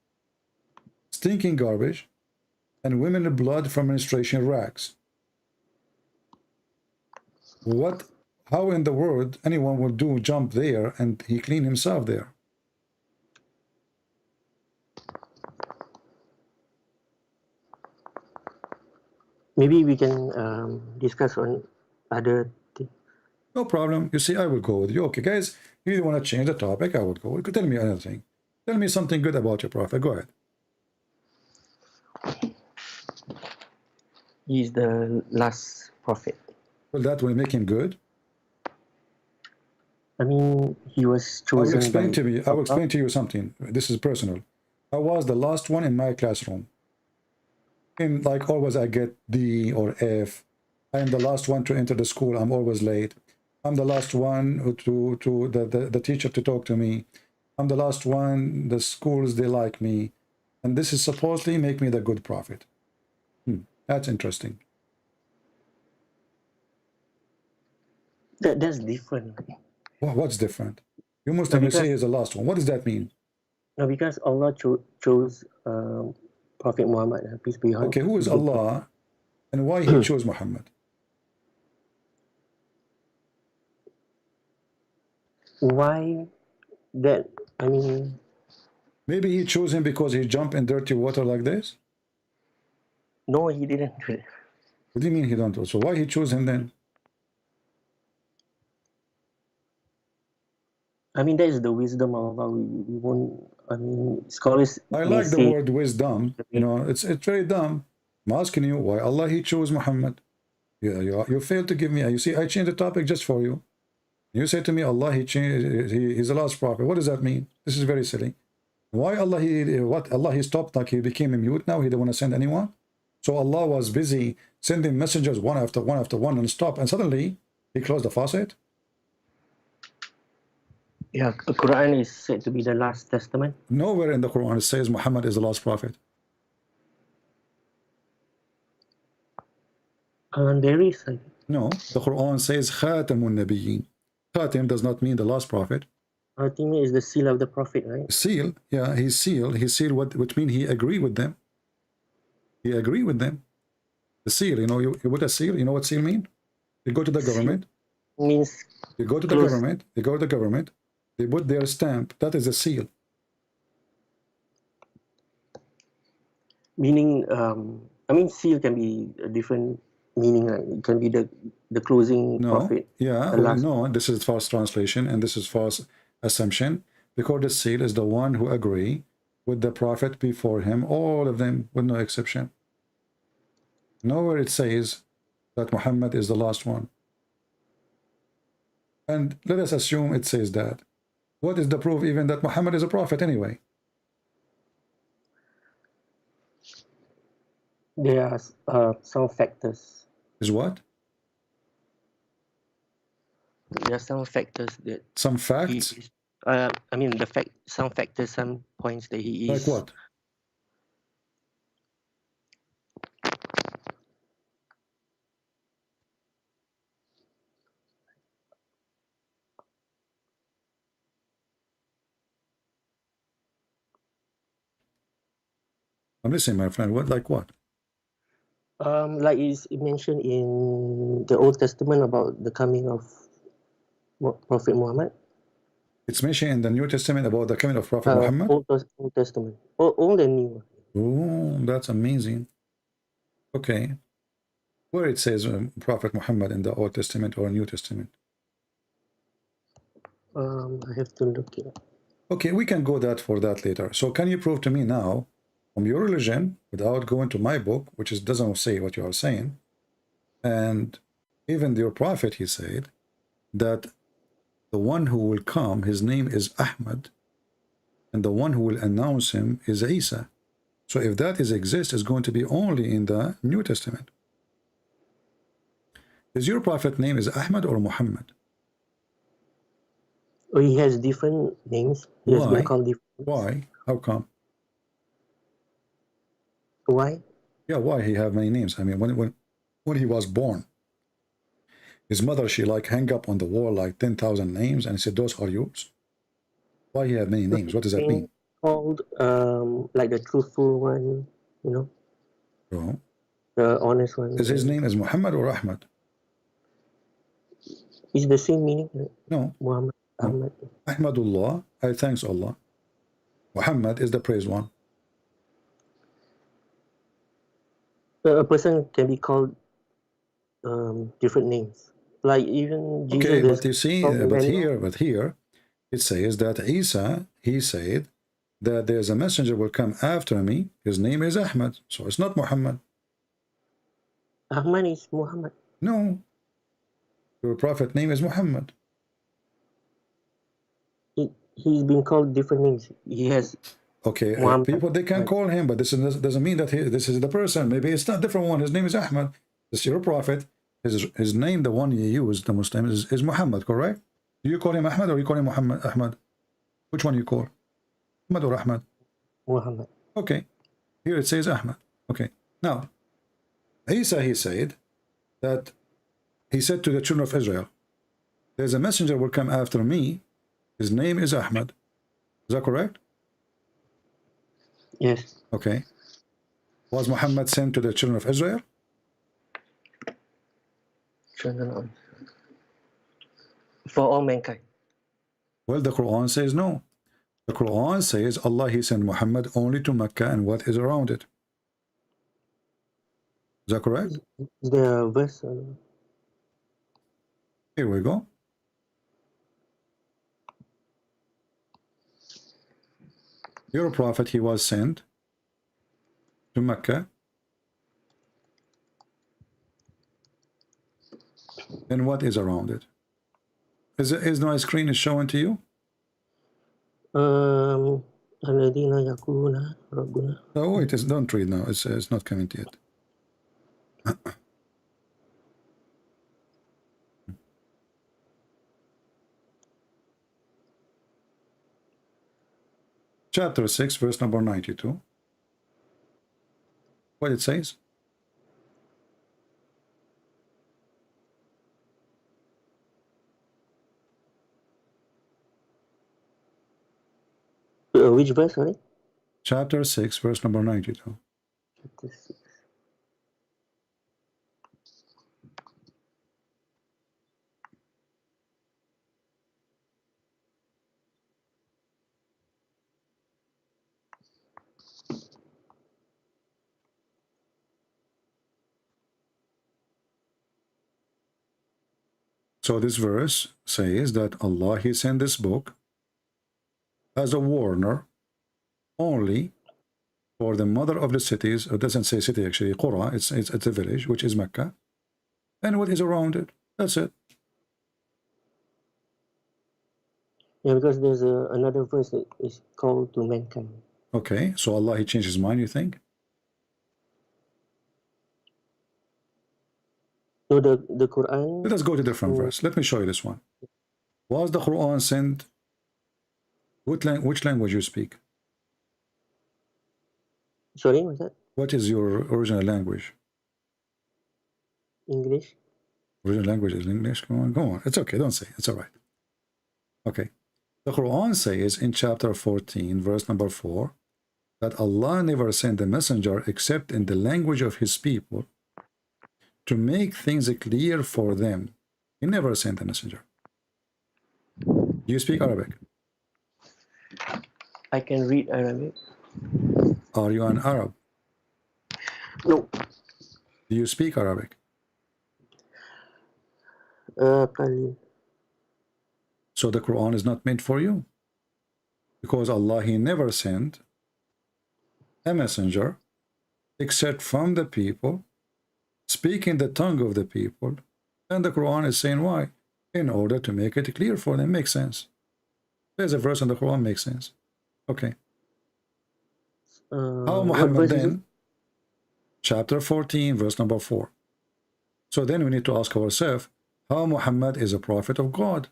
Stinking garbage, and women blood from menstruation rags. How in the world anyone will jump there and he clean himself there? Maybe we can discuss on other things. No problem. You see, I will go with you. Okay, guys, if you want to change the topic, I would go. You could tell me another thing. Tell me something good about your prophet. Go ahead. He is the last prophet. Well, that will make him good. I mean, he was chosen. I will explain to you something. This is personal. I was the last one in my classroom. And like always, I get D or F. I am the last one to enter the school. I'm always late. I'm the last one to the teacher to talk to me. I'm the last one. The schools, they like me. and this is supposedly make me the good prophet. That's interesting. That's different. Well, what's different? You Muslim, you say is the last one. What does that mean? No, because Allah chose Prophet Muhammad, peace be upon him. Okay, who is Allah, and why he chose Muhammad? Why that? I mean, maybe he chose him because he jumped in dirty water like this. No, he didn't do it. What do you mean he don't? So why he chose him then? I mean, that is the wisdom of Allah. We won't. I mean, scholars. I like the word wisdom. You know, it's very dumb. I'm asking you why Allah he chose Muhammad. You failed to give me. You see, I changed the topic just for you. You say to me, Allah he's the last prophet. What does that mean? This is very silly. Why Allah he stopped, like he became a mute now? He didn't want to send anyone. So Allah was busy sending messengers one after one after one and stop, and suddenly he closed the faucet. Yeah, the Quran is said to be the last testament. Nowhere in the Quran it says Muhammad is the last prophet. There is. No, the Quran says Khatamun Nabiyyin. Khatim does not mean the last prophet. Khatim is the seal of the prophet, right? Seal, yeah, he's sealed. He sealed which means he agreed with them. He agreed with them. The seal, you know, you put a seal. You know what seal mean? You go to the government. Means you go to the government. You go to the government. They put their stamp. That is a seal. Meaning, I mean, seal can be a different meaning. Like it can be the closing prophet. Yeah, no, this is false translation and this is false assumption, because the seal is the one who agree with the prophet before him, all of them with no exception. Nowhere it says that Muhammad is the last one. And let us assume it says that. What is the proof even that Muhammad is a prophet anyway? There are some factors. Is what? There are some factors that. Some facts? I mean, some factors, some points that he is. Like what? I'm listening, my friend. What, like what? Like is mentioned in the Old Testament about the coming of Prophet Muhammad. It's mentioned in the New Testament about the coming of Prophet Muhammad? Old Testament. Old and New. Oh, that's amazing. Okay. Where it says Prophet Muhammad in the Old Testament or New Testament? I have to look it up. Okay, we can go for that later. So can you prove to me now, from your religion, without going to my book, which doesn't say what you are saying, and even your prophet, he said, that the one who will come, his name is Ahmad, and the one who will announce him is Isa. So if that exists, it's going to be only in the New Testament. Is your prophet name is Ahmad or Muhammad? Oh, he has different names. He has been called different names. Why? How come? Why? Yeah, why he have many names? I mean, when he was born, his mother, she like hang up on the wall like 10,000 names, and he said, those are yours. Why he have many names? What does that mean? Called like the truthful one, you know. Oh. The honest one. Is his name is Muhammad or Ahmad? Is the same meaning? Right? No. Muhammad. Ahmad. Ahmadullah, I thanks Allah. Muhammad is the praised one. A person can be called different names. Like even Jesus. Okay, but you see, but here, it says that Isa, he said that there's a messenger will come after me. His name is Ahmad. So it's not Muhammad. Ahmad is Muhammad. No. Your prophet name is Muhammad. He's been called different names. He has. Okay, people, they can call him, but this doesn't mean that this is the person. Maybe it's not a different one. His name is Ahmad. This is your prophet. His name, the one you use, the Muslim, is Muhammad, correct? Do you call him Ahmad or you call him Muhammad? Ahmad? Which one you call? Muhammad or Ahmad? Muhammad. Okay. Here it says Ahmad. Okay. Now, Isa, he said that he said to the children of Israel, there's a messenger will come after me. His name is Ahmad. Is that correct? Yes. Okay. Was Muhammad sent to the children of Israel? For all mankind. Well, the Quran says no. The Quran says Allah, he sent Muhammad only to Mecca and what is around it. Is that correct? Is there a verse? Here we go. Your prophet, he was sent to Mecca. And what is around it? Is my screen is showing to you? الذين يقولون ربنا. Oh, it is. Don't read now. It's not coming yet. Chapter 6, verse number 92. What it says? Which verse, sorry? Chapter 6, verse number 92. Chapter 6. So this verse says that Allah, he sent this book as a warner only for the mother of the cities. It doesn't say city actually, Qura, it's a village, which is Mecca, and what is around it. That's it. Yeah, because there's another verse that is called to mankind. Okay, so Allah, he changed his mind, you think? No, the Quran. Let us go to a different verse. Let me show you this one. Was the Quran sent? Which language you speak? Sorry, what's that? What is your original language? English. Original language is English. Come on, go on. It's okay. Don't say. It's all right. Okay. The Quran says in chapter 14, verse number 4, that Allah never sent a messenger except in the language of his people to make things clear for them. He never sent a messenger. Do you speak Arabic? I can read Arabic. Are you an Arab? No. Do you speak Arabic? Qalil. So the Quran is not meant for you. Because Allah, he never sent a messenger except from the people, speaking the tongue of the people. And the Quran is saying why? In order to make it clear for them. Makes sense. There's a verse in the Quran makes sense. Okay. How Muhammad then? Chapter 14, verse number 4. So then we need to ask ourselves, how Muhammad is a prophet of God,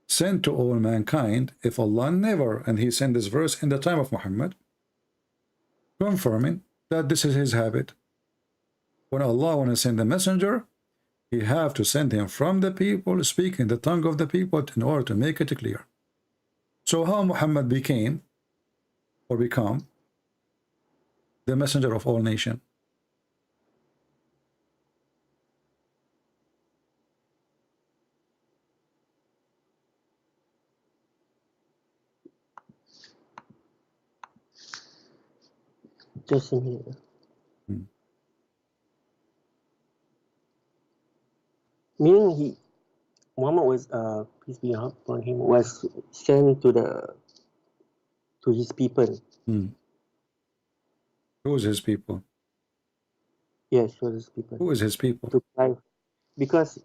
sent to all mankind, if Allah never, and he sent this verse in the time of Muhammad, confirming that this is his habit. When Allah wants to send a messenger, he have to send him from the people, speaking the tongue of the people in order to make it clear. So how Muhammad became or become the messenger of all nations? Just a minute. Meaning Muhammad was, peace be upon him, was sent to his people. Who is his people? Yes, to his people. Who is his people? Because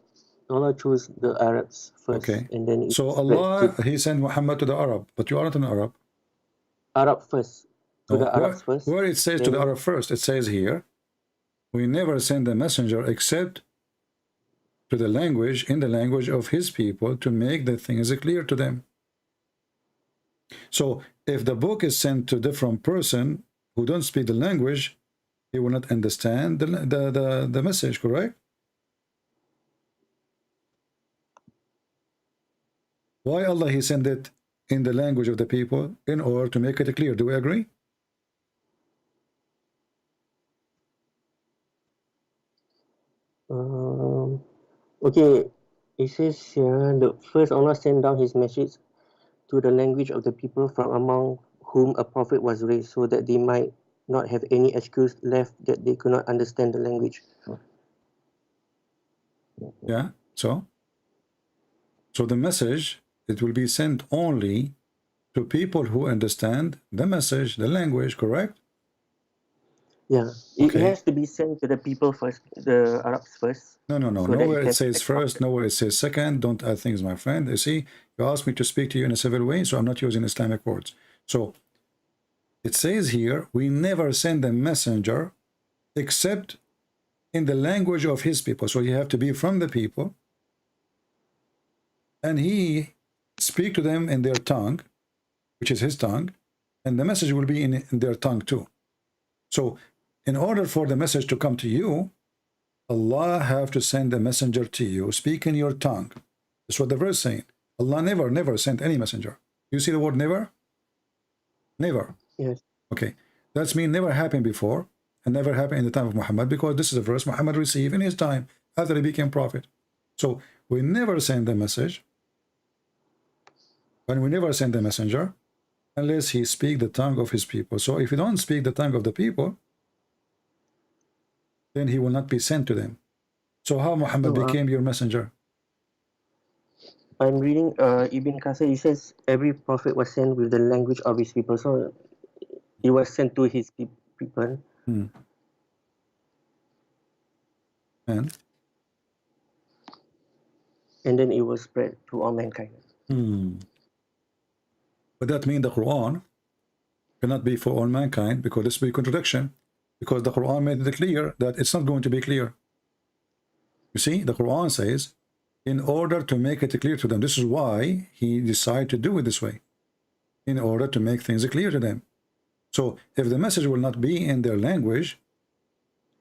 Allah chose the Arabs first. Okay. And then so Allah, he sent Muhammad to the Arab, but you are not an Arab. Arab first. To the Arabs first. Where it says to the Arab first, it says here, we never send a messenger except to the language, in the language of his people, to make the things clear to them. So if the book is sent to a different person who don't speak the language, he will not understand the message, correct? Why Allah he sent it in the language of the people? In order to make it clear. Do we agree? Okay, it says here, the first Allah sent down his message to the language of the people from among whom a prophet was raised, so that they might not have any excuse left that they could not understand the language. Yeah, so the message, it will be sent only to people who understand the message, the language, correct? Yeah, it has to be sent to the people first, the Arabs first. No. so that Nowhere it can says first, nowhere it says second. Don't add things, my friend. You see, you asked me to speak to you in a civil way, so I'm not using Islamic words. So it says here, we never send a messenger except in the language of his people. So you have to be from the people, and he speak to them in their tongue, which is his tongue, and the message will be in their tongue too. So in order for the message to come to you, Allah have to send a messenger to you, speak in your tongue. That's what the verse is saying. Allah never sent any messenger. You see the word never? Never. Yes. Okay. That's mean never happened before, and never happened in the time of Muhammad, because this is a verse Muhammad received in his time after he became prophet. So we never send the message, and we never send the messenger unless he speak the tongue of his people. So if you don't speak the tongue of the people, then he will not be sent to them. So how Muhammad became your messenger? I'm reading Ibn Qasir. He says every prophet was sent with the language of his people. So he was sent to his people. And then it was spread to all mankind. But that means the Quran cannot be for all mankind, because this will be contradiction, because the Quran made it clear that it's not going to be clear. You see, the Quran says, in order to make it clear to them, this is why he decided to do it this way, in order to make things clear to them. So if the message will not be in their language,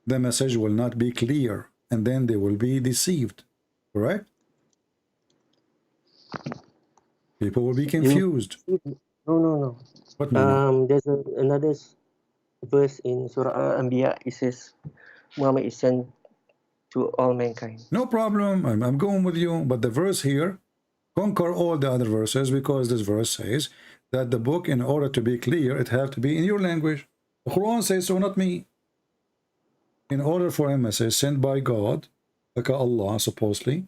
the message will not be clear, and then they will be deceived, correct? People will be confused. No. What no? There's another verse in Surah Al-Anbiya. It says Muhammad is sent to all mankind. No problem. I'm going with you. But the verse here conquer all the other verses, because this verse says that the book, in order to be clear, it have to be in your language. The Quran says so, not me. In order for a message sent by God, like Allah supposedly,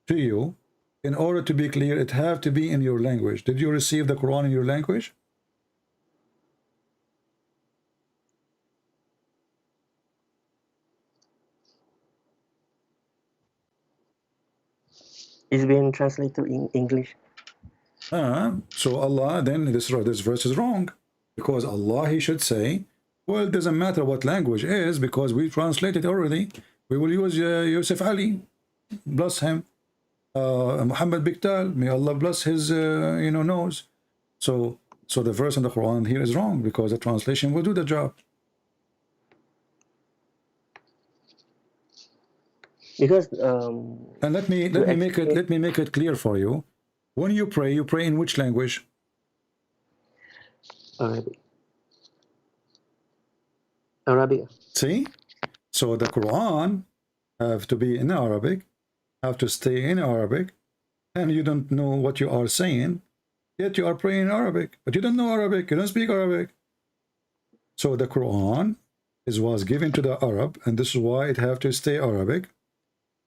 to you, in order to be clear, it have to be in your language. Did you receive the Quran in your language? It's been translated in English. So Allah, then this verse is wrong, because Allah, he should say, well, it doesn't matter what language is, because we translated already. We will use Yusuf Ali, bless him, Muhammad Biktal, may Allah bless his nose. So the verse in the Quran here is wrong, because the translation will do the job. Because and let me make it clear for you. When you pray in which language? Arabic. See? So the Quran have to be in Arabic, have to stay in Arabic, and you don't know what you are saying, yet you are praying in Arabic, but you don't know Arabic, you don't speak Arabic. So the Quran was given to the Arab, and this is why it have to stay Arabic,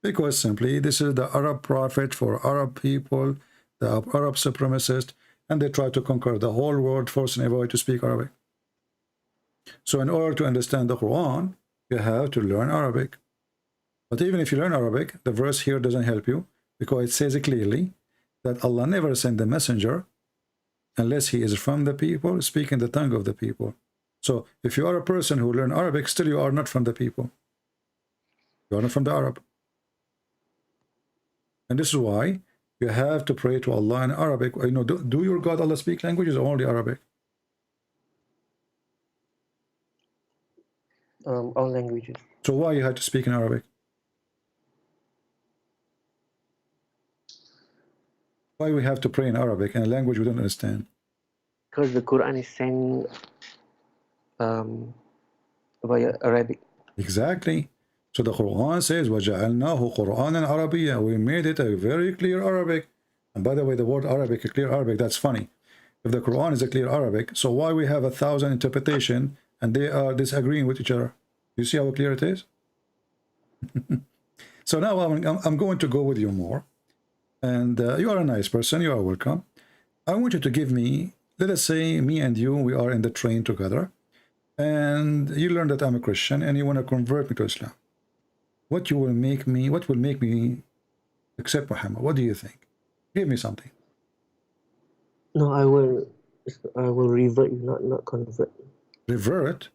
because simply this is the Arab prophet for Arab people, the Arab supremacist, and they try to conquer the whole world, forcing everybody to speak Arabic. So in order to understand the Quran, you have to learn Arabic. But even if you learn Arabic, the verse here doesn't help you, because it says clearly that Allah never sent the messenger unless he is from the people, speaking the tongue of the people. So if you are a person who learn Arabic, still you are not from the people. You are not from the Arab. And this is why you have to pray to Allah in Arabic. Do your God Allah speak languages or only Arabic? All languages. So why you had to speak in Arabic? Why we have to pray in Arabic in a language we don't understand? Because the Quran is sent via Arabic. Exactly. So the Quran says, وَجَعَلْنَاهُ قُرْآنًا عَرَبِيًّا. We made it a very clear Arabic. And by the way, the word Arabic, a clear Arabic, that's funny. If the Quran is a clear Arabic, so why we have 1,000 interpretation and they are disagreeing with each other? You see how clear it is? So now I'm going to go with you more. And you are a nice person. You are welcome. I want you to give me, let us say me and you, we are in the train together. And you learn that I'm a Christian and you want to convert me to Islam. What will make me accept Muhammad? What do you think? Give me something. No, I will revert you, not convert. Revert?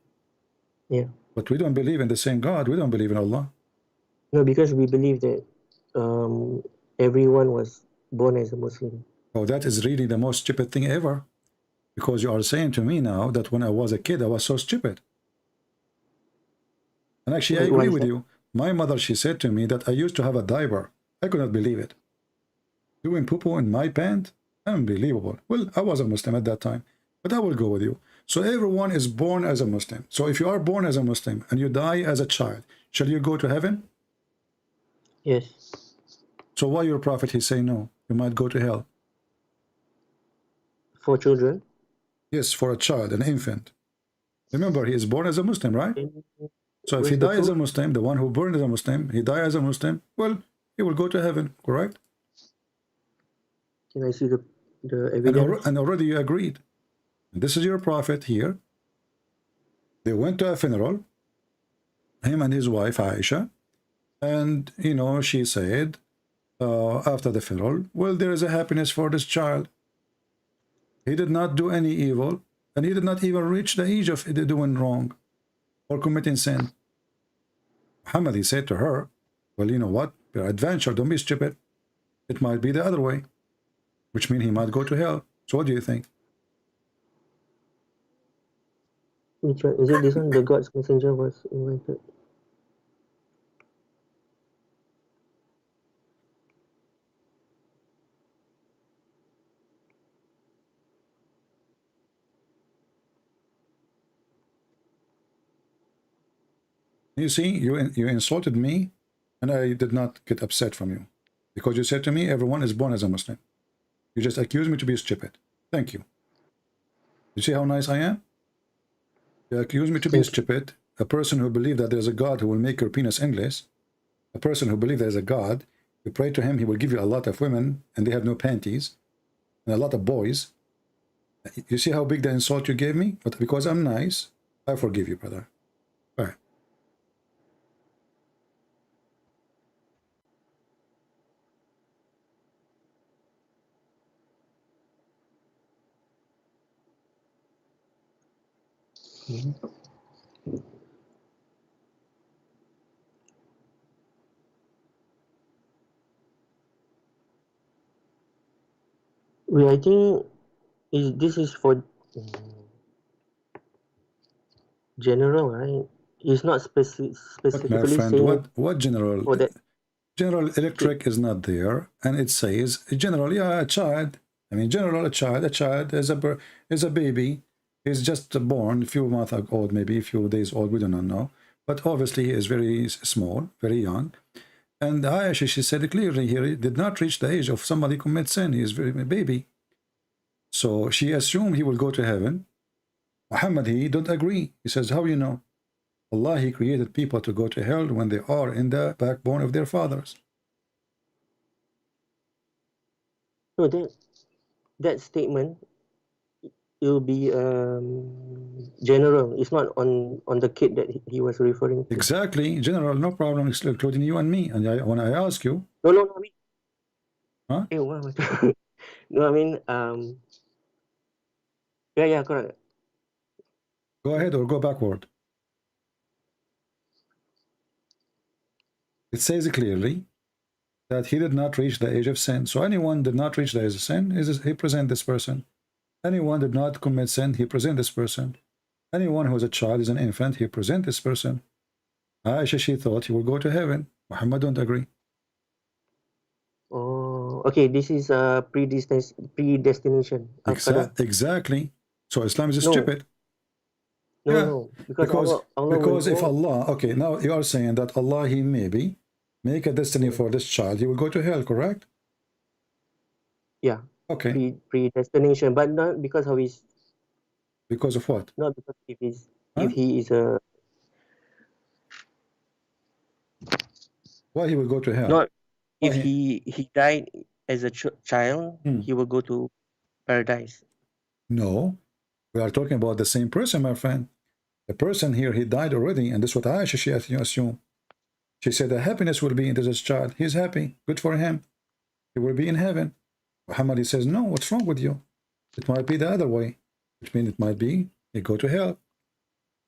Yeah. But we don't believe in the same God. We don't believe in Allah. No, because we believe that everyone was born as a Muslim. Oh, that is really the most stupid thing ever. Because you are saying to me now that when I was a kid, I was so stupid. And actually, I agree with you. My mother, she said to me that I used to have a diaper. I could not believe it. Doing poo-poo in my pant? Unbelievable. Well, I was a Muslim at that time. But I will go with you. So everyone is born as a Muslim. So if you are born as a Muslim and you die as a child, shall you go to heaven? Yes. So why your prophet, he say no? You might go to hell. For children? Yes, for a child, an infant. Remember, he is born as a Muslim, right? So if he dies as a Muslim, the one who burned as a Muslim, he died as a Muslim, well, he will go to heaven, correct? Can I see the evidence? And already you agreed. And this is your prophet here. They went to a funeral, him and his wife, Aisha, and, you know, she said, after the funeral, well, there is a happiness for this child. He did not do any evil, and he did not even reach the age of doing wrong or committing sin. Muhammad, he said to her, well, you know what? Your adventure, don't be stupid. It might be the other way, which means he might go to hell. So what do you think? Which one? Is it this one? The God's messenger was invited. You see, you insulted me, and I did not get upset from you. Because you said to me, everyone is born as a Muslim. You just accused me to be stupid. Thank you. You see how nice I am? You accuse me to be stupid. A person who believes that there's a God who will make your penis endless. A person who believes there's a God, you pray to him, he will give you a lot of women, and they have no panties, and a lot of boys. You see how big the insult you gave me? But because I'm nice, I forgive you, brother. All right. Well, I think this is for general, right? It's not specifically My friend, saying what general? for that. General Electric is not there, and it says general, yeah, a child. I mean, general, a child is a baby. He's just born, a few months old, maybe a few days old. We do not know, but obviously he is very small, very young. And Aisha, she said clearly here, he did not reach the age of somebody commit sin. He is very a baby. So she assumed he will go to heaven. Muhammad, he don't agree. He says, how you know? Allah, he created people to go to hell when they are in the backbone of their fathers. No, that statement, it will be general. It's not on the kid that he was referring to. Exactly, general, no problem, including you and me. And when I ask you, No, I mean, huh? No, I mean, yeah, correct. Go ahead or go backward. It says clearly that he did not reach the age of sin. So anyone did not reach the age of sin, he present this person. Anyone did not commit sin, he present this person. Anyone who's a child is an infant. He present this person. Aisha, she thought he will go to heaven. Muhammad don't agree. Oh, okay. This is predestination. Exactly. So Islam is No. stupid. No, Yeah. no. Because Allah Because will if go- Allah, okay, now you are saying that Allah, he maybe make a destiny for this child, he will go to hell, correct? Yeah. Okay. Predestination, but not because of his. Because of what? Not because if he's Huh? if he is a Why he will go to hell? not Why if he died as a child, he will go to paradise. No, we are talking about the same person, my friend. The person here, he died already, and this is what Aisha, she assumed. She said the happiness will be in this child. He's happy. Good for him. He will be in heaven. Muhammad, he says, no, what's wrong with you? It might be the other way, which means it might be he go to hell.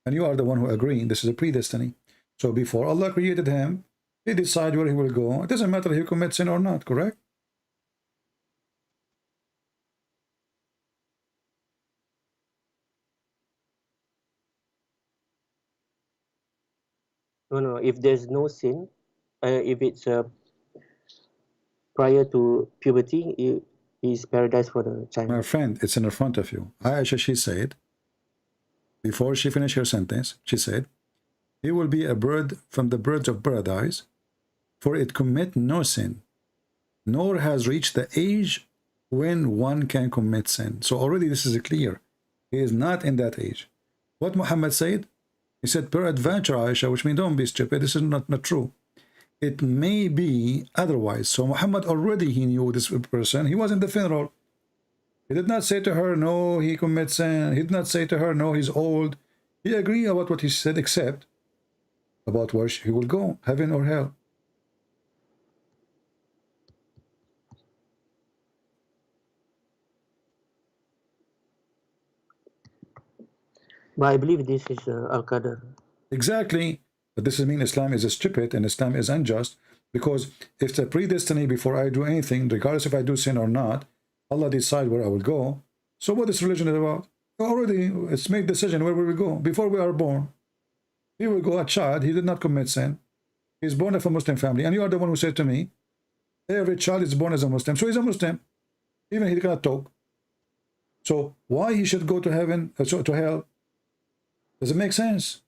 And you are the one who agreeing this is a predestiny. So before Allah created him, he decided where he will go. It doesn't matter if he commits sin or not, correct? No. If there's no sin, if it's prior to puberty, it is paradise for the child. My friend, it's in front of you. Aisha, she said, before she finished her sentence, she said, he will be a bird from the birds of paradise, for it commit no sin, nor has reached the age when one can commit sin. So already this is clear. He is not in that age. What Muhammad said? He said, peradventure, Aisha, which means don't be stupid. This is not true. It may be otherwise. So Muhammad already, he knew this person. He was in the funeral. He did not say to her, no, he commits sin. He did not say to her, no, he's old. He agreed about what he said, except about where he will go, heaven or hell. But I believe this is Al-Qadr. Exactly. But this means Islam is stupid and Islam is unjust, because if the predestiny before I do anything, regardless if I do sin or not, Allah decide where I will go. So what is religion about? Already it's made decision where we will go before we are born. He will go a child, he did not commit sin. He's born of a Muslim family, and you are the one who said to me, every child is born as a Muslim, so he's a Muslim, even he cannot talk. So why he should go to heaven, to hell? Does it make sense?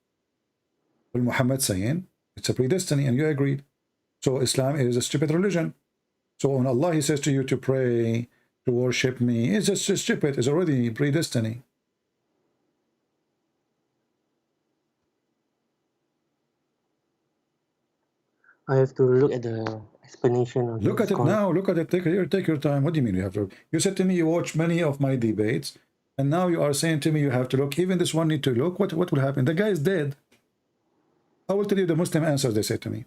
Well, Muhammad saying it's a predestiny, and you agreed. So Islam is a stupid religion. So when Allah, he says to you to pray, to worship me, it's just stupid. It's already predestiny. I have to look at the explanation of Look at it now. Look at it. Take your time. What do you mean you have to? You said to me you watch many of my debates, and now you are saying to me you have to look. Even this one need to look. What will happen? The guy is dead. I will tell you the Muslim answers they said to me.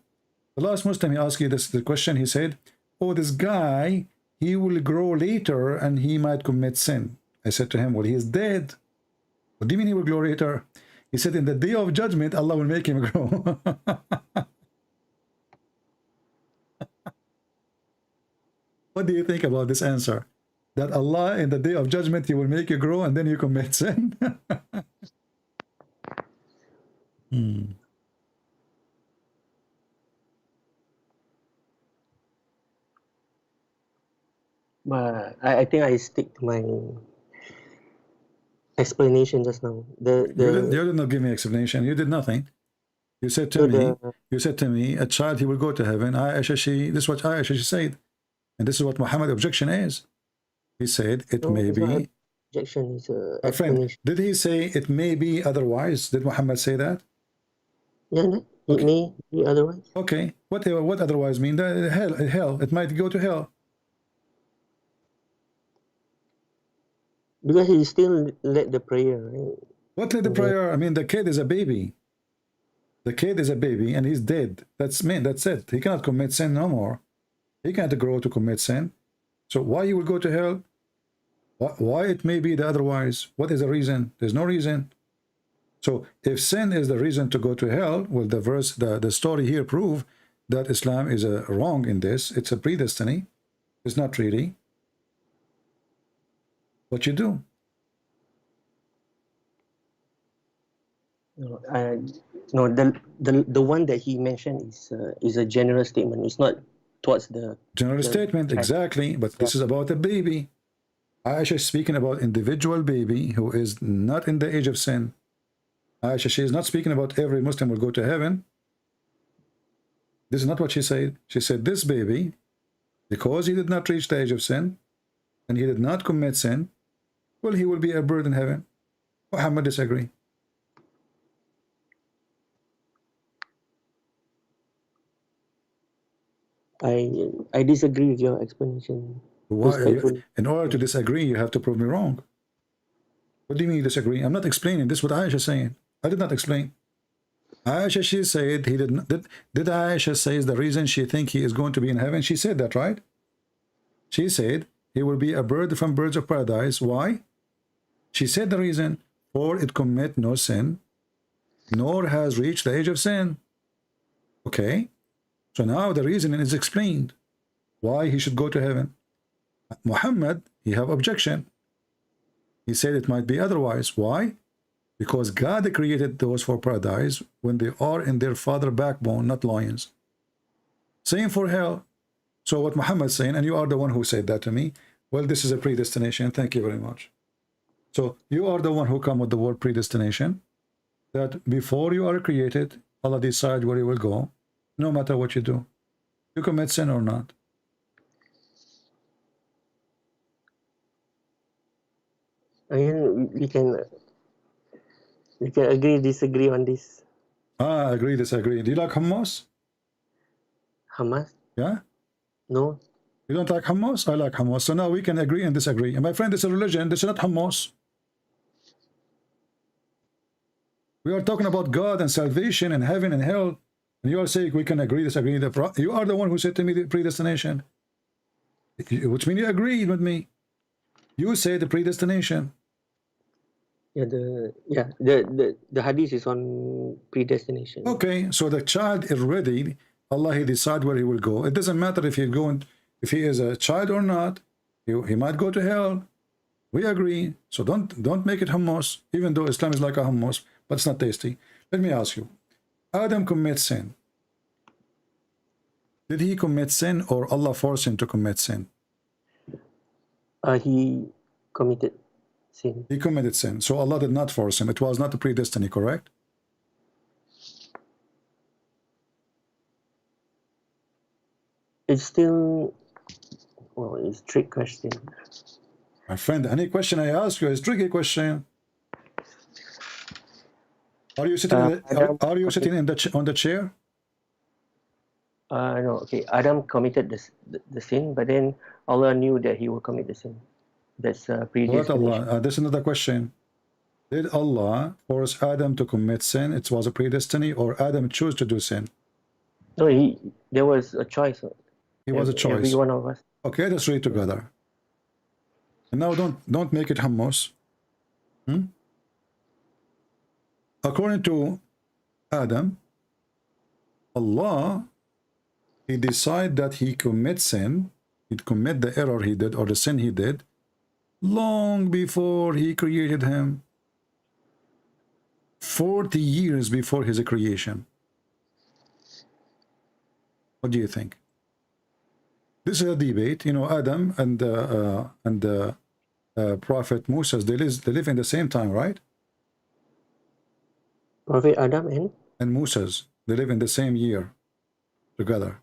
The last Muslim, he asked you the question. He said, oh, this guy, he will grow later and he might commit sin. I said to him, well, he is dead. What do you mean he will grow later? He said, in the day of judgment, Allah will make him grow. What do you think about this answer? That Allah, in the day of judgment, he will make you grow and then you commit sin? But I think I stick to my explanation just now. You did not give me explanation. You did nothing. You said to me, a child, he will go to heaven. This is what Aisha, she said. And this is what Muhammad's objection is. He said, it may be. Objection is A friend, did he say it may be otherwise? Did Muhammad say that? Yeah, it may be otherwise. Okay. What otherwise mean? Hell. It might go to hell. Because he still led the prayer, right? What led the prayer? I mean, the kid is a baby. The kid is a baby and he's dead. That's it. He cannot commit sin no more. He can't grow to commit sin. So why he will go to hell? Why it may be the otherwise? What is the reason? There's no reason. So if sin is the reason to go to hell, well, the story here prove that Islam is wrong in this. It's a predestiny. It's not really what you do. No, no, the one that he mentioned is a general statement. It's not towards the General statement, exactly. But this is about a baby. Aisha is speaking about individual baby who is not in the age of sin. Aisha, she is not speaking about every Muslim will go to heaven. This is not what she said. She said this baby, because he did not reach the age of sin, and he did not commit sin, well, he will be a bird in heaven. Muhammad disagree. I disagree with your explanation. Why? In order to disagree, you have to prove me wrong. What do you mean you disagree? I'm not explaining. This is what Aisha is saying. I did not explain. Aisha, she said he did not. Did Aisha say the reason she think he is going to be in heaven? She said that, right? She said he will be a bird from birds of paradise. Why? She said the reason, for it commit no sin, nor has reached the age of sin. Okay? So now the reason is explained why he should go to heaven. Muhammad, he have objection. He said it might be otherwise. Why? Because God created those for paradise when they are in their father backbone, not lions. Same for hell. So what Muhammad is saying, and you are the one who said that to me, well, this is a predestination. Thank you very much. So you are the one who come with the word predestination, that before you are created, Allah decide where you will go, no matter what you do. You commit sin or not. I mean, we can agree, disagree on this. Agree, disagree. Do you like hummus? Hamas? Yeah? No. You don't like hummus? I like hummus. So now we can agree and disagree. And my friend, this is a religion. This is not hummus. We are talking about God and salvation and heaven and hell. And you are saying we can agree, disagree. You are the one who said to me the predestination. Which means you agreed with me. You say the predestination. Yeah, the hadith is on predestination. Okay, so the child is ready. Allah, he decide where he will go. It doesn't matter if he is a child or not. He might go to hell. We agree. So don't make it hummus, even though Islam is like a hummus, but it's not tasty. Let me ask you. Adam commits sin. Did he commit sin or Allah forced him to commit sin? He committed sin. He committed sin. So Allah did not force him. It was not a predestiny, correct? It's still, well, it's a trick question. My friend, any question I ask you is a tricky question. Are you sitting? Are you sitting on the chair? No. Okay. Adam committed the sin, but then Allah knew that he will commit the sin. That's predestination. What Allah? This is another question. Did Allah force Adam to commit sin? It was a predestiny, or Adam chose to do sin? No, there was a choice. It was a choice. Every one of us. Okay, let's read together. And now don't make it hummus. According to Adam, Allah, he decided that he commit sin, he'd commit the error he did or the sin he did long before he created him. 40 years before his creation. What do you think? This is a debate. You know, Adam and Prophet Moses, they live in the same time, right? Prophet Adam and Moses, they live in the same year together.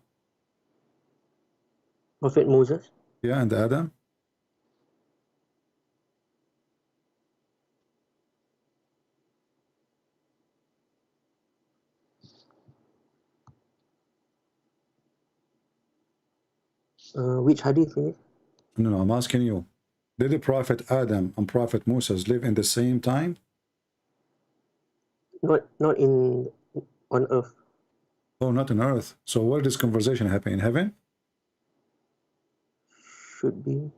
Prophet Moses? Yeah, and Adam. Which hadith is it? No, I'm asking you. Did the Prophet Adam and Prophet Moses live in the same time? Not on earth. Oh, not on earth. So where does conversation happen? In heaven? Should be.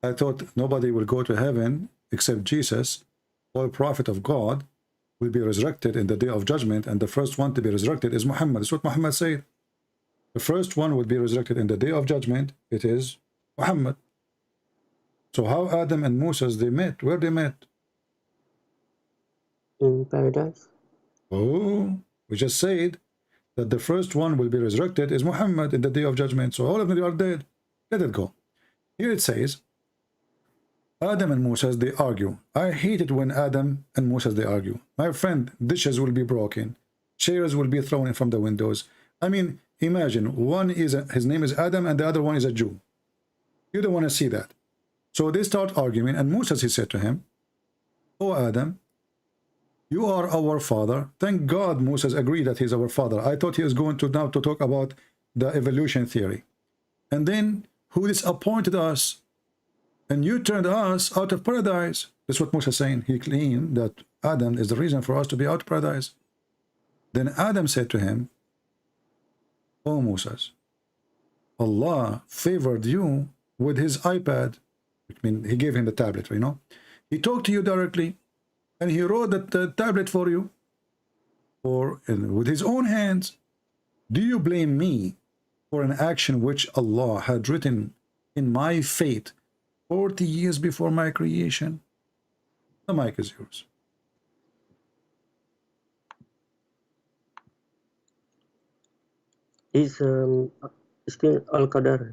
I thought nobody will go to heaven except Jesus. All prophet of God will be resurrected in the day of judgment, and the first one to be resurrected is Muhammad. That's what Muhammad said. The first one will be resurrected in the day of judgment. It is Muhammad. So how Adam and Moses, they met? Where they met? In paradise. Oh, we just said that the first one will be resurrected is Muhammad in the day of judgment. So all of them are dead. Let it go. Here it says, Adam and Moses, they argue. I hate it when Adam and Moses, they argue. My friend, dishes will be broken. Chairs will be thrown from the windows. I mean, imagine, one is his name is Adam and the other one is a Jew. You don't want to see that. So they start arguing, and Moses, he said to him, Oh Adam, you are our father. Thank God Moses agreed that he's our father. I thought he was going to now to talk about the evolution theory. And then who disappointed us? And you turned us out of paradise. That's what Moses is saying. He claimed that Adam is the reason for us to be out of paradise. Then Adam said to him, Oh Moses, Allah favored you with his iPad. I mean, he gave him the tablet, you know. He talked to you directly, and he wrote the tablet for you, or with his own hands. Do you blame me for an action which Allah had written in my fate 40 years before my creation? The mic is yours. It's still Al-Qadar.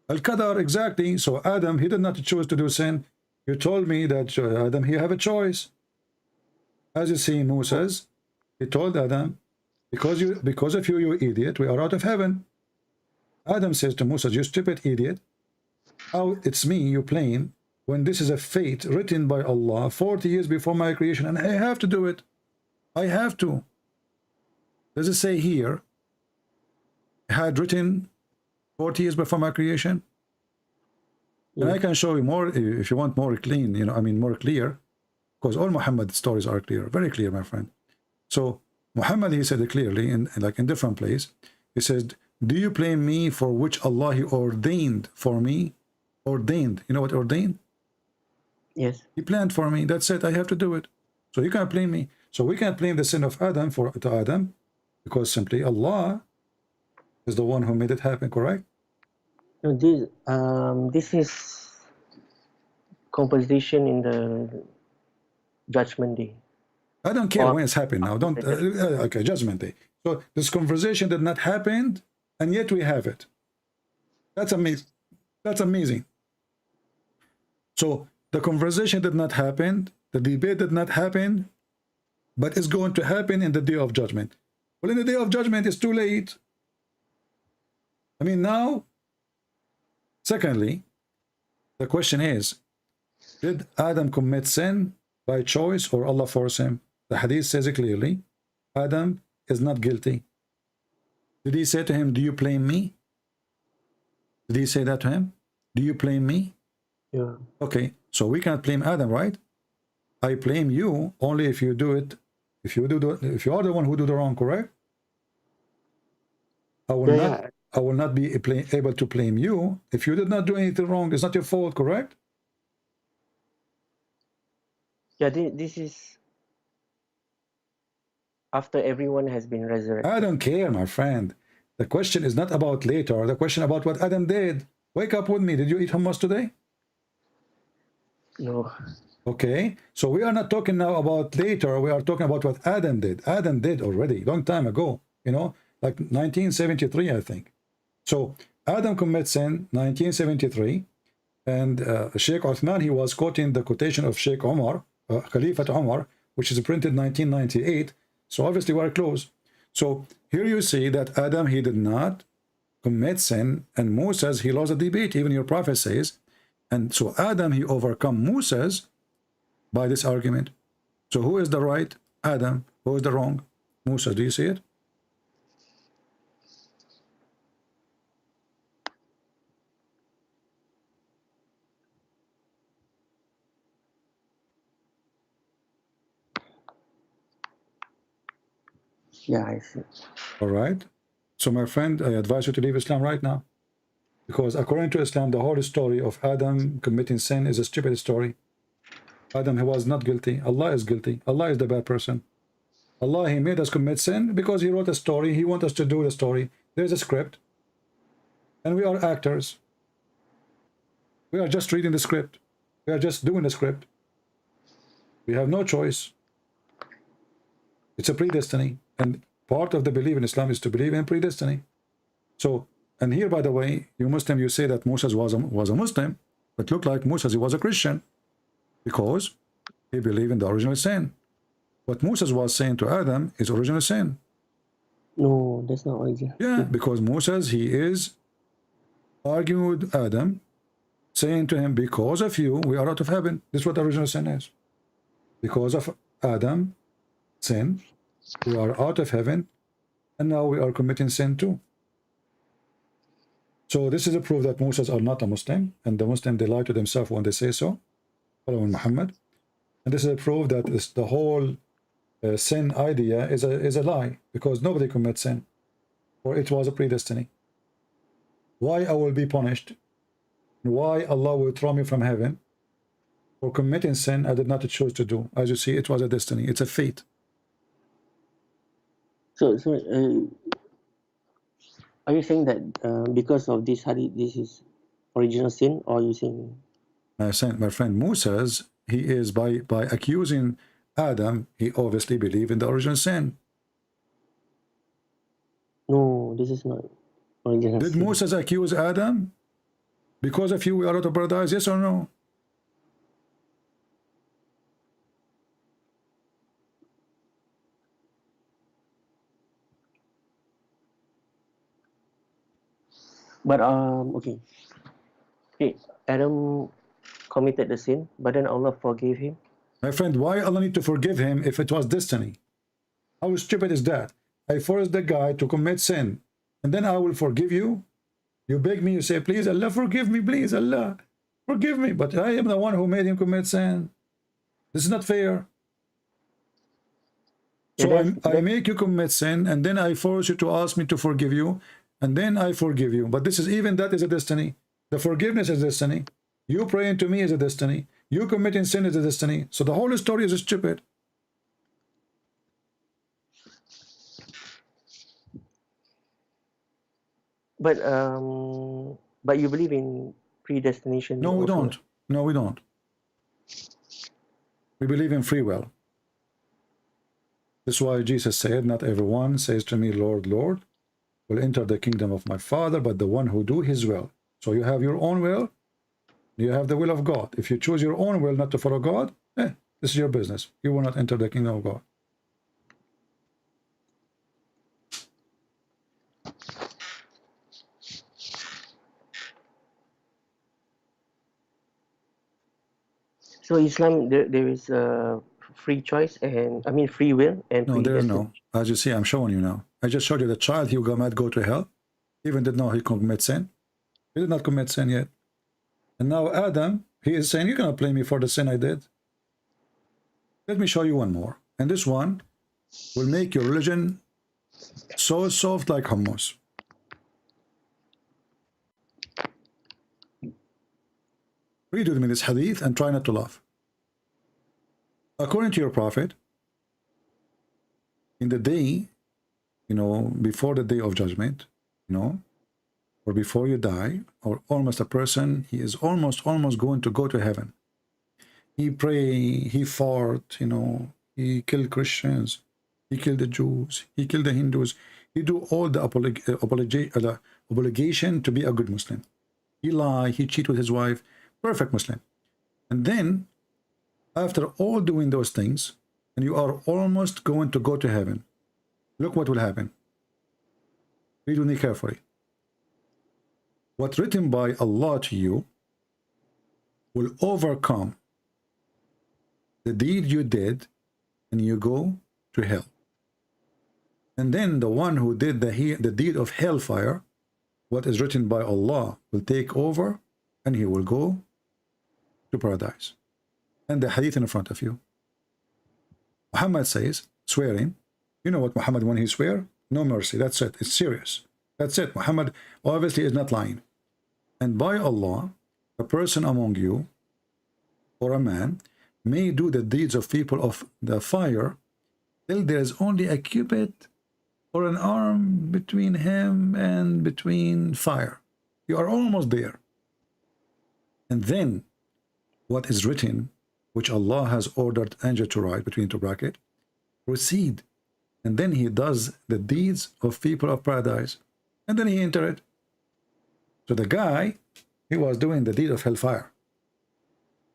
Al-Qadar, exactly. So Adam, he did not choose to do sin. You told me that Adam, he have a choice. As you see, Moses, he told Adam, because of you, you idiot, we are out of heaven. Adam says to Moses, you stupid idiot, how it's me you blame when this is a fate written by Allah 40 years before my creation, and I have to do it. I have to. Does it say here, had written 40 years before my creation? And I can show you more if you want more clean, you know, I mean more clear, because all Muhammad stories are clear, very clear, my friend. So Muhammad, he said it clearly in like in different place. He said, do you blame me for which Allah he ordained for me? Ordained, you know what ordained? Yes. He planned for me. That's it. I have to do it. So you can't blame me. So we can't blame the sin of Adam to Adam, because simply Allah is the one who made it happen, correct? No, this is compensation in the judgment day. I don't care when it's happened now. Don't okay, judgment day. So this conversation did not happen, and yet we have it. That's amazing. That's amazing. So the conversation did not happen, the debate did not happen, but it's going to happen in the day of judgment. Well, in the day of judgment, it's too late. I mean, now, secondly, the question is, did Adam commit sin by choice or Allah force him? The hadith says it clearly, Adam is not guilty. Did he say to him, do you blame me? Did he say that to him? Do you blame me? Yeah. Okay, so we can't blame Adam, right? I blame you only if you do it, if you are the one who do the wrong, correct? I will not be able to blame you if you did not do anything wrong. It's not your fault, correct? Yeah, this is after everyone has been resurrected. I don't care, my friend. The question is not about later. The question about what Adam did. Wake up with me. Did you eat hummus today? No. Okay, so we are not talking now about later. We are talking about what Adam did. Adam did already, long time ago, you know, like 1973, I think. So Adam commits sin 1973, and Sheikh Uthman, he was quoting the quotation of Sheikh Umar, Khalifat Umar, which is printed 1998. So obviously we're close. So here you see that Adam, he did not commit sin, and Moses, he lost a debate, even your prophet says. And so Adam, he overcome Moses by this argument. So who is the right? Adam. Who is the wrong? Moses. Do you see it? Yeah, I see. All right. So my friend, I advise you to leave Islam right now. Because according to Islam, the whole story of Adam committing sin is a stupid story. Adam, he was not guilty. Allah is guilty. Allah is the bad person. Allah, he made us commit sin because he wrote a story. He wants us to do the story. There's a script. And we are actors. We are just reading the script. We are just doing the script. We have no choice. It's a predestiny. And part of the belief in Islam is to believe in predestiny. So, and here, by the way, you Muslim, you say that Moses was a Muslim, but look like Moses, he was a Christian because he believed in the original sin. What Moses was saying to Adam is original sin. No, that's not original. Yeah, because Moses, he is arguing with Adam, saying to him, because of you, we are out of heaven. This is what original sin is. Because of Adam, sin, we are out of heaven, and now we are committing sin too. So this is a proof that Moses are not a Muslim, and the Muslim, they lie to themselves when they say so, following Muhammad. And this is a proof that the whole sin idea is a lie, because nobody commits sin, or it was a predestiny. Why I will be punished? Why Allah will throw me from heaven for committing sin I did not choose to do? As you see, it was a destiny. It's a fate. So are you saying that because of this hadith, this is original sin, or are you saying? My friend Moses, he is by accusing Adam, he obviously believed in the original sin. No, this is not original Did sin. Moses accuse Adam? Because of you, we are out of paradise, yes or no? But okay, Adam committed the sin, but then Allah forgave him. My friend, why Allah need to forgive him if it was destiny? How stupid is that? I forced the guy to commit sin, and then I will forgive you? You beg me, you say, please, Allah, forgive me, please, Allah, forgive me. But I am the one who made him commit sin. This is not fair. So I make you commit sin, and then I force you to ask me to forgive you, and then I forgive you. But this is, even that is a destiny. The forgiveness is destiny. You praying to me is a destiny. You committing sin is a destiny. So the whole story is stupid. But you believe in predestination? No, we also? don't. No, we don't. We believe in free will. This is why Jesus said, not everyone says to me, Lord, Lord, will enter the kingdom of my Father, but the one who do his will. So you have your own will, you have the will of God. If you choose your own will not to follow God, this is your business. You will not enter the kingdom of God. So Islam, there is free choice, and I mean free will and no, there is no. As you see, I'm showing you now. I just showed you the child who might go to hell, even did not he commit sin. He did not commit sin yet. And now Adam, he is saying, you're going to blame me for the sin I did. Let me show you one more. And this one will make your religion so soft like hummus. Read with me this hadith and try not to laugh. According to your prophet, in the day, before the day of judgment, or before you die, or almost a person, he is almost going to go to heaven. He pray, he fought, he killed Christians, he killed the Jews, he killed the Hindus, he do all the obligation to be a good Muslim. He lie, he cheat with his wife, perfect Muslim. And then, after all doing those things, and you are almost going to go to heaven, look what will happen. Read with me carefully. What's written by Allah to you will overcome the deed you did, and you go to hell. And then the one who did the deed of hellfire, what is written by Allah will take over, and he will go to paradise. And the hadith in front of you. Muhammad says, swearing, you know what Muhammad, when he swear, no mercy, that's it, it's serious. That's it. Muhammad obviously is not lying. And by Allah, a person among you, or a man, may do the deeds of people of the fire till there is only a cubit or an arm between him and between fire. You are almost there. And then what is written, which Allah has ordered angel to write between two brackets, proceed and then he does the deeds of people of paradise, and then he enter it. So the guy, he was doing the deed of hellfire.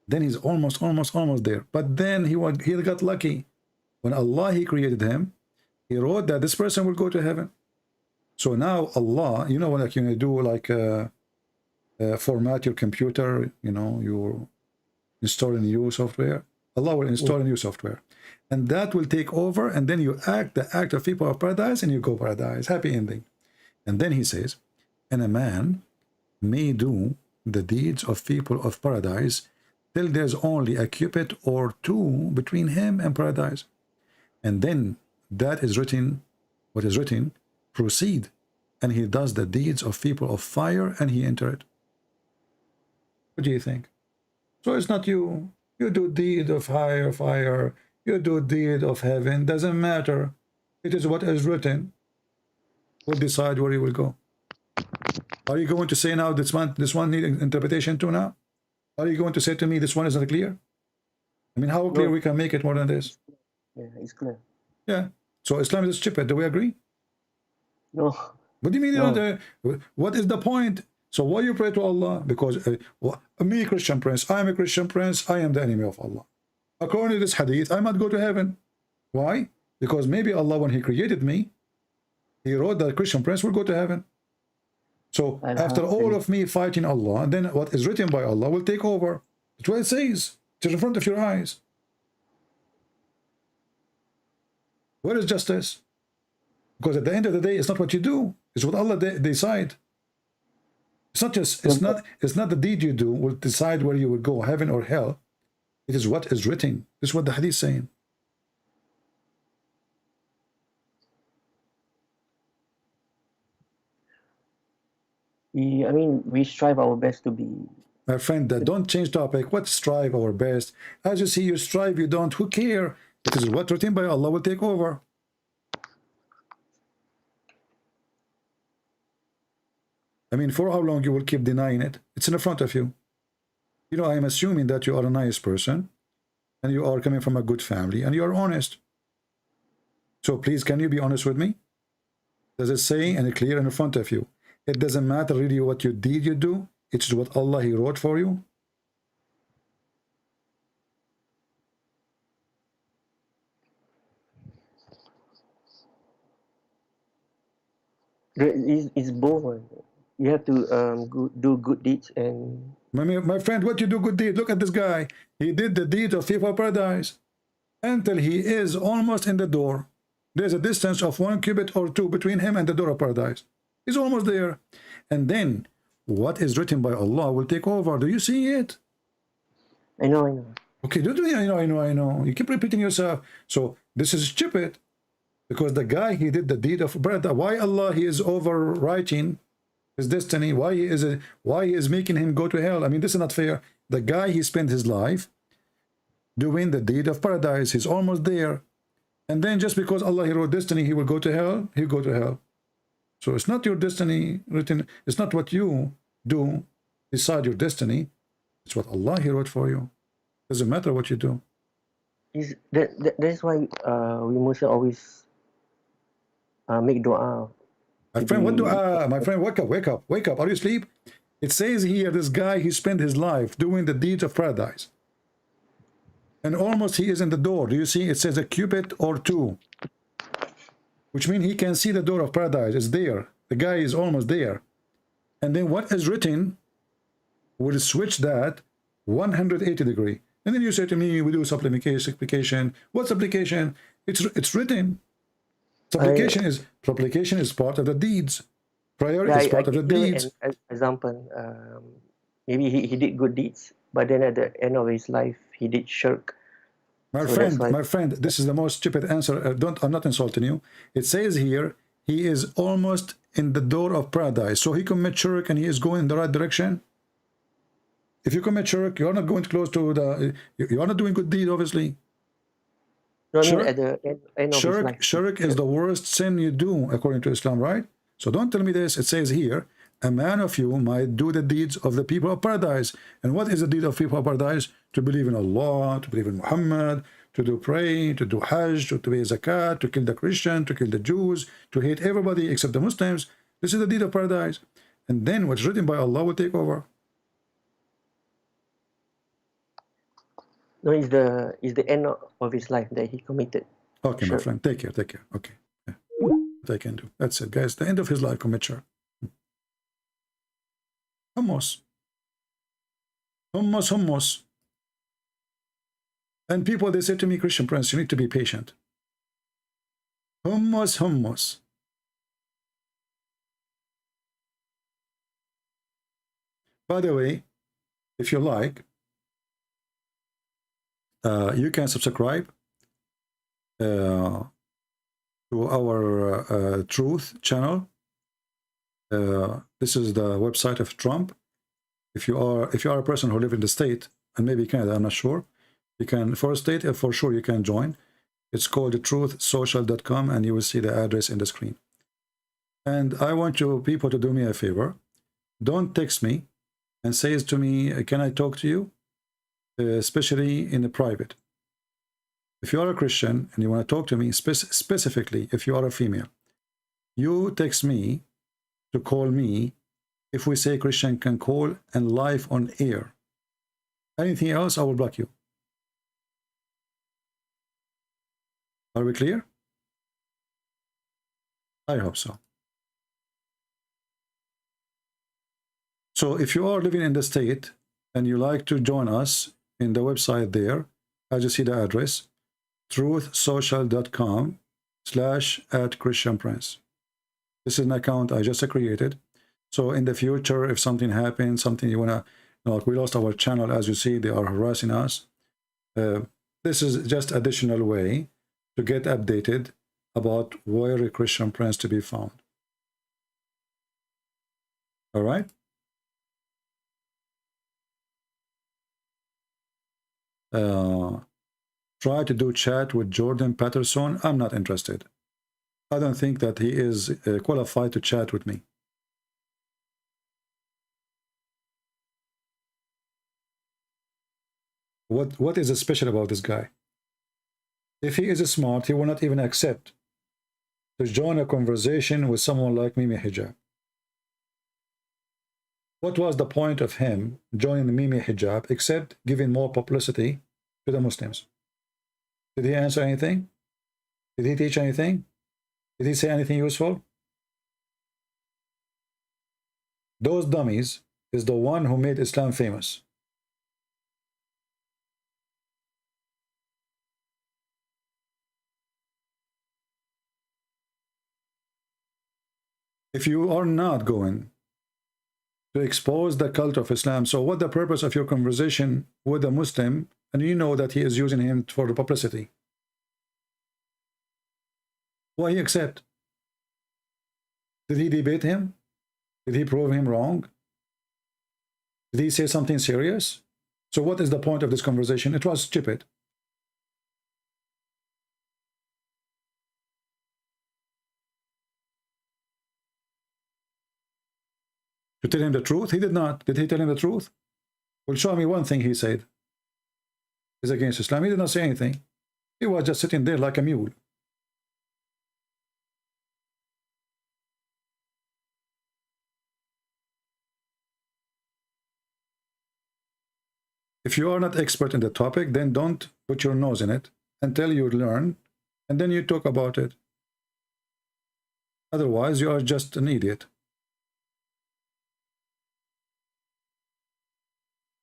Then he's almost there. But then he got lucky. When Allah, he created him, he wrote that this person will go to heaven. So now Allah, you know, like you do like format your computer, you know, you install a new software. Allah will install a new software, and that will take over, and then you act the act of people of paradise, and you go paradise, happy ending. And then he says, and a man may do the deeds of people of paradise till there's only a cubit or two between him and paradise. And then that is written, what is written, proceed, and he does the deeds of people of fire, and he enter it. What do you think? So it's not you do deed of higher fire, you do deed of heaven, doesn't matter. It is what is written. We'll decide where you will go. Are you going to say now this one needs interpretation too now? Are you going to say to me this one is not clear? I mean, how clear we can make it more than this? Yeah, it's clear. Yeah. So Islam is stupid. Do we agree? No. What do you mean? No. What is the point? So why you pray to Allah? Because me, Christian prince, I am a Christian prince, I am the enemy of Allah. According to this hadith, I might go to heaven. Why? Because maybe Allah, when he created me, he wrote that Christian prince will go to heaven. So after all of me fighting Allah, then what is written by Allah will take over. That's what it says. It's in front of your eyes. Where is justice? Because at the end of the day, it's not what you do, it's what Allah decide. It's not just, it's not the deed you do will decide where you will go, heaven or hell. It is what is written. This is what the hadith is saying. I mean, we strive our best to be. My friend, don't change topic. What strive our best? As you see, you strive, you don't. Who care? It is what written by Allah will take over. I mean, for how long you will keep denying it? It's in front of you. You know, I am assuming that you are a nice person, and you are coming from a good family, and you are honest. So please, can you be honest with me? Does it say and clear in front of you? It doesn't matter really what you did, you do. It's what Allah, he wrote for you. It's both. You have to do good deeds and. My friend, what you do good deed? Look at this guy. He did the deed of people of paradise until he is almost in the door. There's a distance of 1 cubit or 2 between him and the door of paradise. He's almost there. And then what is written by Allah will take over. Do you see it? I know. Okay, don't do it. I know. You keep repeating yourself. So this is stupid. Because the guy, he did the deed of paradise. Why Allah, he is overwriting his destiny? Why he is making him go to hell? I mean, this is not fair. The guy, he spent his life doing the deed of paradise. He's almost there. And then just because Allah, he wrote destiny, he will go to hell, he'll go to hell. So it's not your destiny written. It's not what you do decide your destiny. It's what Allah, he wrote for you. Doesn't matter what you do. That's why we must always make dua. My friend, what dua? My friend, wake up. Are you asleep? It says here, this guy, he spent his life doing the deeds of paradise. And almost he is in the door. Do you see? It says a cubit or 2. Which means he can see the door of paradise. It's there. The guy is almost there. And then what is written will switch that 180 degree. And then you say to me, we do supplication. What supplication? It's written. Supplication is part of the deeds. Prayer is part of the deeds. An example, maybe he did good deeds, but then at the end of his life, he did shirk. My friend, this is the most stupid answer. I'm not insulting you. It says here, he is almost in the door of paradise. So he commits shirk and he is going in the right direction. If you commit shirk, you are not going close to the. You are not doing good deed, obviously. No, at the end of his life. Shirk is the worst sin you do according to Islam, right? So don't tell me this. It says here, a man of you might do the deeds of the people of paradise. And what is the deed of people of paradise? To believe in Allah, to believe in Muhammad, to do pray, to do Hajj, to pay zakat, to kill the Christian, to kill the Jews, to hate everybody except the Muslims. This is the deed of paradise. And then what's written by Allah will take over. No, it's the end of his life that he committed. Okay, my friend, take care, take care. Okay, yeah. What I can do. That's it, guys. The end of his life, commit sure. Hummus. Hummus, hummus. And people, they say to me, Christian Prince, you need to be patient. Hummus, hummus. By the way, if you like, you can subscribe to our Truth channel. This is the website of Trump. If you are a person who live in the state and maybe Canada, I'm not sure, you can, for a state, for sure you can join. It's called truthsocial.com, and you will see the address in the screen. And I want you people to do me a favor. Don't text me and say to me, can I talk to you? Especially in the private. If you are a Christian and you want to talk to me, specifically if you are a female, you text me to call me. If we say Christian can call and live on air. Anything else, I will block you. Are we clear? I hope so. So if you are living in the state and you like to join us in the website there, as you see the address, truthsocial.com/@ChristianPrince. This is an account I just created. So in the future, if something happens, something you wanna, like we lost our channel, as you see, they are harassing us. This is just additional way to get updated about where a Christian Prince to be found. All right. Try to do chat with Jordan Patterson. I'm not interested. I don't think that he is qualified to chat with me. What is special about this guy? If he is smart, he will not even accept to join a conversation with someone like Mimi Hijab. What was the point of him joining Mimi Hijab except giving more publicity to the Muslims? Did he answer anything? Did he teach anything? Did he say anything useful? Those dummies is the one who made Islam famous. If you are not going to expose the cult of Islam, so what the purpose of your conversation with a Muslim, and you know that he is using him for the publicity? Why he accept? Did he debate him? Did he prove him wrong? Did he say something serious? So what is the point of this conversation? It was stupid. To tell him the truth? He did not. Did he tell him the truth? Well, show me one thing he said is against Islam. He did not say anything. He was just sitting there like a mule. If you are not expert in the topic, then don't put your nose in it until you learn, and then you talk about it. Otherwise, you are just an idiot.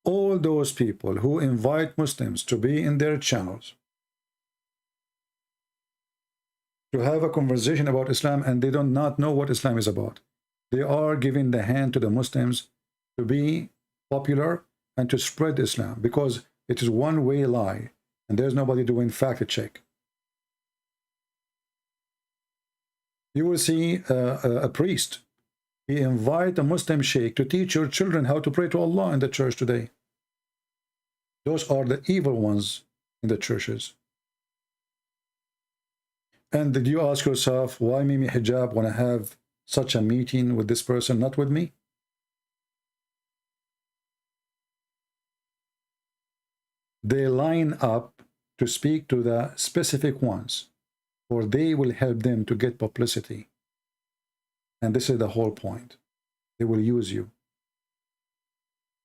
All those people who invite Muslims to be in their channels to have a conversation about Islam, and they do not know what Islam is about. They are giving the hand to the Muslims to be popular and to spread Islam, because it is one-way lie, and there's nobody doing fact check. You will see a priest. He invite a Muslim sheikh to teach your children how to pray to Allah in the church today. Those are the evil ones in the churches. And did you ask yourself, why Mimi Hijab want to have such a meeting with this person, not with me? They line up to speak to the specific ones, for they will help them to get publicity. And this is the whole point. They will use you.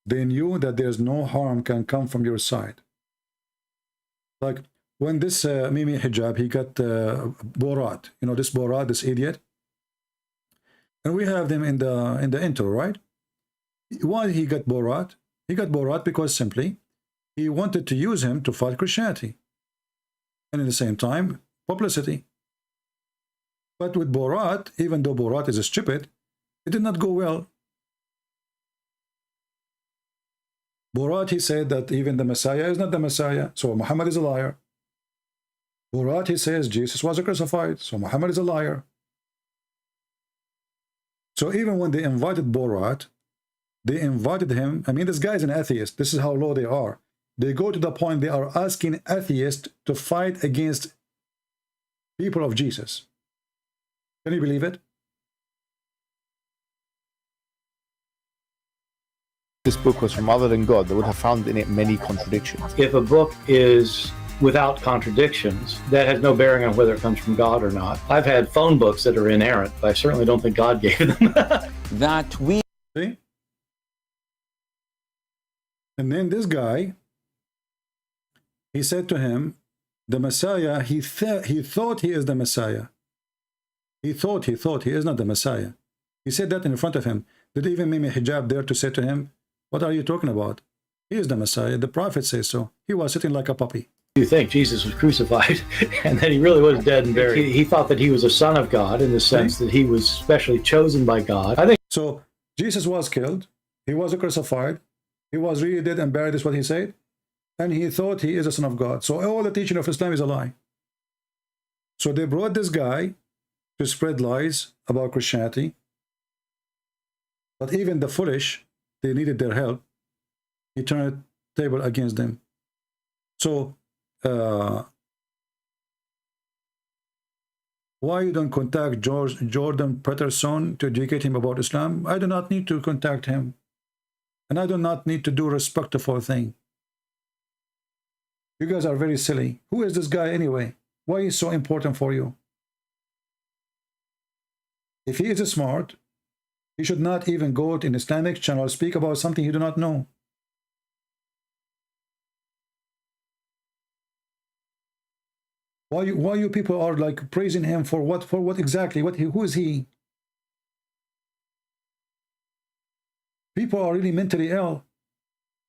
They knew that there's no harm can come from your side. Like when this Mimi Hijab, he got Borat, you know, this Borat, this idiot. And we have them in the intro, right? Why he got Borat? He got Borat because simply he wanted to use him to fight Christianity. And at the same time, publicity. But with Borat, even though Borat is stupid, it did not go well. Borat, he said that even the Messiah is not the Messiah, so Muhammad is a liar. Borat, he says Jesus was crucified, so Muhammad is a liar. So even when they invited Borat, they invited him. I mean, this guy is an atheist. This is how low they are. They go to the point they are asking atheists to fight against people of Jesus. Can you believe it? This book was from other than God, they would have found in it many contradictions. If a book is without contradictions, that has no bearing on whether it comes from God or not. I've had phone books that are inerrant, but I certainly don't think God gave them. That we... See? And then this guy, he said to him, the Messiah, he thought he is the Messiah. He thought he is not the Messiah. He said that in front of him. Did even Mimi Hijab dare to say to him, what are you talking about? He is the Messiah. The prophet says so. He was sitting like a puppy. You think Jesus was crucified and that he really was dead and buried. He thought that he was a son of God in the sense that he was specially chosen by God. I think so. Jesus was killed. He was crucified. He was really dead and buried, is what he said. And he thought he is a son of God. So all the teaching of Islam is a lie. So they brought this guy to spread lies about Christianity. But even the foolish, they needed their help. He turned the table against them. So why you don't contact Jordan Peterson to educate him about Islam? I do not need to contact him. And I do not need to do a respectful thing. You guys are very silly. Who is this guy anyway? Why is he so important for you? If he is smart, he should not even go to an Islamic channel speak about something he do not know. Why you people are like praising him for what? For what exactly? Who is he? People are really mentally ill.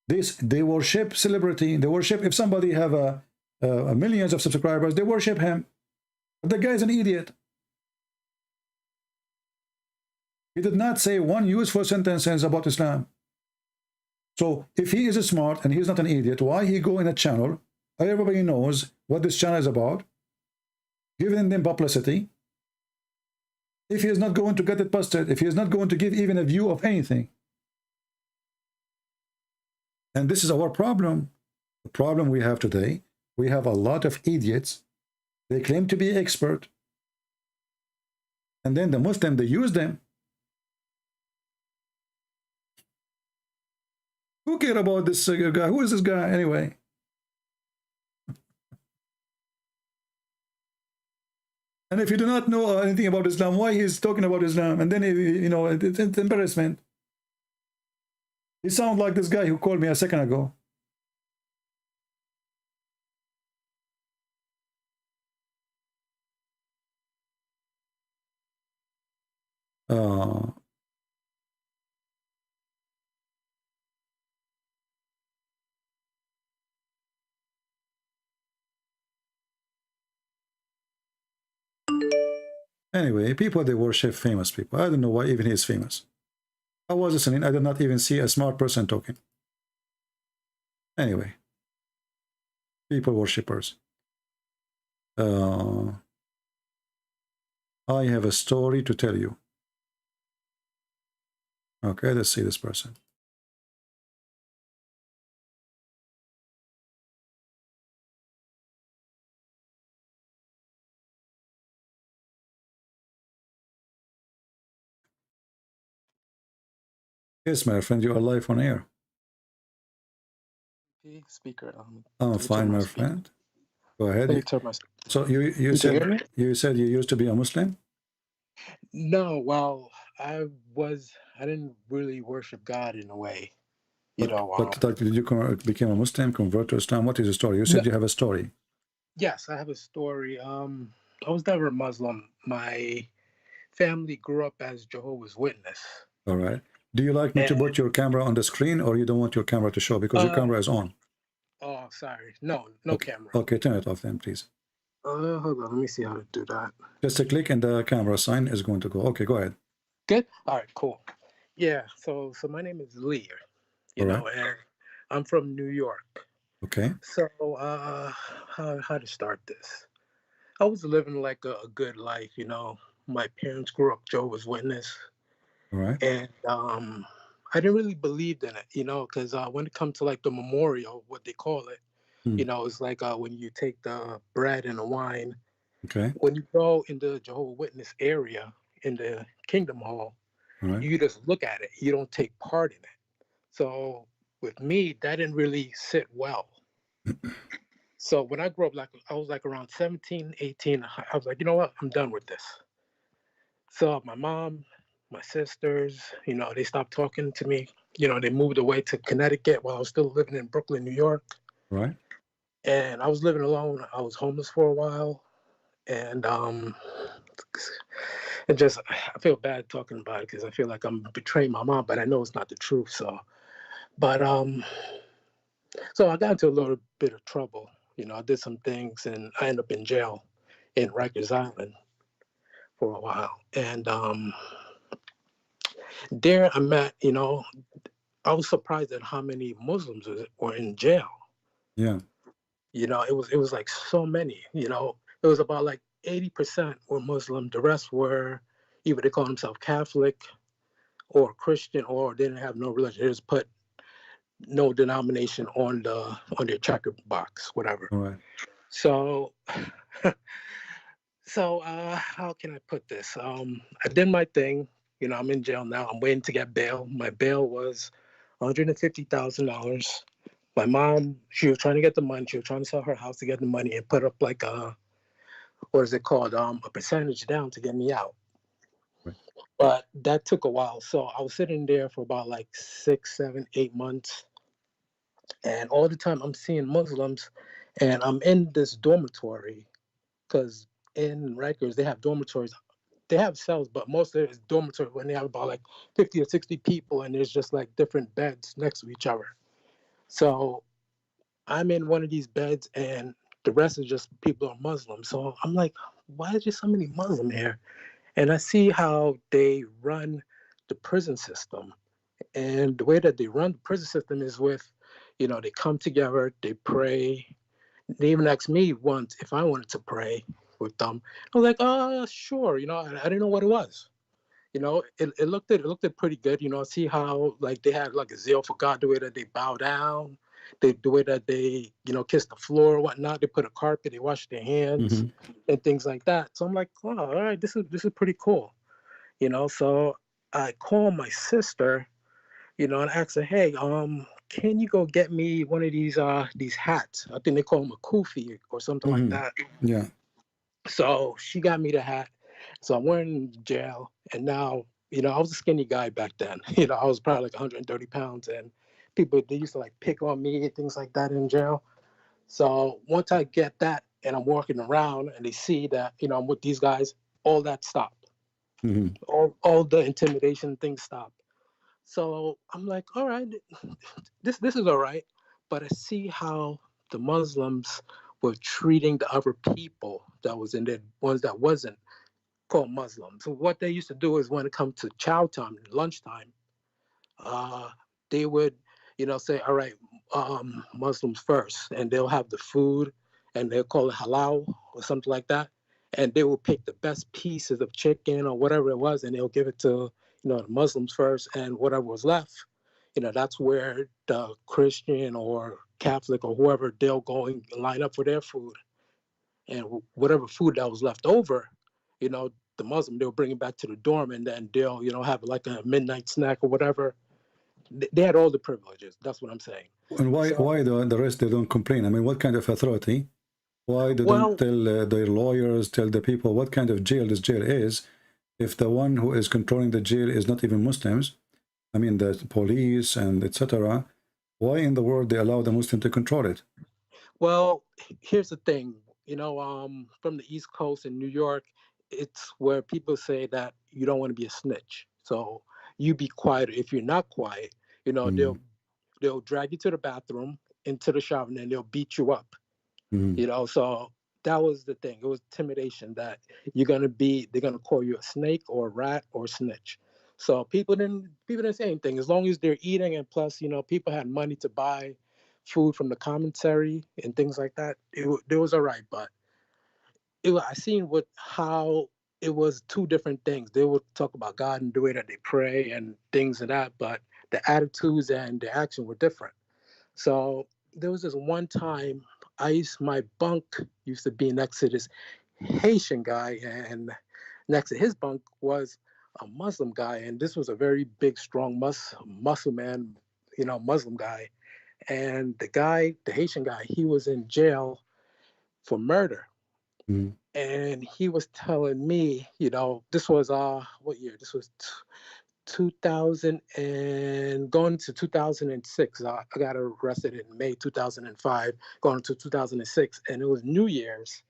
They worship celebrity. They worship, if somebody have millions of subscribers, they worship him. But the guy is an idiot. He did not say one useful sentence about Islam. So if he is smart and he's not an idiot, why he go in a channel? Everybody knows what this channel is about, giving them publicity. If he is not going to get it busted, if he is not going to give even a view of anything. And this is our problem. The problem we have today, we have a lot of idiots. They claim to be expert. And then the Muslim, they use them. Who cares about this guy? Who is this guy anyway? And if you do not know anything about Islam, why he's talking about Islam? And then, you know, it's embarrassment. He sounds like this guy who called me a second ago. Anyway, people, they worship famous people. I don't know why even he is famous. I was listening. I did not even see a smart person talking. Anyway, people worshippers. I have a story to tell you. Okay, let's see this person. Yes, my friend, you are live on air. Speaker. I'm fine, my friend. Go ahead. Let me turn my. So you You can hear me? said you used to be a Muslim? No, well, I didn't really worship God in a way, you know. But did you become a Muslim, convert to Islam? What is the story? You said you have a story. Yes, I have a story. I was never Muslim. My family grew up as Jehovah's Witness. All right. Do you like me to put your camera on the screen, or you don't want your camera to show because your camera is on? Oh, sorry. No Okay. camera. Okay, turn it off then, please. Hold on. Let me see how to do that. Just a click and the camera sign is going to go. Okay, go ahead. Good. All right. Cool. Yeah. So my name is Lee. You know, and I'm from New York. Okay. So how to start this? I was living like a good life. You know, my parents grew up Jehovah's Witness. All right. And I didn't really believe in it, you know, because when it comes to like the memorial, what they call it, you know, it's like when you take the bread and the wine. Okay. When you go in the Jehovah Witness area in the Kingdom Hall, you just look at it. You don't take part in it. So with me, that didn't really sit well. So when I grew up, like I was like around 17, 18, I was like, you know what? I'm done with this. So my mom, my sisters, you know, they stopped talking to me. You know, they moved away to Connecticut while I was still living in Brooklyn, New York. Right. And I was living alone. I was homeless for a while. And it just, I feel bad talking about it because I feel like I'm betraying my mom, but I know it's not the truth. So I got into a little bit of trouble. You know, I did some things and I ended up in jail in Rikers Island for a while. And there I met, you know, I was surprised at how many Muslims were in jail. Yeah. You know, it was like so many, you know, it was about like 80% were Muslim. The rest were either they call themselves Catholic or Christian, or they didn't have no religion. They just put no denomination on their checker box, whatever. All right. So how can I put this? I did my thing. You know, I'm in jail now. I'm waiting to get bail. My bail was $150,000. My mom, she was trying to get the money. She was trying to sell her house to get the money and put up like what is it called? A percentage down to get me out. Right. But that took a while. So I was sitting there for about like 6, 7, 8 months. And all the time I'm seeing Muslims, and I'm in this dormitory because in Rikers, they have dormitories. They have cells, but most of it is dormitory when they have about like 50 or 60 people, and there's just like different beds next to each other. So I'm in one of these beds, and the rest is just people who are Muslim. So I'm like, why is there so many Muslim here? And I see how they run the prison system. And the way that they run the prison system is with, you know, they come together, they pray. They even asked me once if I wanted to pray with them. I was like, oh, sure. You know, I didn't know what it was. You know, it looked pretty good. You know, see how like they had like a zeal for God, the way that they bow down, the way that they, you know, kiss the floor or whatnot. They put a carpet, they wash their hands and things like that. So I'm like, oh, all right, this is pretty cool. You know, so I call my sister, you know, and ask her, hey, can you go get me one of these hats? I think they call them a kufi or something like that. Yeah. So she got me the hat. So I'm wearing jail. And now, you know, I was a skinny guy back then. You know, I was probably like 130 pounds. And people, they used to like pick on me and things like that in jail. So once I get that and I'm walking around and they see that, you know, I'm with these guys, all that stopped. All the intimidation things stopped. So I'm like, all right, this is all right. But I see how the Muslims were treating the other people that was in there, ones that wasn't called Muslims. So what they used to do is when it comes to chow time, lunchtime, they would, you know, say, all right, Muslims first, and they'll have the food and they'll call it halal or something like that. And they will pick the best pieces of chicken or whatever it was, and they'll give it to, you know, the Muslims first, and whatever was left, you know, that's where the Christian or Catholic or whoever, they'll go and line up for their food. And whatever food that was left over, you know, the Muslim, they'll bring it back to the dorm, and then they'll, you know, have like a midnight snack or whatever. They had all the privileges. That's what I'm saying. And why the rest, they don't complain? I mean, what kind of authority Why they Well, don't tell their lawyers, tell the people what kind of jail this jail is, if the one who is controlling the jail is not even Muslims? I mean, the police and etc. Why in the world they allow the Muslim to control it? well, here's the thing. From the East Coast in New York, it's where people say that you don't want to be a snitch. So you be quiet. If you're not quiet, they'll drag you to the bathroom, into the shower, and then they'll beat you up. So that was the thing. It was intimidation that they're gonna call you a snake or a rat or a snitch. So people didn't say anything as long as they're eating, and plus, people had money to buy food from the commissary and things like that. It was all right, but I seen how it was two different things. They would talk about God and the way that they pray and things and that, but the attitudes and the action were different. So there was this one time my bunk used to be next to this Haitian guy, and next to his bunk was a Muslim guy, and this was a very big, strong Muslim man, Muslim guy. And the Haitian guy, he was in jail for murder. And he was telling me, this was what year? This was 2000 and going to 2006. I got arrested in May 2005, going to 2006, and it was New Year's,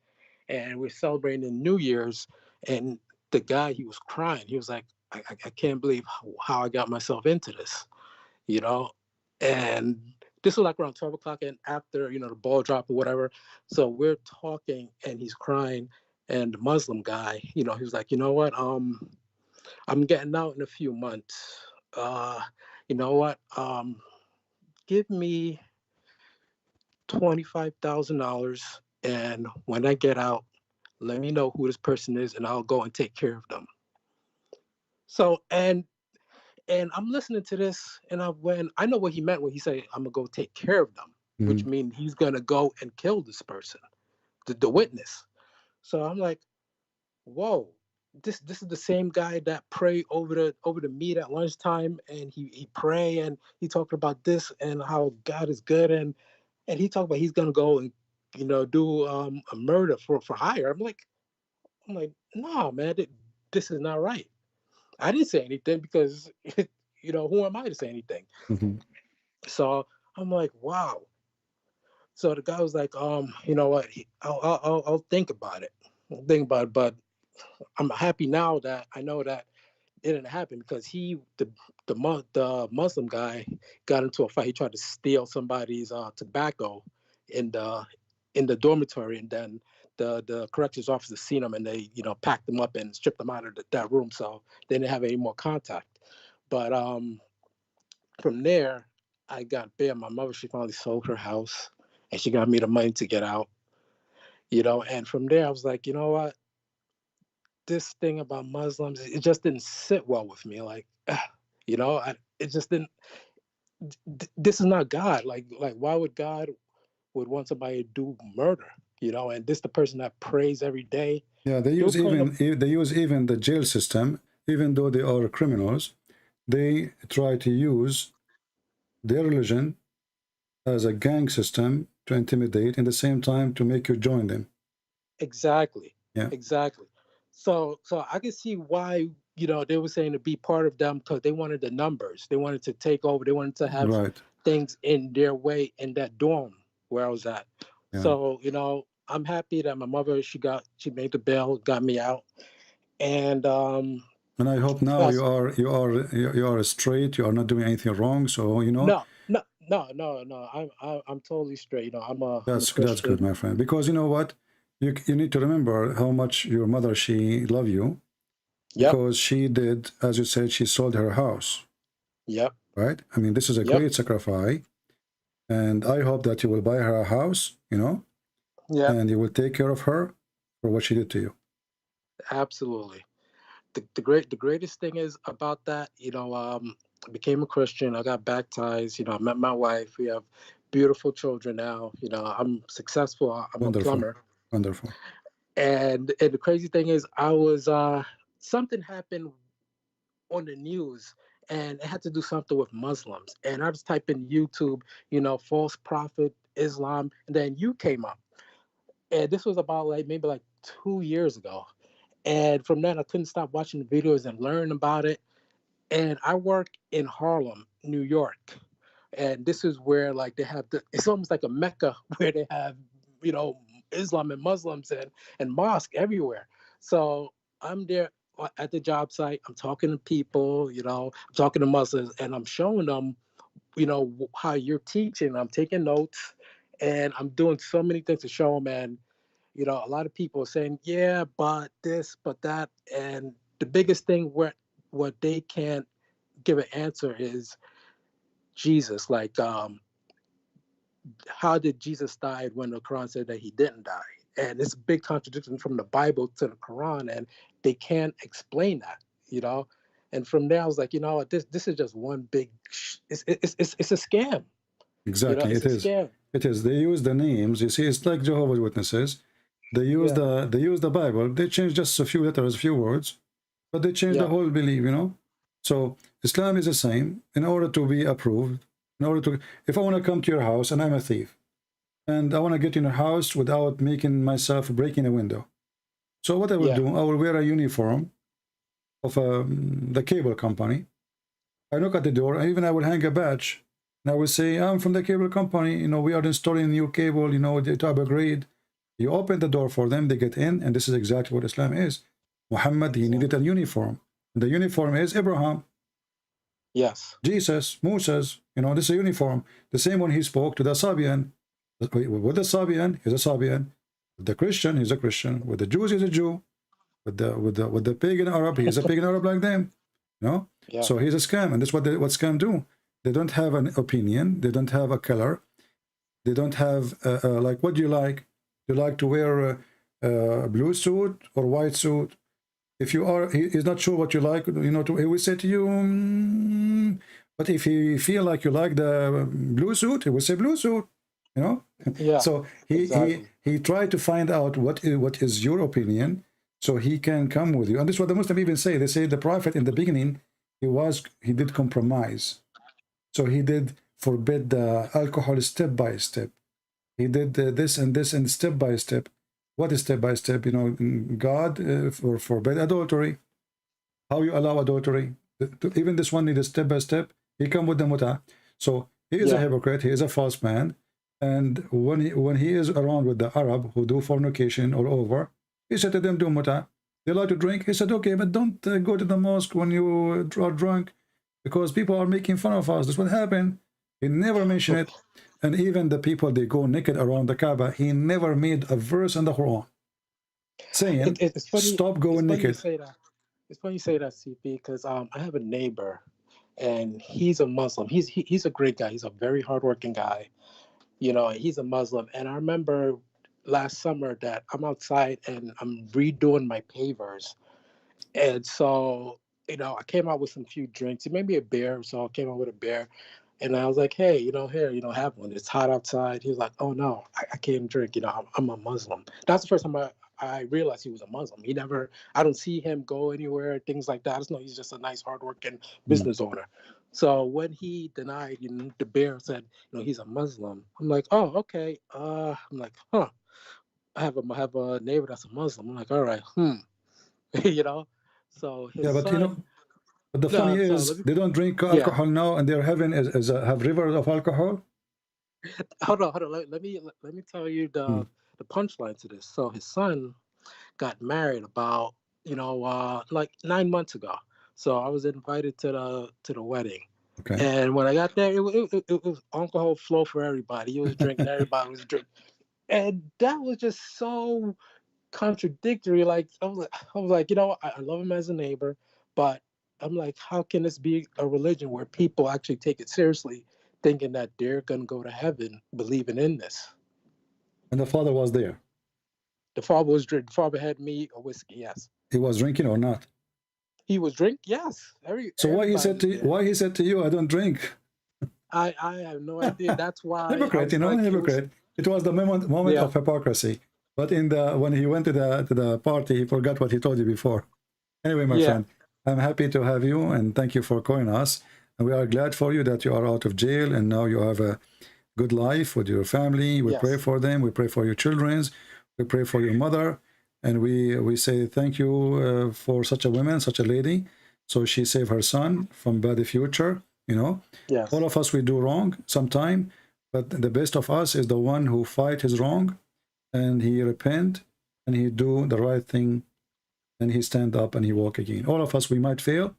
and we're celebrating New Year's, and the guy, he was crying. He was like, I can't believe how I got myself into this, and this was like around 12 o'clock and after, the ball drop or whatever. So we're talking and he's crying, and the Muslim guy, he was like, you know what, I'm getting out in a few months. You know what? Give me $25,000, and when I get out, let me know who this person is, and I'll go and take care of them. So and I'm listening to this, and when I know what he meant when he said I'm gonna go take care of them, which means he's gonna go and kill this person, the witness. So I'm like, whoa. This is the same guy that pray over the meat at lunchtime, and he pray and he talked about this and how God is good, and he talked about he's gonna go and do a murder for hire. I'm like, no, man, this is not right. I didn't say anything because who am I to say anything? So I'm like, wow. So the guy was like, you know what? I'll think about it. But I'm happy now that I know that it didn't happen, because the Muslim guy got into a fight. He tried to steal somebody's tobacco in the dormitory, and then the corrections officer seen him, and they packed him up and stripped him out of that room, so they didn't have any more contact. But from there, I got bail. My mother, she finally sold her house, and she got me the money to get out. And from there, I was like, you know what? This thing about Muslims, it just didn't sit well with me. Like, it just didn't. This is not God. Like, why would God would want somebody to do murder? And this the person that prays every day. Yeah, they use even the jail system, even though they are criminals. They try to use their religion as a gang system to intimidate, and at the same time to make you join them. Exactly. Yeah. Exactly. So I can see why they were saying to be part of them, because they wanted the numbers. They wanted to take over. They wanted to have things in their way in that dorm where I was at. Yeah. So I'm happy that my mother she made the bail, got me out, and I hope now you are straight. You are not doing anything wrong. So No. I'm totally straight. That's good, my friend. Because you know what, you need to remember how much your mother, she loved you. Yep. Because she did, as you said, she sold her house. Yep. Right. I mean, this is a great sacrifice, and I hope that you will buy her a house. Yeah. And you will take care of her for what she did to you. Absolutely. The greatest thing is about that, I became a Christian. I got baptized. I met my wife. We have beautiful children now. I'm successful. I'm a plumber. Wonderful. And the crazy thing is, I was something happened on the news, and it had to do something with Muslims. And I just typed in YouTube, false prophet, Islam, and then you came up. And this was about like maybe like 2 years ago. And from then I couldn't stop watching the videos and learn about it. And I work in Harlem, New York. And this is where like they have it's almost like a Mecca where they have, you know, Islam and Muslims and mosque everywhere. So I'm there at the job site. I'm talking to people, you know, I'm talking to Muslims, and I'm showing them, you know, how you're teaching. I'm taking notes, and I'm doing so many things to show them. And you know, a lot of people are saying, yeah, but this, but that. And the biggest thing what they can't give an answer is Jesus. Like, how did Jesus die when the Quran said that he didn't die? And it's a big contradiction from the Bible to the Quran, and they can't explain that, you know. And from there, I was like, you know, this is just one big, it's a scam. Exactly, you know, it is. Scam. It is. They use the names. You see, it's like Jehovah's Witnesses. They use the Bible. They change just a few letters, a few words, but they change the whole belief. You know. So Islam is the same. In order to be approved, in order to, if I want to come to your house and I'm a thief, and I want to get in your house without making myself breaking a window, so what I will do, I will wear a uniform of the cable company. I knock at the door, and even I will hang a badge, and I will say, I'm from the cable company. You know, we are installing new cable. You know, to upgrade. You open the door for them, they get in, and this is exactly what Islam is. Muhammad, he needed a uniform. The uniform is Abraham. Yes. Jesus, Moses, you know, this is a uniform. The same when he spoke to the Sabian. With the Sabian, he's a Sabian. With the Christian, he's a Christian. With the Jews, he's a Jew. With the pagan Arab, he's a pagan Arab like them. You know? Yeah. So he's a scam, and that's what scam do. They don't have an opinion. They don't have a color. They don't have like, what do you like? You like to wear a blue suit or white suit? If you are, he's not sure what you like, you know, he will say to you, but if he feel like you like the blue suit, he will say blue suit, you know? Yeah. So he tried to find out what is your opinion, so he can come with you. And this is what the Muslims even say. They say the Prophet in the beginning, he did compromise. So he did forbid the alcohol step by step. He did this and this and step by step. What is step by step? You know, God forbid adultery. How you allow adultery? Even this one needs step by step. He come with the muta. So he is a hypocrite. He is a false man. And when he is around with the Arab who do fornication all over, he said to them, do muta. They like to drink. He said, okay, but don't go to the mosque when you are drunk, because people are making fun of us. That's what happened. He never mentioned it. And even the people, they go naked around the Kaaba. He never made a verse in the Quran saying, it's funny, stop going naked. It's funny you say that, CP, because I have a neighbor, and he's a Muslim. He's a great guy. He's a very hardworking guy. You know, he's a Muslim. And I remember last summer that I'm outside and I'm redoing my pavers. And so, you know, I came out with some few drinks. He made me a beer, so I came out with a beer. And I was like, hey, you know, here, you know, have one. It's hot outside. He was like, oh, no, I can't drink. You know, I'm a Muslim. That's the first time I realized he was a Muslim. I don't see him go anywhere, things like that. I just know he's just a nice, hardworking business owner. So when he denied, you know, the bear said, you know, he's a Muslim. I'm like, oh, okay. I'm like, huh. I have a neighbor that's a Muslim. I'm like, all right, you know. So his but son, you know, but the funny is, they don't drink alcohol now, and their heaven have rivers of alcohol. Hold on. Let me tell you the punchline to this. So his son got married about, you know, like 9 months ago. So I was invited to the wedding. Okay. And when I got there, it was alcohol flow for everybody. He was drinking, everybody was drinking, and that was just so contradictory. Like I was like, you know, I love him as a neighbor, but I'm like, how can this be a religion where people actually take it seriously, thinking that they're gonna go to heaven, believing in this? And the father was there. The father was drinking. The father had me a whiskey. Yes. He was drinking or not? He was drinking. Yes. So why he said to you, I don't drink? I have no idea. That's why. Hypocrite, you know, like, hypocrite. It was the moment of hypocrisy. But when he went to the party, he forgot what he told you before. Anyway, my friend, I'm happy to have you, and thank you for calling us. And we are glad for you that you are out of jail and now you have a good life with your family. We pray for them. We pray for your children. We pray for your mother, and we say thank you for such a woman, such a lady. So she saved her son from bad future, you know. Yes. All of us, we do wrong sometime, but the best of us is the one who fight his wrong, and he repent, and he do the right thing, and he stand up and he walk again. All of us, we might fail,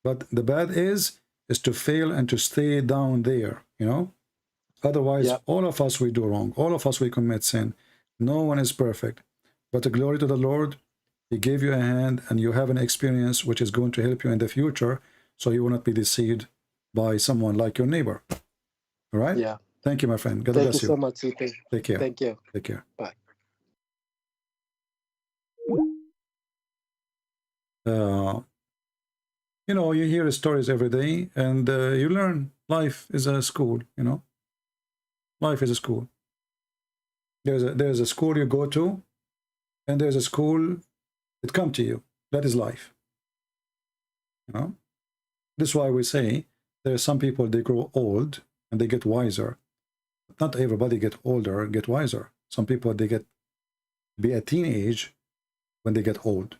but the bad is to fail and to stay down there, you know. Otherwise, all of us, we do wrong. All of us, we commit sin. No one is perfect. But the glory to the Lord, he gave you a hand, and you have an experience which is going to help you in the future, so you will not be deceived by someone like your neighbor. All right? Yeah. Thank you, my friend. God Thank bless you so much, CP. Take care. Thank you. Take care. Bye. You know, you hear stories every day, and you learn. Life is a school, you know. Life is a school. There's a school you go to, and there's a school that come to you. That is life. You know? This is why we say there are some people, they grow old and they get wiser. Not everybody get older and get wiser. Some people, they get be a teenage when they get old.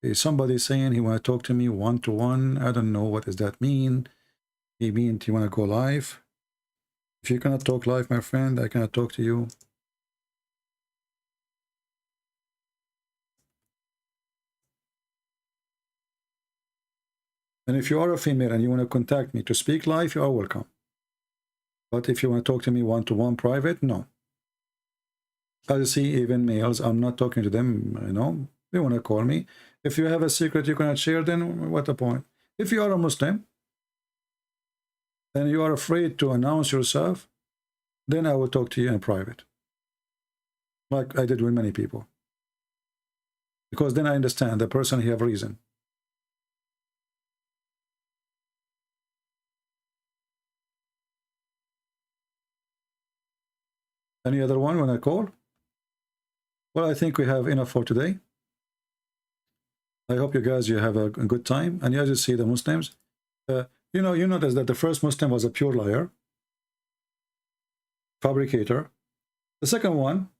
Is somebody saying he want to talk to me one-to-one? I don't know, what does that mean? He means you want to go live? If you cannot talk live, my friend, I cannot talk to you. And if you are a female and you want to contact me to speak live, you are welcome. But if you want to talk to me one-to-one private, no. I see even males, I'm not talking to them, you know. They want to call me. If you have a secret you cannot share, then what the point? If you are a Muslim and you are afraid to announce yourself, then I will talk to you in private, like I did with many people. Because then I understand the person, he have reason. Any other one when I call? Well, I think we have enough for today. I hope you guys, you have a good time. And as you see, the Muslims, you know, you notice that the first Muslim was a pure liar, fabricator. The second one,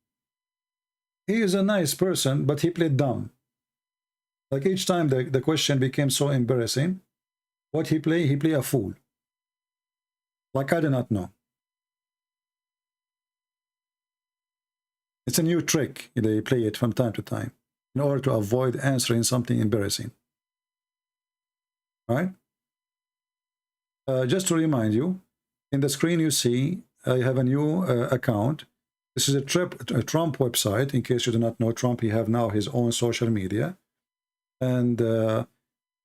he is a nice person, but he played dumb. Like each time the question became so embarrassing, what he play a fool. Like I do not know. It's a new trick. They play it from time to time in order to avoid answering something embarrassing. Right? Just to remind you, in the screen you see, I have a new account. This is a Trump website. In case you do not know, Trump, he have now his own social media. And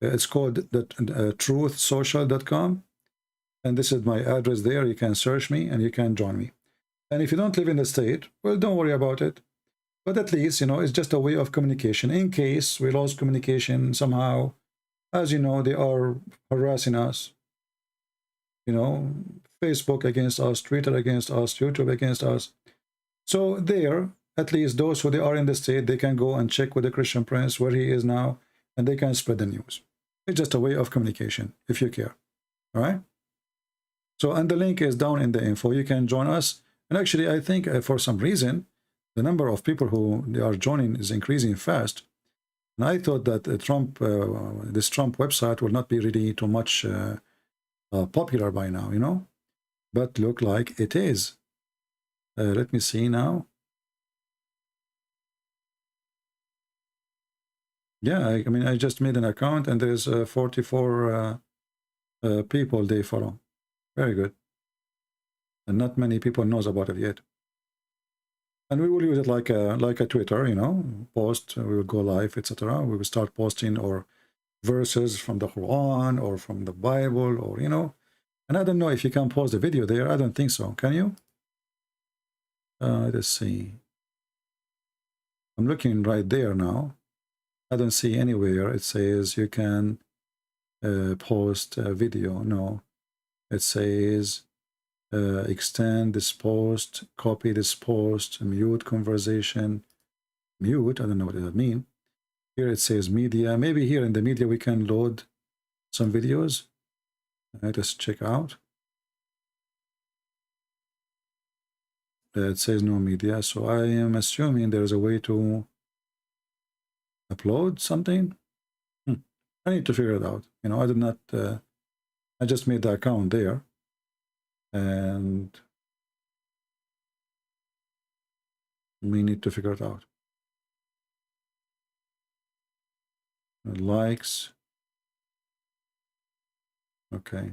it's called truthsocial.com. And this is my address there. You can search me and you can join me. And if you don't live in the state, well, don't worry about it. But at least, you know, it's just a way of communication. In case we lost communication somehow, as you know, they are harassing us. You know, Facebook against us, Twitter against us, YouTube against us. So there, at least those who they are in the state, they can go and check with the Christian Prince where he is now, and they can spread the news. It's just a way of communication, if you care. All right? So, and the link is down in the info. You can join us. And actually, I think for some reason, the number of people who they are joining is increasing fast. And I thought that this Trump website will not be really too much popular by now, you know. But look like it is. Let me see now. Yeah, I mean, I just made an account and there's 44 people they follow. Very good. And not many people knows about it yet. And we will use it like a Twitter, you know, post, we will go live, etc. We will start posting or verses from the Quran or from the Bible, or, you know. And I don't know if you can post the video there. I don't think so. Can you? Let's see. I'm looking right there now. I don't see anywhere it says you can post a video. No, it says extend this post, copy this post, mute conversation. Mute, I don't know what that means. Here it says media. Maybe here in the media we can load some videos. Let us check out. It says no media, so I am assuming there is a way to upload something. I need to figure it out. You know, I did not. I just made the account there, and we need to figure it out. Likes. Okay.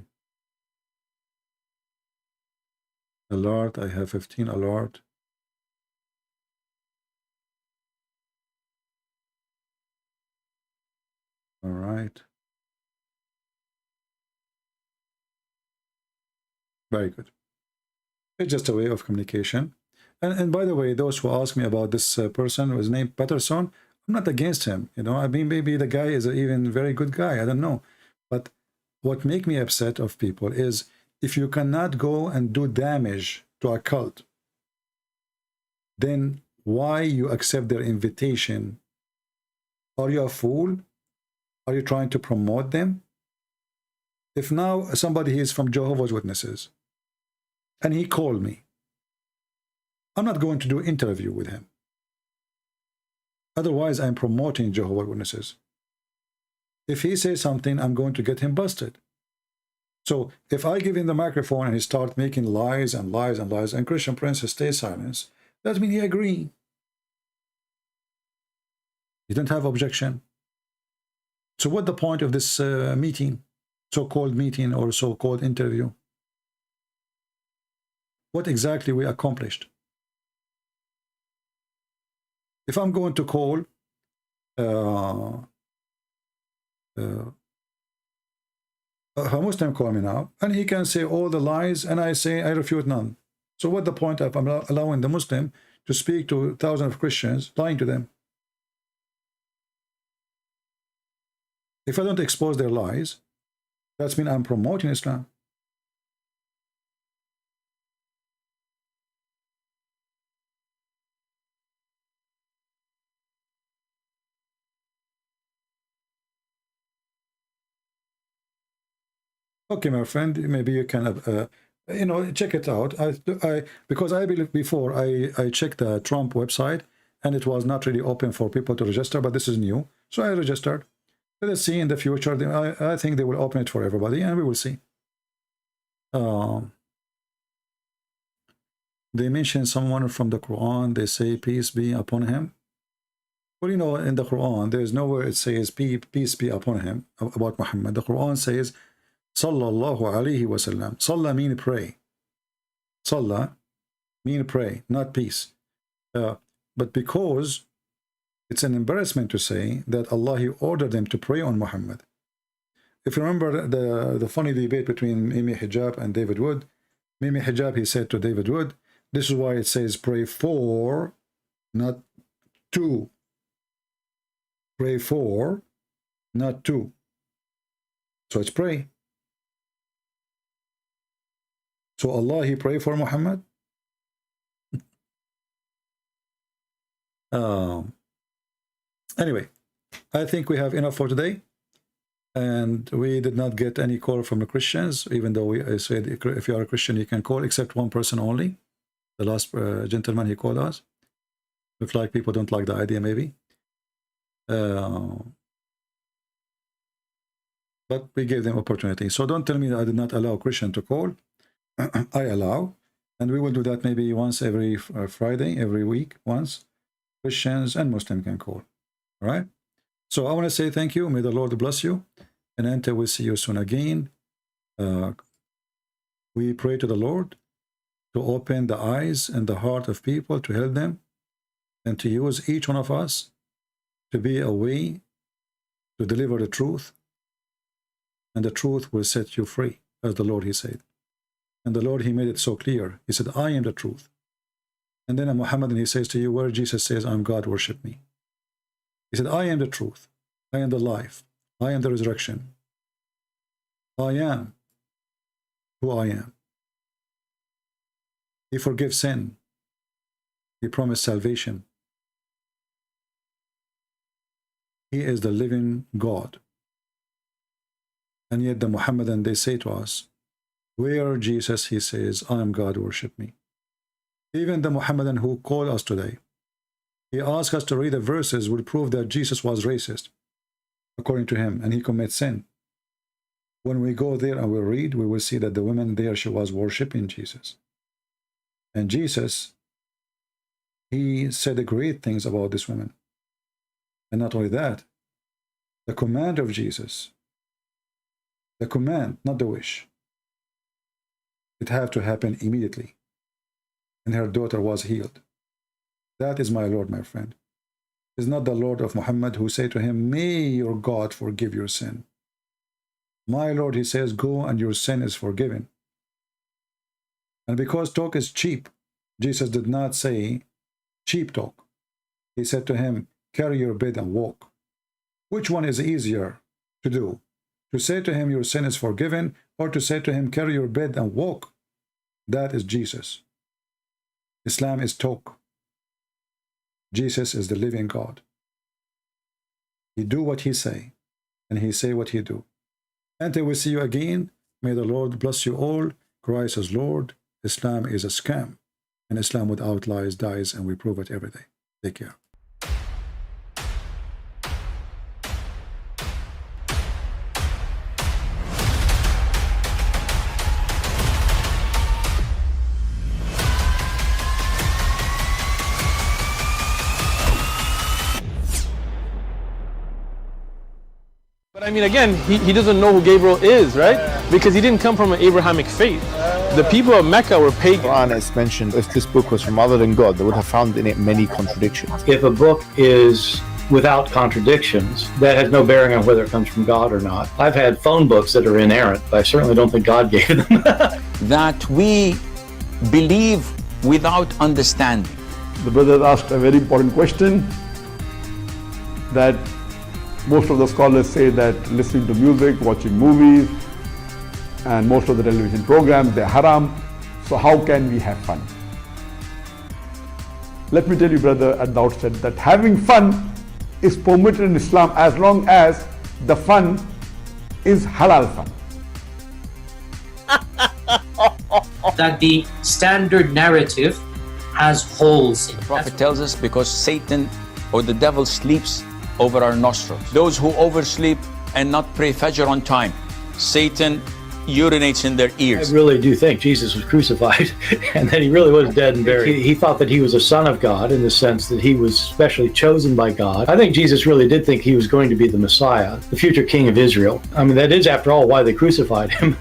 Alert. I have 15 alert. All right. Very good. It's just a way of communication. And by the way, those who ask me about this person who is named Patterson, I'm not against him. You know, I mean, maybe the guy is an even very good guy. I don't know. But what makes me upset of people is if you cannot go and do damage to a cult, then why you accept their invitation? Are you a fool? Are you trying to promote them? If now somebody is from Jehovah's Witnesses and he called me, I'm not going to do an interview with him. Otherwise, I'm promoting Jehovah's Witnesses. If he says something, I'm going to get him busted. So if I give him the microphone and he starts making lies and lies and lies, and Christian Prince stays silent, that means he agrees. He didn't have objection. So what's the point of this meeting, so-called meeting or so-called interview? What exactly we accomplished? If I'm going to call a Muslim call me now, and he can say all the lies, and I say I refute none. So what's the point of allowing the Muslim to speak to thousands of Christians, lying to them? If I don't expose their lies, that means I'm promoting Islam. Okay, my friend, maybe you can, you know, check it out. Because I believe before I checked the Trump website and it was not really open for people to register, but this is new, so I registered. Let's see in the future. I think they will open it for everybody, and we will see. They mention someone from the Quran. They say peace be upon him. Well, you know, in the Quran, there is nowhere it says peace be upon him about Muhammad. The Quran says Sallallahu alayhi wasallam. Salah mean pray. Salah mean pray, not peace. But because it's an embarrassment to say that Allah, He ordered them to pray on Muhammad. If you remember the funny debate between Mimi Hijab and David Wood, Mimi Hijab, he said to David Wood, this is why it says pray for, not to. Pray for, not to. So it's pray. So Allah, He pray for Muhammad? Anyway, I think we have enough for today. And we did not get any call from the Christians, even though I said if you are a Christian, you can call, except one person only. The last gentleman, he called us. Looks like people don't like the idea, maybe. But we gave them opportunity. So don't tell me that I did not allow Christian to call. I allow. And we will do that maybe once every Friday, every week, once. Christians and Muslims can call. All right? So I want to say thank you. May the Lord bless you. And until we see you soon again, we pray to the Lord to open the eyes and the heart of people, to help them, and to use each one of us to be a way to deliver the truth. And the truth will set you free, as the Lord, He said. And the Lord, He made it so clear. He said, I am the truth. And then Muhammad, He says to you, where Jesus says, I'm God, worship me. He said, I am the truth. I am the life. I am the resurrection. I am who I am. He forgives sin. He promised salvation. He is the living God. And yet the Muhammadan, they say to us, where Jesus, He says, I am God, worship me. Even the Muhammadan who call us today, he asked us to read the verses would prove that Jesus was racist, according to him, and he commits sin. When we go there and we read, we will see that the woman there, she was worshiping Jesus. And Jesus, he said great things about this woman. And not only that, the command of Jesus, the command, not the wish, it had to happen immediately. And her daughter was healed. That is my Lord, my friend. Is not the Lord of Muhammad who say to him, may your God forgive your sin. My Lord, he says, go and your sin is forgiven. And because talk is cheap, Jesus did not say cheap talk. He said to him, carry your bed and walk. Which one is easier to do? To say to him, your sin is forgiven, or to say to him, carry your bed and walk? That is Jesus. Islam is talk. Jesus is the living God. He do what he say, and he say what he do. Until we see you again, may the Lord bless you all. Christ is Lord. Islam is a scam. And Islam without lies dies, and we prove it every day. Take care. But I mean, again, he doesn't know who Gabriel is, right? Because he didn't come from an Abrahamic faith. The people of Mecca were pagan. Quran is mentioned, if this book was from other than God, they would have found in it many contradictions. If a book is without contradictions, that has no bearing on whether it comes from God or not. I've had phone books that are inerrant, but I certainly don't think God gave them. That we believe without understanding. The brother asked a very important question, that most of the scholars say that listening to music, watching movies, and most of the television programs, they're haram. So how can we have fun? Let me tell you, brother, at the outset that having fun is permitted in Islam as long as the fun is halal fun. That the standard narrative has holes in it. The Prophet tells us because Satan or the devil sleeps over our nostrils. Those who oversleep and not pray Fajr on time, Satan urinates in their ears. I really do think Jesus was crucified and that he really was dead and buried. He thought that he was a son of God in the sense that he was specially chosen by God. I think Jesus really did think he was going to be the Messiah, the future king of Israel. I mean, that is, after all, why they crucified him.